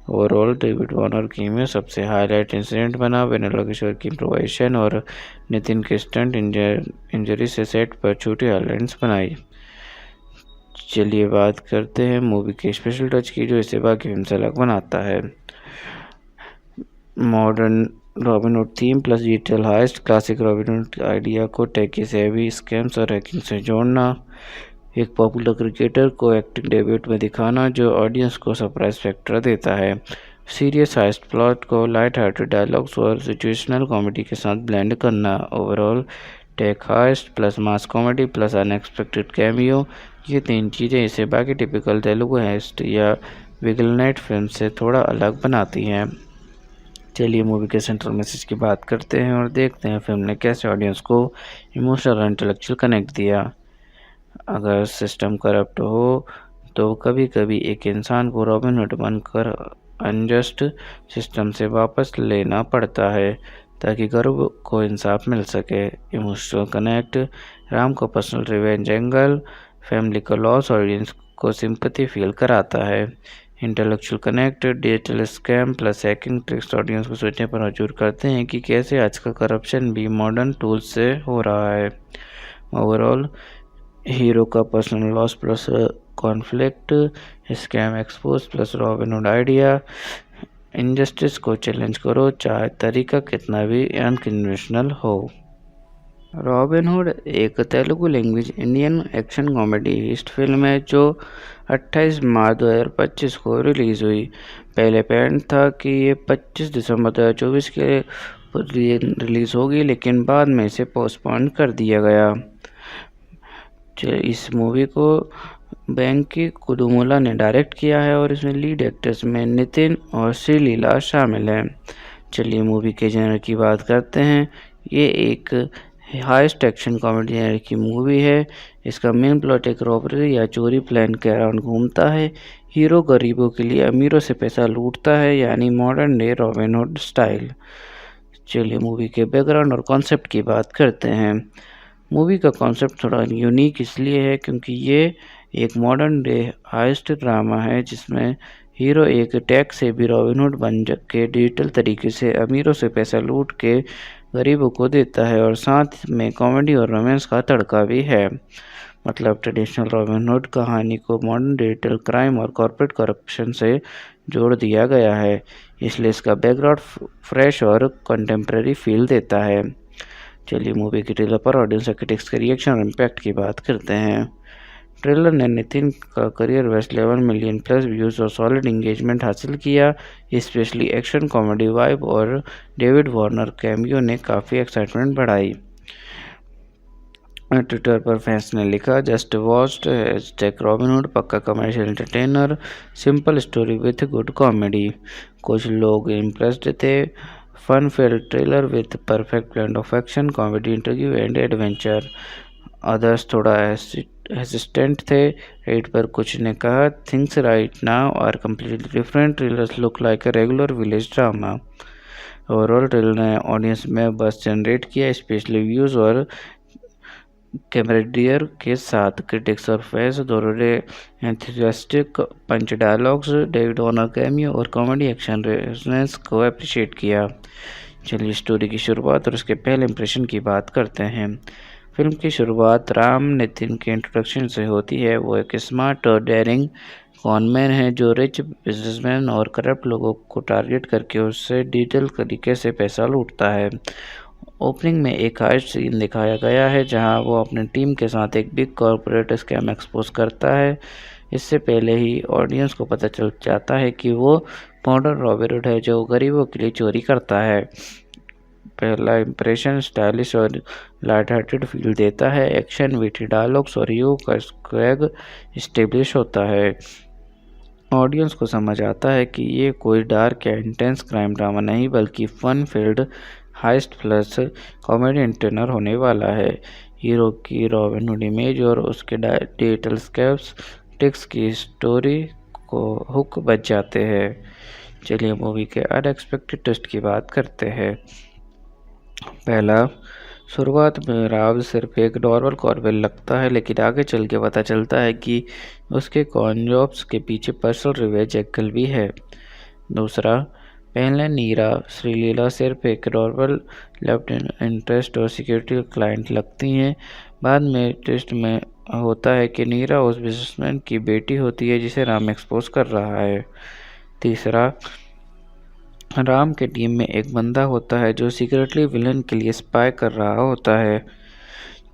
ओवरऑल डेविड वॉर्नर कैमियो सबसे हाईलाइट इंसिडेंट बना। वेनिला किशोर की इम्प्रोवाइजेशन और नितिन के स्टंट इंजरी से सेट पर छोटी हाईलाइट्स बनाई। चलिए बात करते हैं मूवी के स्पेशल टच की जो इसे बाकी फिल्म से अलग बनाता है। Modern Robin Hood theme plus digital heist, classic Robin Hood idea को टेकी सेवी स्कैम्स और हैकिंग से जोड़ना, एक पॉपुलर क्रिकेटर को एक्टिंग डेब्यूट में दिखाना जो ऑडियंस को सरप्राइज फैक्टर देता है, सीरियस हाइस्ट प्लॉट को लाइट हार्टेड डायलॉग्स और सिचुएशनल कॉमेडी के साथ ब्लेंड करना। Overall tech heist plus mass comedy plus unexpected cameo, ये 3 चीज़ें इसे बाकी टिपिकल तेलुगु हेस्ट या विगलनेट फिल्म से थोड़ा अलग बनाती हैं। चलिए मूवी के सेंट्रल मैसेज की बात करते हैं और देखते हैं फिल्म ने कैसे ऑडियंस को इमोशनल और इंटेलेक्चुअल कनेक्ट दिया। अगर सिस्टम करप्ट हो तो कभी कभी एक इंसान को रॉबिनहुड बनकर अनजस्ट सिस्टम से वापस लेना पड़ता है ताकि गरीब को इंसाफ मिल सके। इमोशनल कनेक्ट, राम को पर्सनल रिवेंज एंगल, फैमिली का लॉस ऑडियंस को सिंपैथी फील कराता है। Intellectual connect, digital scam plus hacking tricks audience को सोचने पर मजबूर करते हैं कि कैसे आजकल करप्शन भी मॉडर्न टूल्स से हो रहा है। ओवरऑल हीरो का personal loss plus conflict, scam expose plus Robin Hood idea, injustice को चैलेंज करो चाहे तरीका कितना भी अनकन्वेंशनल हो। रॉबिनहुड एक Telugu language Indian action comedy heist film है जो 28 मार्च 2025 को रिलीज़ हुई। पहले प्लान था कि ये 25 दिसंबर 2024 के रिलीज़ होगी, लेकिन बाद में इसे पोस्टपोन कर दिया गया। इस मूवी को वेंकी कुडुमुला ने डायरेक्ट किया है और इसमें लीड एक्टर्स में नितिन और श्रीलीला शामिल हैं। चलिए मूवी के जनर की बात करते हैं। ये एक हाईएस्ट एक्शन कॉमेडी जनर की मूवी है। इसका मेन प्लॉट एक रॉबरी या चोरी प्लान के अराउंड घूमता है। हीरो गरीबों के लिए अमीरों से पैसा लूटता है, यानी मॉडर्न डे रॉबिनहुड स्टाइल। चलिए मूवी के बैकग्राउंड और कॉन्सेप्ट की बात करते हैं। मूवी का कॉन्सेप्ट थोड़ा यूनिक इसलिए है क्योंकि ये एक मॉडर्न डे हाइस्ट ड्रामा है जिसमें हीरो एक टैक्स से भी रॉबिनहुड बन के डिजिटल तरीके से अमीरों से पैसा लूट के गरीबों को देता है और साथ में कॉमेडी और रोमांस का तड़का भी है। मतलब ट्रेडिशनल रॉबिनहुड कहानी को मॉडर्न डिजिटल क्राइम और कॉर्पोरेट करप्शन से जोड़ दिया गया है, इसलिए इसका बैकग्राउंड फ्रेश और कंटेम्प्रेरी फील देता है। चलिए मूवी के ट्रेलर पर ऑडियंस क्रिटिक्स के रिएक्शन और इम्पैक्ट की बात करते हैं। ट्रेलर ने नितिन का career best 11 million plus views और सॉलिड इंगेजमेंट हासिल किया। स्पेशली एक्शन कॉमेडी वाइब और डेविड वार्नर कैमियो ने काफ़ी एक्साइटमेंट बढ़ाई। ट्विटर पर फैंस ने लिखा, जस्ट वॉच्ड #रॉबिनहुड पक्का commercial entertainer, simple story with good comedy. कुछ लोग इम्प्रेस्ड थे। Fun filled trailer with perfect blend of action comedy interview and adventure. Others थोड़ा हेसिस्टेंट थे। रेड पर कुछ ने कहा, things right now are completely different, trailers look like a regular village drama. Overall trailer ने ऑडियंस में बस जनरेट किया, स्पेशली व्यूज़ और कैमरेडियर के साथ। क्रिटिक्स और फैंस दोनों ने एंथुसियास्टिक पंच डायलॉग्स, डेविड वार्नर कैमियो और कॉमेडी एक्शन रेजोनेंस को अप्रिशिएट किया। चलिए स्टोरी की शुरुआत और उसके पहले इंप्रेशन की बात करते हैं। फिल्म की शुरुआत राम नितिन के इंट्रोडक्शन से होती है। वो एक स्मार्ट और डेयरिंग कॉनमैन है जो रिच बिजनेसमैन और करप्ट लोगों को टारगेट करके उससे डिजिटल तरीके से पैसा लूटता है। ओपनिंग में एक हाइस्ट सीन दिखाया गया है जहां वो अपनी टीम के साथ एक बिग कॉर्पोरेट स्कैम एक्सपोज करता है। इससे पहले ही ऑडियंस को पता चल जाता है कि वो मॉडर्न रॉबिनहुड है जो गरीबों के लिए चोरी करता है। पहला इंप्रेशन स्टाइलिश और लाइट हार्टेड फील देता है। एक्शन, विटी डायलॉग्स और हीरो का स्वैग एस्टेब्लिश होता है। ऑडियंस को समझ आता है कि ये कोई डार्क या इंटेंस क्राइम ड्रामा नहीं बल्कि fun filled heist plus comedy entertainer होने वाला है। हीरो की रॉबिनहुड इमेज और उसके डिजिटल स्कैम्स ट्रिक्स की स्टोरी को हुक बच जाते हैं। चलिए मूवी के अनएक्सपेक्टेड ट्विस्ट की बात करते हैं। पहला, शुरुआत में राव सिर्फ एक नॉर्मल कॉर्बेल लगता है, लेकिन आगे चल के पता चलता है कि उसके कॉन जॉब्स के पीछे पर्सनल रिवेंज एंगल भी है। दूसरा, पहले नीरा श्रीलीला सिर्फ एक नॉर्मल लेफ्ट इंटरेस्ट और सिक्योरिटी क्लाइंट लगती हैं। बाद में ट्विस्ट में होता है कि नीरा उस बिजनेसमैन की बेटी होती है जिसे राम एक्सपोज कर रहा है। तीसरा, राम के टीम में एक बंदा होता है जो सीक्रेटली विलन के लिए स्पाई कर रहा होता है।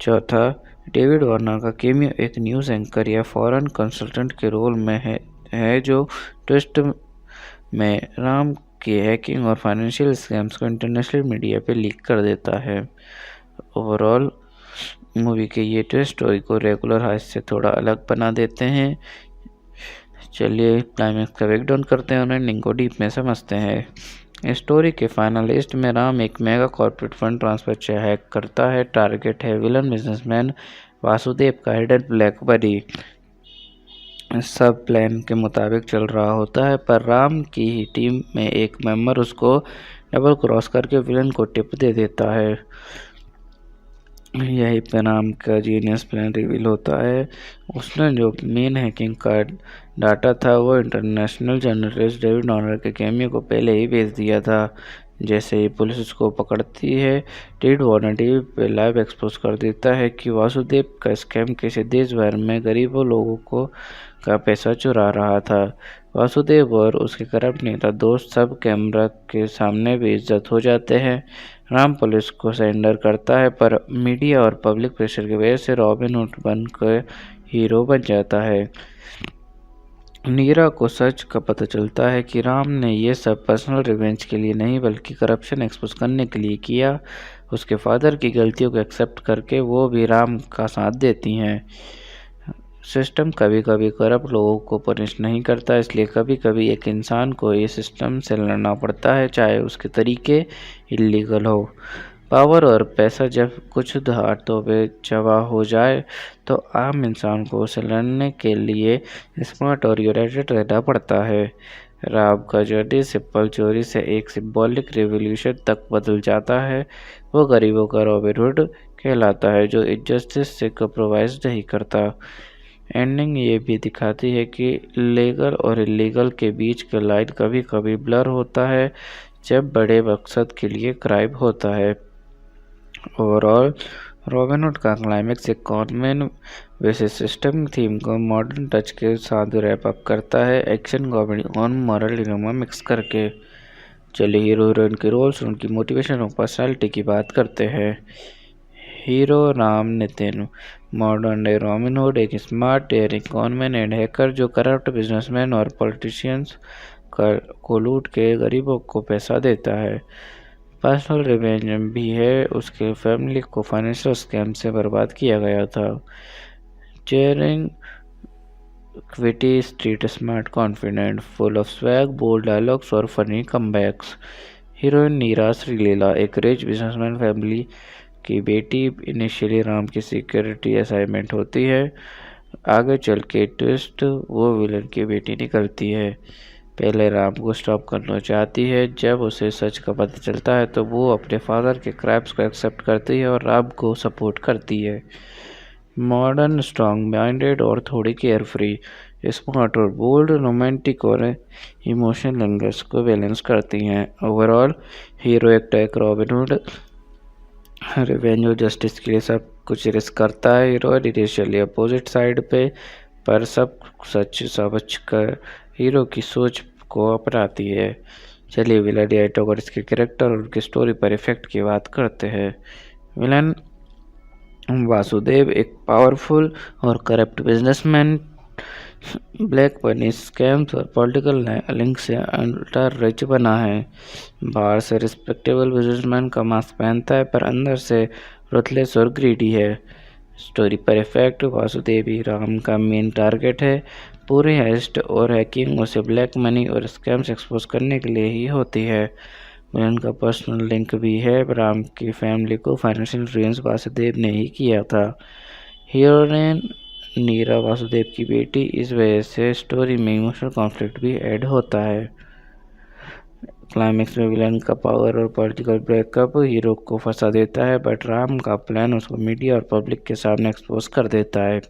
चौथा, डेविड वार्नर का कैमियो एक न्यूज़ एंकर या फॉरेन कंसल्टेंट के रोल में है जो ट्विस्ट में राम की हैकिंग और फाइनेंशियल स्कैम्स को इंटरनेशनल मीडिया पे लीक कर देता है। ओवरऑल मूवी के ये ट्विस्ट स्टोरी को रेगुलर हाइस से थोड़ा अलग बना देते हैं। चलिए क्लाइमैक्स का ब्रेकडाउन करते हैं और एंडिंग को डीप में समझते हैं। स्टोरी के फाइनल लिस्ट में राम एक mega corporate fund transfer check hack करता है। टारगेट है विलन बिजनेसमैन वासुदेव का हिडन ब्लैक बडी। सब प्लान के मुताबिक चल रहा होता है, पर राम की ही टीम में एक मेंबर उसको डबल क्रॉस करके विलन को टिप दे देता है। यही पे राम का जीनियस प्लान रिवील होता है। उसने जो मेन हैकिंग का डाटा था वो इंटरनेशनल जर्नलिस्ट डेविड ऑनर के कैमियो को पहले ही भेज दिया था। जैसे ही पुलिस उसको पकड़ती है, डेविड वार्नर टीवी पे लाइव एक्सपोज कर देता है कि वासुदेव का स्कैम कैसे देश भर में गरीबों लोगों को का पैसा चुरा रहा था। वासुदेव और उसके करप्ट नेता दोस्त सब कैमरा के सामने बेइज्जत हो जाते हैं। राम पुलिस को सरेंडर करता है, पर मीडिया और पब्लिक प्रेशर की वजह से रॉबिन हुड बनकर हीरो बन जाता है। नीरा को सच का पता चलता है कि राम ने ये सब पर्सनल रिवेंज के लिए नहीं बल्कि करप्शन एक्सपोज करने के लिए किया। उसके फादर की गलतियों को एक्सेप्ट करके वो भी राम का साथ देती हैं। सिस्टम कभी कभी करप्ट लोगों को पनिश नहीं करता, इसलिए कभी कभी एक इंसान को ये सिस्टम से लड़ना पड़ता है, चाहे उसके तरीके इलीगल हो। पावर और पैसा जब कुछ हाथों पे जमा हो जाए तो आम इंसान को उसे लड़ने के लिए स्मार्ट और यूनाइटेड रहना पड़ता है। राम का जर्नी सिंपल चोरी से एक सिंबॉलिक रिवॉल्यूशन तक बदल जाता है। वो गरीबों का रॉबिन हुड कहलाता है, जो इनजस्टिस से कंप्रोमाइज नहीं करता। एंडिंग ये भी दिखाती है कि लीगल और इलीगल के बीच का लाइन कभी कभी ब्लर होता है जब बड़े मकसद के लिए क्राइम होता है। ओवरऑल रॉबिन हुड का क्लाइमैक्स एक कॉनमैन वैसे सिस्टम थीम को मॉडर्न टच के साथ रैप अप करता है, एक्शन कॉमेडी और मॉरल डिलेमा मिक्स करके। चलिए हीरो हीरोइन के रोल्स, उनकी मोटिवेशन और पर्सनालिटी की बात करते हैं। Hero Ram Nitin, modern day Robin hood, एक smart daring conman and hacker जो करप्ट बिजनेसमैन और पॉलिटिशियंस को लूट के गरीबों को पैसा देता है। पर्सनल रिवेंज भी है, उसके फैमिली को फाइनेंशियल स्कैम से बर्बाद किया गया था। Daring, witty, street smart, confident, full of swag, bold dialogues और funny comebacks. Heroine Neera Sreeleela, एक रिच बिजनेसमैन फैमिली की बेटी, इनिशियली राम की सिक्योरिटी असाइनमेंट होती है। आगे चल के ट्विस्ट वो विलन की बेटी निकलती है। पहले राम को स्टॉप करना चाहती है, जब उसे सच का पता चलता है तो वो अपने फादर के क्राइम्स को एक्सेप्ट करती है और राम को सपोर्ट करती है। मॉडर्न, स्ट्रॉन्ग माइंडेड और थोड़ी केयर फ्री, स्मार्ट और बोल्ड, रोमांटिक और इमोशनल एंगल्स को बैलेंस करती हैं। ओवरऑल हीरो एक रॉबिन हुड रिवेंज और जस्टिस के लिए सब कुछ रिस्क करता है। हीरो इनिशियली अपोजिट साइड पे, पर सब सच समझ कर हीरो की सोच को अपनाती है। चलिए विलन डायलॉग और इसके कैरेक्टर और उनकी स्टोरी पर इफेक्ट की बात करते हैं। विलन वासुदेव एक पावरफुल और corrupt businessman, black money scams और पॉलिटिकल लिंक से अल्टर रिच बना है। बाहर से रिस्पेक्टेबल बिजनेसमैन का मास्क पहनता है, पर अंदर से रुथलेस और ग्रीडी है। स्टोरी पर इफेक्ट, वासुदेव ही राम का मेन टारगेट है। पूरी हेस्ट और हैकिंग उसे ब्लैक मनी और स्कैम्स एक्सपोज करने के लिए ही होती है। विलन का पर्सनल लिंक भी है, राम की फैमिली को फाइनेंशियल इन्फ्लुएंस वासुदेव ने ही किया था। हीरोइन नीरा वासुदेव की बेटी, इस वजह से स्टोरी में इमोशनल कॉन्फ्लिक्ट भी ऐड होता है। क्लाइमेक्स में विलन का पावर और पॉलिटिकल ब्रेकअप हीरो को फंसा देता है, बट राम का प्लान उसको मीडिया और पब्लिक के सामने एक्सपोज कर देता है।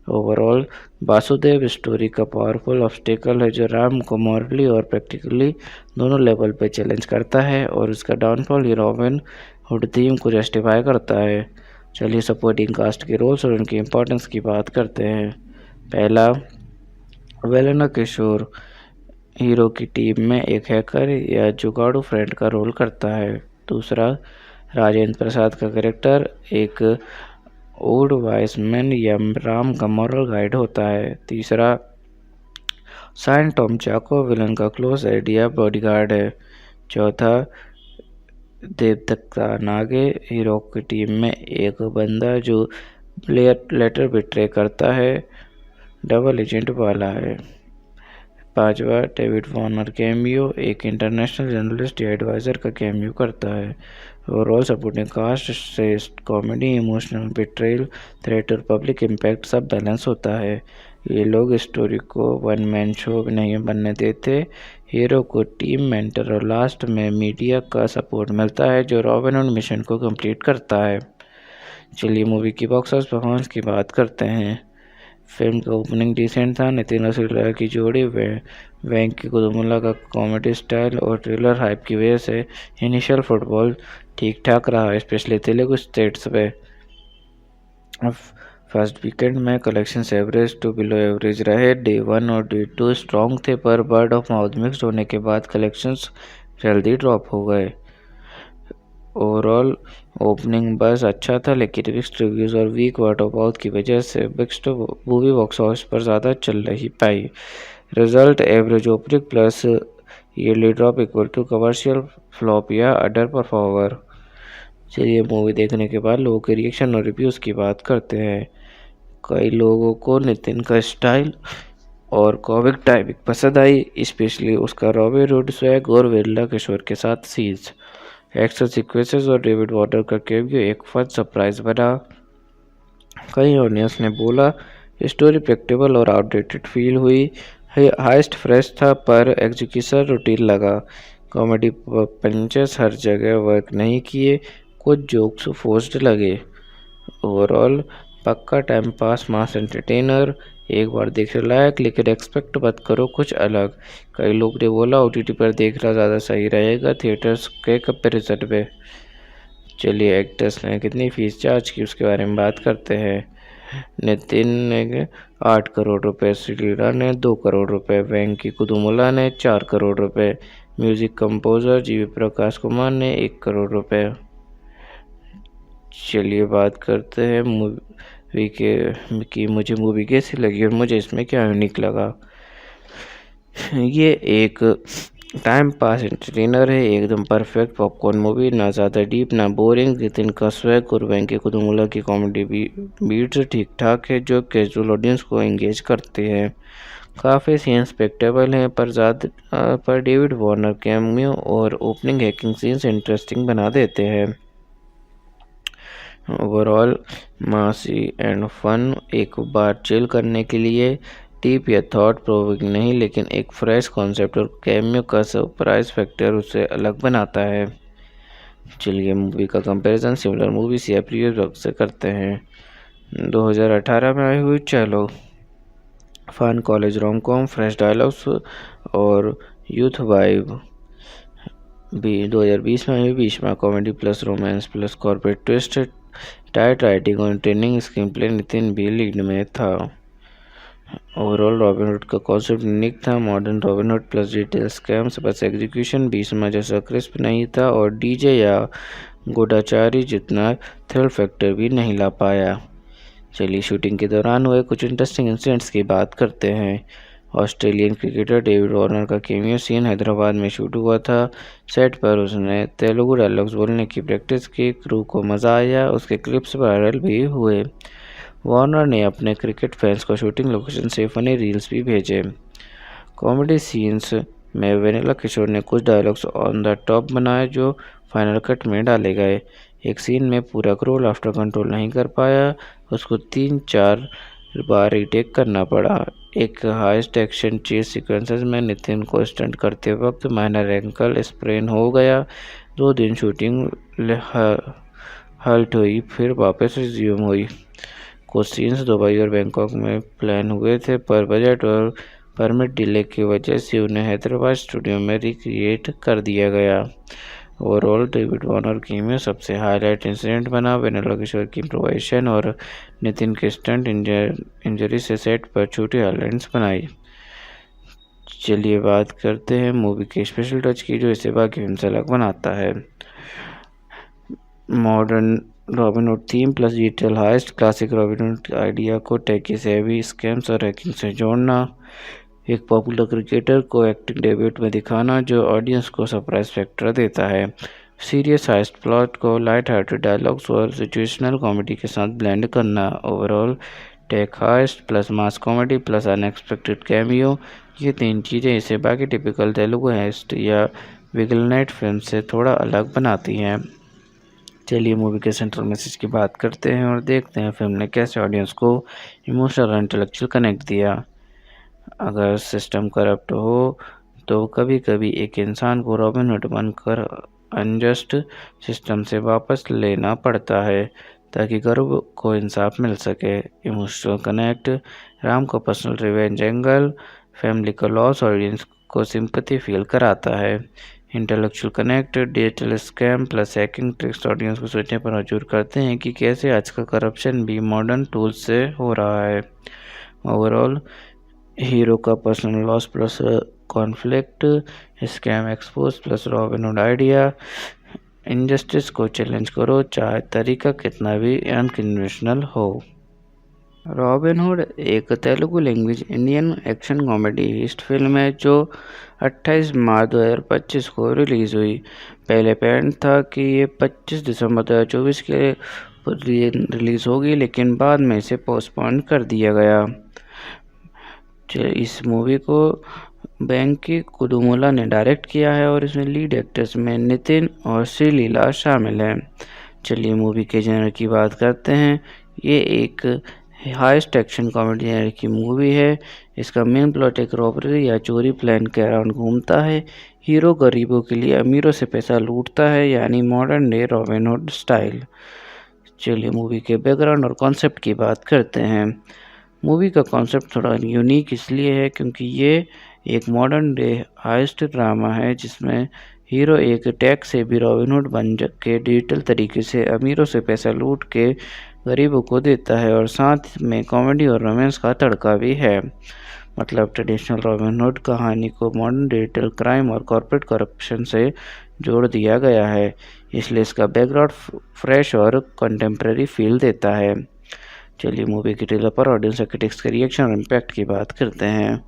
ओवरऑल वासुदेव स्टोरी का पावरफुल ऑब्स्टेकल है जो राम को मॉरली और प्रैक्टिकली दोनों लेवल पर चैलेंज करता है, और उसका डाउनफॉल ही रॉबिन हुड थीम को जस्टिफाई करता है। चलिए सपोर्टिंग कास्ट के रोल्स और उनकी इम्पोर्टेंस की बात करते हैं। पहला, वेलेना किशोर हीरो की टीम में एक हैकर या जुगाड़ू फ्रेंड का रोल करता है। दूसरा, राजेंद्र प्रसाद का कैरेक्टर एक ओल्ड वाइस मैन या राम का मॉरल गाइड होता है। तीसरा, साइन टॉम चाको विलन का क्लोज आइडिया बॉडीगार्ड है। चौथा, देवदत्ता नागे हीरो की टीम में एक बंदा जो प्लेयर लेटर बिट्रे करता है, डबल एजेंट वाला है। 5वां डेविड वॉर्नर कैमियो, एक इंटरनेशनल जर्नलिस्ट या एडवाइज़र का कैमियो करता है। ओवरऑल सपोर्टिंग कास्ट से कॉमेडी, इमोशनल बिट्रेल, थ्रेट और पब्लिक इम्पैक्ट सब बैलेंस होता है। ये लोग स्टोरी को वन मैन शो नहीं बनने देते। हीरो को टीम मेंटर और लास्ट में मीडिया का सपोर्ट मिलता है जो रॉबिन हुड मिशन को कंप्लीट करता है। चलिए मूवी की बॉक्स ऑफिस परफॉर्मेंस की बात करते हैं। फिल्म का ओपनिंग डिसेंट था। नितिन और श्रीलेखा की जोड़ी वेंकी कुतुमुल्ला का कॉमेडी स्टाइल और ट्रेलर हाइप की वजह से इनिशियल फुटबॉल ठीक ठाक रहा, स्पेशली तेलुगु स्टेट्स पे। फर्स्ट वीकेंड में collection average to below average रहे। डे 1 और डे 2 स्ट्रॉन्ग थे, पर वर्ड ऑफ माउथ मिक्स्ड होने के बाद कलेक्शंस जल्दी ड्रॉप हो गए। ओवरऑल ओपनिंग बस अच्छा था, लेकिन मिक्स्ड रिव्यूज़ और वीक वर्ड ऑफ माउथ की वजह से मिक्स्ड मूवी बॉक्स ऑफिस पर ज़्यादा चल नहीं पाई। Result average opening plus early drop equal to commercial flop या अंडर परफॉर्मर। चलिए मूवी देखने के बाद लोगों के रिएक्शन और रिव्यूज़ की बात करते हैं। कई लोगों को नितिन का स्टाइल और कॉमिक टाइमिंग पसंद आई, स्पेशली उसका रॉबिन हुड स्वैग और वेला किशोर के साथ सीन्स, एक्शन सीक्वेंसेस और डेविड वॉर्नर का कैमियो एक फन सरप्राइज बना। कई ऑडियंस ने बोला स्टोरी प्रेडिक्टेबल और आउटडेटेड फील हुई। हाइस्ट फ्रेश था पर एग्जीक्यूशन रूटीन लगा। कॉमेडी पंचेस हर जगह वर्क नहीं किए, कुछ जोक्स फोर्स्ड लगे। ओवरऑल पक्का टाइम पास मास एंटरटेनर, एक बार देखने लायक, लेकिन एक्सपेक्ट मत करो कुछ अलग। कई लोग ने बोला ओटीटी पर देखना ज़्यादा सही रहेगा थिएटर्स के कंपैरिजन में। चलिए एक्टर्स ने कितनी फीस चार्ज की उसके बारे में बात करते हैं। नितिन ने 8 करोड़ रुपए, श्रीलीला ने 2 करोड़ रुपए, वेंकी कुतुमुल्ला ने 4 करोड़ रुपए, म्यूजिक कंपोजर जीवी प्रकाश कुमार ने 1 करोड़ रुपए। चलिए बात करते हैं मूवी की मुझे मूवी कैसी लगी और मुझे इसमें क्या यूनिक लगा। ये एक टाइम पास एंटरटेनर है, एकदम परफेक्ट पॉपकॉर्न मूवी, ना ज़्यादा डीप ना बोरिंग। नितिन का स्वैग और वेंकी कुतुमुल्ला की कॉमेडी बीट्स ठीक ठाक है जो कैजुअल ऑडियंस को एंगेज करते हैं। काफ़ी सीन स्पेक्टेबल हैं, पर डेविड वॉर्नर कैमियो और ओपनिंग हैकिंग सीन्स इंटरेस्टिंग बना देते हैं। ओवरऑल मासी एंड फन, एक बार चिल करने के लिए, डीप या थॉट प्रोवोकिंग नहीं, लेकिन एक फ्रेश कॉन्सेप्ट और कैमियो का सरप्राइज फैक्टर उसे अलग बनाता है। चलिए मूवी का कंपैरिजन सिमिलर मूवीज या प्रीवियस वर्क से करते हैं। 2018 में आई हुई Chalo, fun college rom com, fresh dialogues और यूथ वाइब। 2020 में आई Bheeshma, comedy plus romance plus corporate twist, tight writing और ट्रेनिंग स्क्रीन प्ले, नितिन भी लीड में था। ओवरऑल रॉबिन हुड का कॉन्सेप्ट यूनिक था, modern Robin hood plus detail scams, बस एग्जीक्यूशन भीष्मा जैसा क्रिस्प नहीं था और डीजे या गूढ़ाचारी जितना थ्रिल फैक्टर भी नहीं ला पाया। चलिए शूटिंग के दौरान हुए कुछ इंटरेस्टिंग इंसिडेंट्स की बात करते हैं। ऑस्ट्रेलियन क्रिकेटर डेविड वॉर्नर का कैमियो सीन हैदराबाद में शूट हुआ था। सेट पर उसने तेलुगु डायलॉग्स बोलने की प्रैक्टिस की, क्रू को मज़ा आया, उसके क्लिप्स वायरल भी हुए। वार्नर ने अपने क्रिकेट फैंस को शूटिंग लोकेशन से फनी रील्स भी भेजे। कॉमेडी सीन्स में वेनिला किशोर ने कुछ डायलॉग्स ऑन द टॉप बनाए जो फाइनल कट में डाले गए। एक सीन में पूरा क्रू लाफ्टर कंट्रोल नहीं कर पाया, उसको 3-4 बार रीटेक करना पड़ा। एक हाईएस्ट एक्शन चेस सीक्वेंसेस में नितिन को स्टंट करते वक्त माइनर एंकल स्प्रेन हो गया। 2 दिन शूटिंग हल्ट हुई, फिर वापस रिज्यूम हुई। कुछ सीन्स दुबई और बैंकॉक में प्लान हुए थे, पर बजट और परमिट डिले की वजह से उन्हें हैदराबाद स्टूडियो में रिक्रिएट कर दिया गया। ओवरऑल डेविड वॉर्नर कैमियो सबसे हाईलाइट इंसिडेंट बना। वेनिला किशोर की इम्प्रोवाइजेशन और नितिन के स्टंट इंजरी से सेट पर छोटी हाईलाइट्स बनाई। चलिए बात करते हैं मूवी के स्पेशल टच की जो इसे बाकी फिल्म से अलग बनाता है। Modern Robin Hood theme plus digital heist, classic Robin Hood idea को टेकी सेवी स्कैम्स और हैकिंग से जोड़ना, एक पॉपुलर क्रिकेटर को एक्टिंग डेब्यूट में दिखाना जो ऑडियंस को सरप्राइज फैक्टर देता है। सीरियस हाइस्ट प्लॉट को लाइट हार्टेड डायलॉग्स और सिचुएशनल कॉमेडी के साथ ब्लेंड करना। Overall tech heist plus mass comedy plus unexpected cameo, ये तीन चीज़ें इसे बाकी टिपिकल तेलुगु हाइस्ट या विगलनेट फिल्म से थोड़ा अलग बनाती हैं। चलिए मूवी के सेंट्रल मैसेज की बात करते हैं और देखते हैं फिल्म ने कैसे ऑडियंस को इमोशनल और इंटेलेक्चुअल कनेक्ट दिया। अगर सिस्टम करप्ट हो तो कभी कभी एक इंसान को रॉबिन हुड बनकर अनजस्ट सिस्टम से वापस लेना पड़ता है ताकि गरीब को इंसाफ मिल सके। इमोशनल कनेक्ट, राम का पर्सनल रिवेंज एंगल फैमिली का लॉस ऑडियंस को सिंपैथी फील कराता है। Intellectual connect, digital scam plus hacking tricks audience को सोचने पर मजबूर करते हैं कि कैसे आजकल करप्शन भी मॉडर्न टूल्स से हो रहा है। ओवरऑल हीरो का personal loss plus conflict, scam expose plus robin Hood idea, injustice को चैलेंज करो चाहे तरीका कितना भी अनकन्वेंशनल हो। रॉबिन हुड एक Telugu language Indian action comedy heist film है जो 28 मार्च 2025 को रिलीज़ हुई। पहले प्लान था कि ये 25 दिसंबर 2024 के रिलीज़ होगी, लेकिन बाद में इसे पोस्टपोन कर दिया गया। इस मूवी को वेंकी कुदुमुला ने डायरेक्ट किया है और इसमें लीड एक्टर्स में नितिन और श्रीलीला शामिल हैं। चलिए मूवी के जेनर की बात करते हैं। ये एक हाईएस्ट एक्शन कॉमेडी जेनर की मूवी है। इसका मेन प्लॉट एक रॉबरी या चोरी प्लान के अराउंड घूमता है। हीरो गरीबों के लिए अमीरों से पैसा लूटता है, यानी modern day Robin hood style. चलिए मूवी के बैकग्राउंड और कॉन्सेप्ट की बात करते हैं। मूवी का कॉन्सेप्ट थोड़ा यूनिक इसलिए है क्योंकि ये एक मॉडर्न डे हाइस्ट ड्रामा है जिसमें हीरो एक टैक्स से भी रॉबिन हुड बन के डिजिटल तरीके से अमीरों से पैसा लूट के गरीबों को देता है और साथ में कॉमेडी और रोमांस का तड़का भी है। मतलब ट्रेडिशनल रॉबिन हुड कहानी को मॉडर्न डिजिटल क्राइम और कॉर्पोरेट करप्शन से जोड़ दिया गया है, इसलिए इसका बैकग्राउंड फ्रेश और कंटेम्प्रेरी फील देता है। चलिए मूवी के ट्रेलर पर ऑडियंस और क्रिटिक्स के रिएक्शन और इम्पैक्ट की बात करते हैं।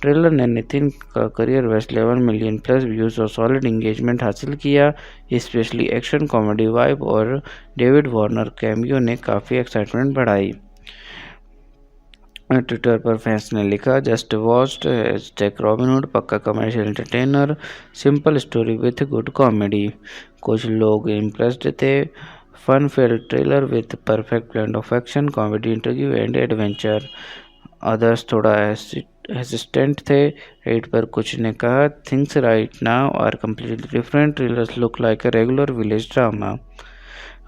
ट्रेलर ने नितिन का career best 11 million plus views और सॉलिड इंगेजमेंट हासिल किया। स्पेशली एक्शन कॉमेडी वाइब और डेविड वार्नर कैमियो ने काफ़ी एक्साइटमेंट बढ़ाई। ट्विटर पर फैंस ने लिखा, जस्ट वॉच्ड रॉबिन हुड पक्का commercial entertainer, simple story with good comedy. कुछ लोग इम्प्रेस्ड थे। Fun filled trailer with perfect blend of action comedy interview and adventure. Others थोड़ा हेसिस्टेंट थे। रेड पर कुछ ने कहा, things right now are completely different, trailers look like a regular village drama.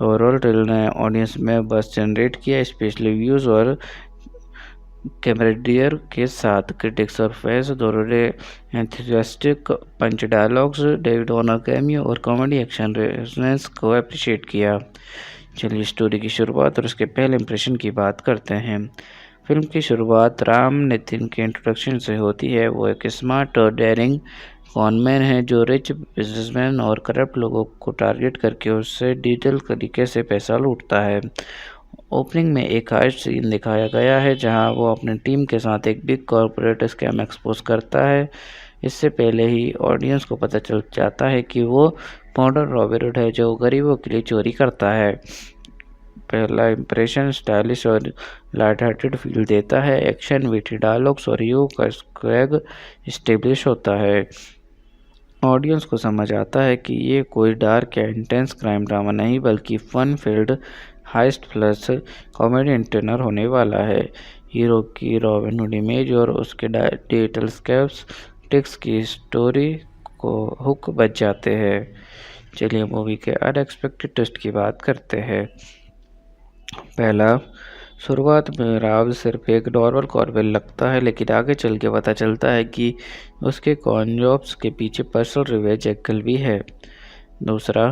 Overall trailer ने ऑडियंस में बस जनरेट किया, स्पेशली व्यूज़ और कैमरेडियर के साथ। क्रिटिक्स और फैंस दोनों ने एंथुसियास्टिक पंच डायलॉग्स, डेविड वार्नर कैमियो और कॉमेडी एक्शन रेजोनेंस को अप्रिशिएट किया। चलिए स्टोरी की शुरुआत और उसके पहले इंप्रेशन की बात करते हैं। फिल्म की शुरुआत राम नितिन के इंट्रोडक्शन से होती है। वो एक स्मार्ट और डेयरिंग कॉनमैन है जो रिच बिजनेसमैन और करप्ट लोगों को टारगेट करके उससे डिजिटल तरीके से पैसा लूटता है। ओपनिंग में एक हाइस्ट सीन दिखाया गया है जहां वो अपनी टीम के साथ एक बिग कॉर्पोरेट स्कैम एक्सपोज करता है। इससे पहले ही ऑडियंस को पता चल जाता है कि वो मॉडर्न रॉबिन हुड है जो गरीबों के लिए चोरी करता है। पहला इंप्रेशन स्टाइलिश और लाइट हार्टेड फील देता है। एक्शन, विटी डायलॉग्स और हीरो का स्वैग स्टेब्लिश होता है। ऑडियंस को समझ आता है कि ये कोई डार्क या इंटेंस क्राइम ड्रामा नहीं बल्कि fun filled heist plus comedy entertainer होने वाला है। हीरो की रॉबिन हुड इमेज और उसके डिजिटल स्कैम्स ट्रिक्स की स्टोरी को हुक बच जाते हैं। चलिए मूवी के अनएक्सपेक्टेड ट्विस्ट की बात करते हैं। पहला, शुरुआत में राव सिर्फ एक नॉर्मल कॉर्बेल लगता है, लेकिन आगे चल के पता चलता है कि उसके कॉन जॉब्स के पीछे पर्सनल रिवेंज एंगल भी है। दूसरा,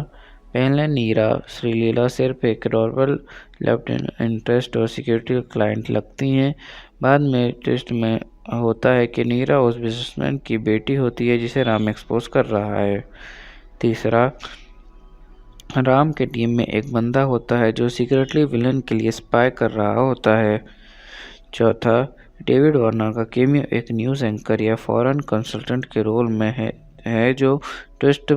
पहले नीरा श्रीलीला सिर्फ एक नॉर्मल लेफ्ट इंटरेस्ट और सिक्योरिटी क्लाइंट लगती हैं। बाद में ट्विस्ट में होता है कि नीरा उस बिजनेसमैन की बेटी होती है जिसे राम एक्सपोज कर रहा है। तीसरा, राम के टीम में एक बंदा होता है जो सीक्रेटली विलन के लिए स्पाई कर रहा होता है। चौथा, डेविड वार्नर का कैमियो एक न्यूज़ एंकर या फॉरेन कंसल्टेंट के रोल में है जो ट्विस्ट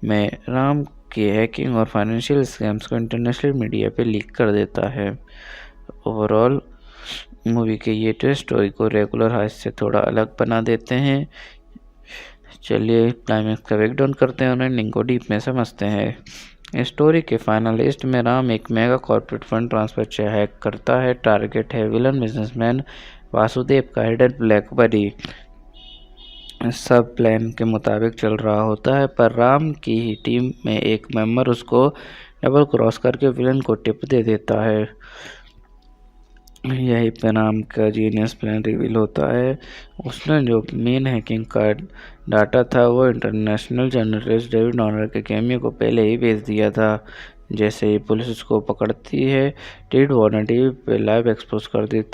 में राम की हैकिंग और फाइनेंशियल स्कैम्स को इंटरनेशनल मीडिया पे लीक कर देता है। ओवरऑल मूवी के ये ट्विस्ट स्टोरी को रेगुलर हाइस्ट से थोड़ा अलग बना देते हैं। चलिए क्लाइमैक्स का ब्रेकडाउन करते हैं और एंडिंग को डीप में समझते हैं। स्टोरी के फाइनल लिस्ट में राम एक mega corporate fund transfer check hack करता है। टारगेट है विलन बिजनेसमैन वासुदेव का हिडन ब्लैक बडी। सब प्लान के मुताबिक चल रहा होता है, पर राम की ही टीम में एक मेंबर उसको डबल क्रॉस करके विलन को टिप दे देता है। यही पे राम का जीनियस प्लान रिवील होता है। उसने जो मेन हैकिंग का डाटा था वो इंटरनेशनल जर्नलिस्ट डेविड ऑनर के कैमियो को पहले ही भेज दिया था। जैसे ही पुलिस उसको पकड़ती है, डेविड वार्नर टीवी पे लाइव एक्सपोज कर देता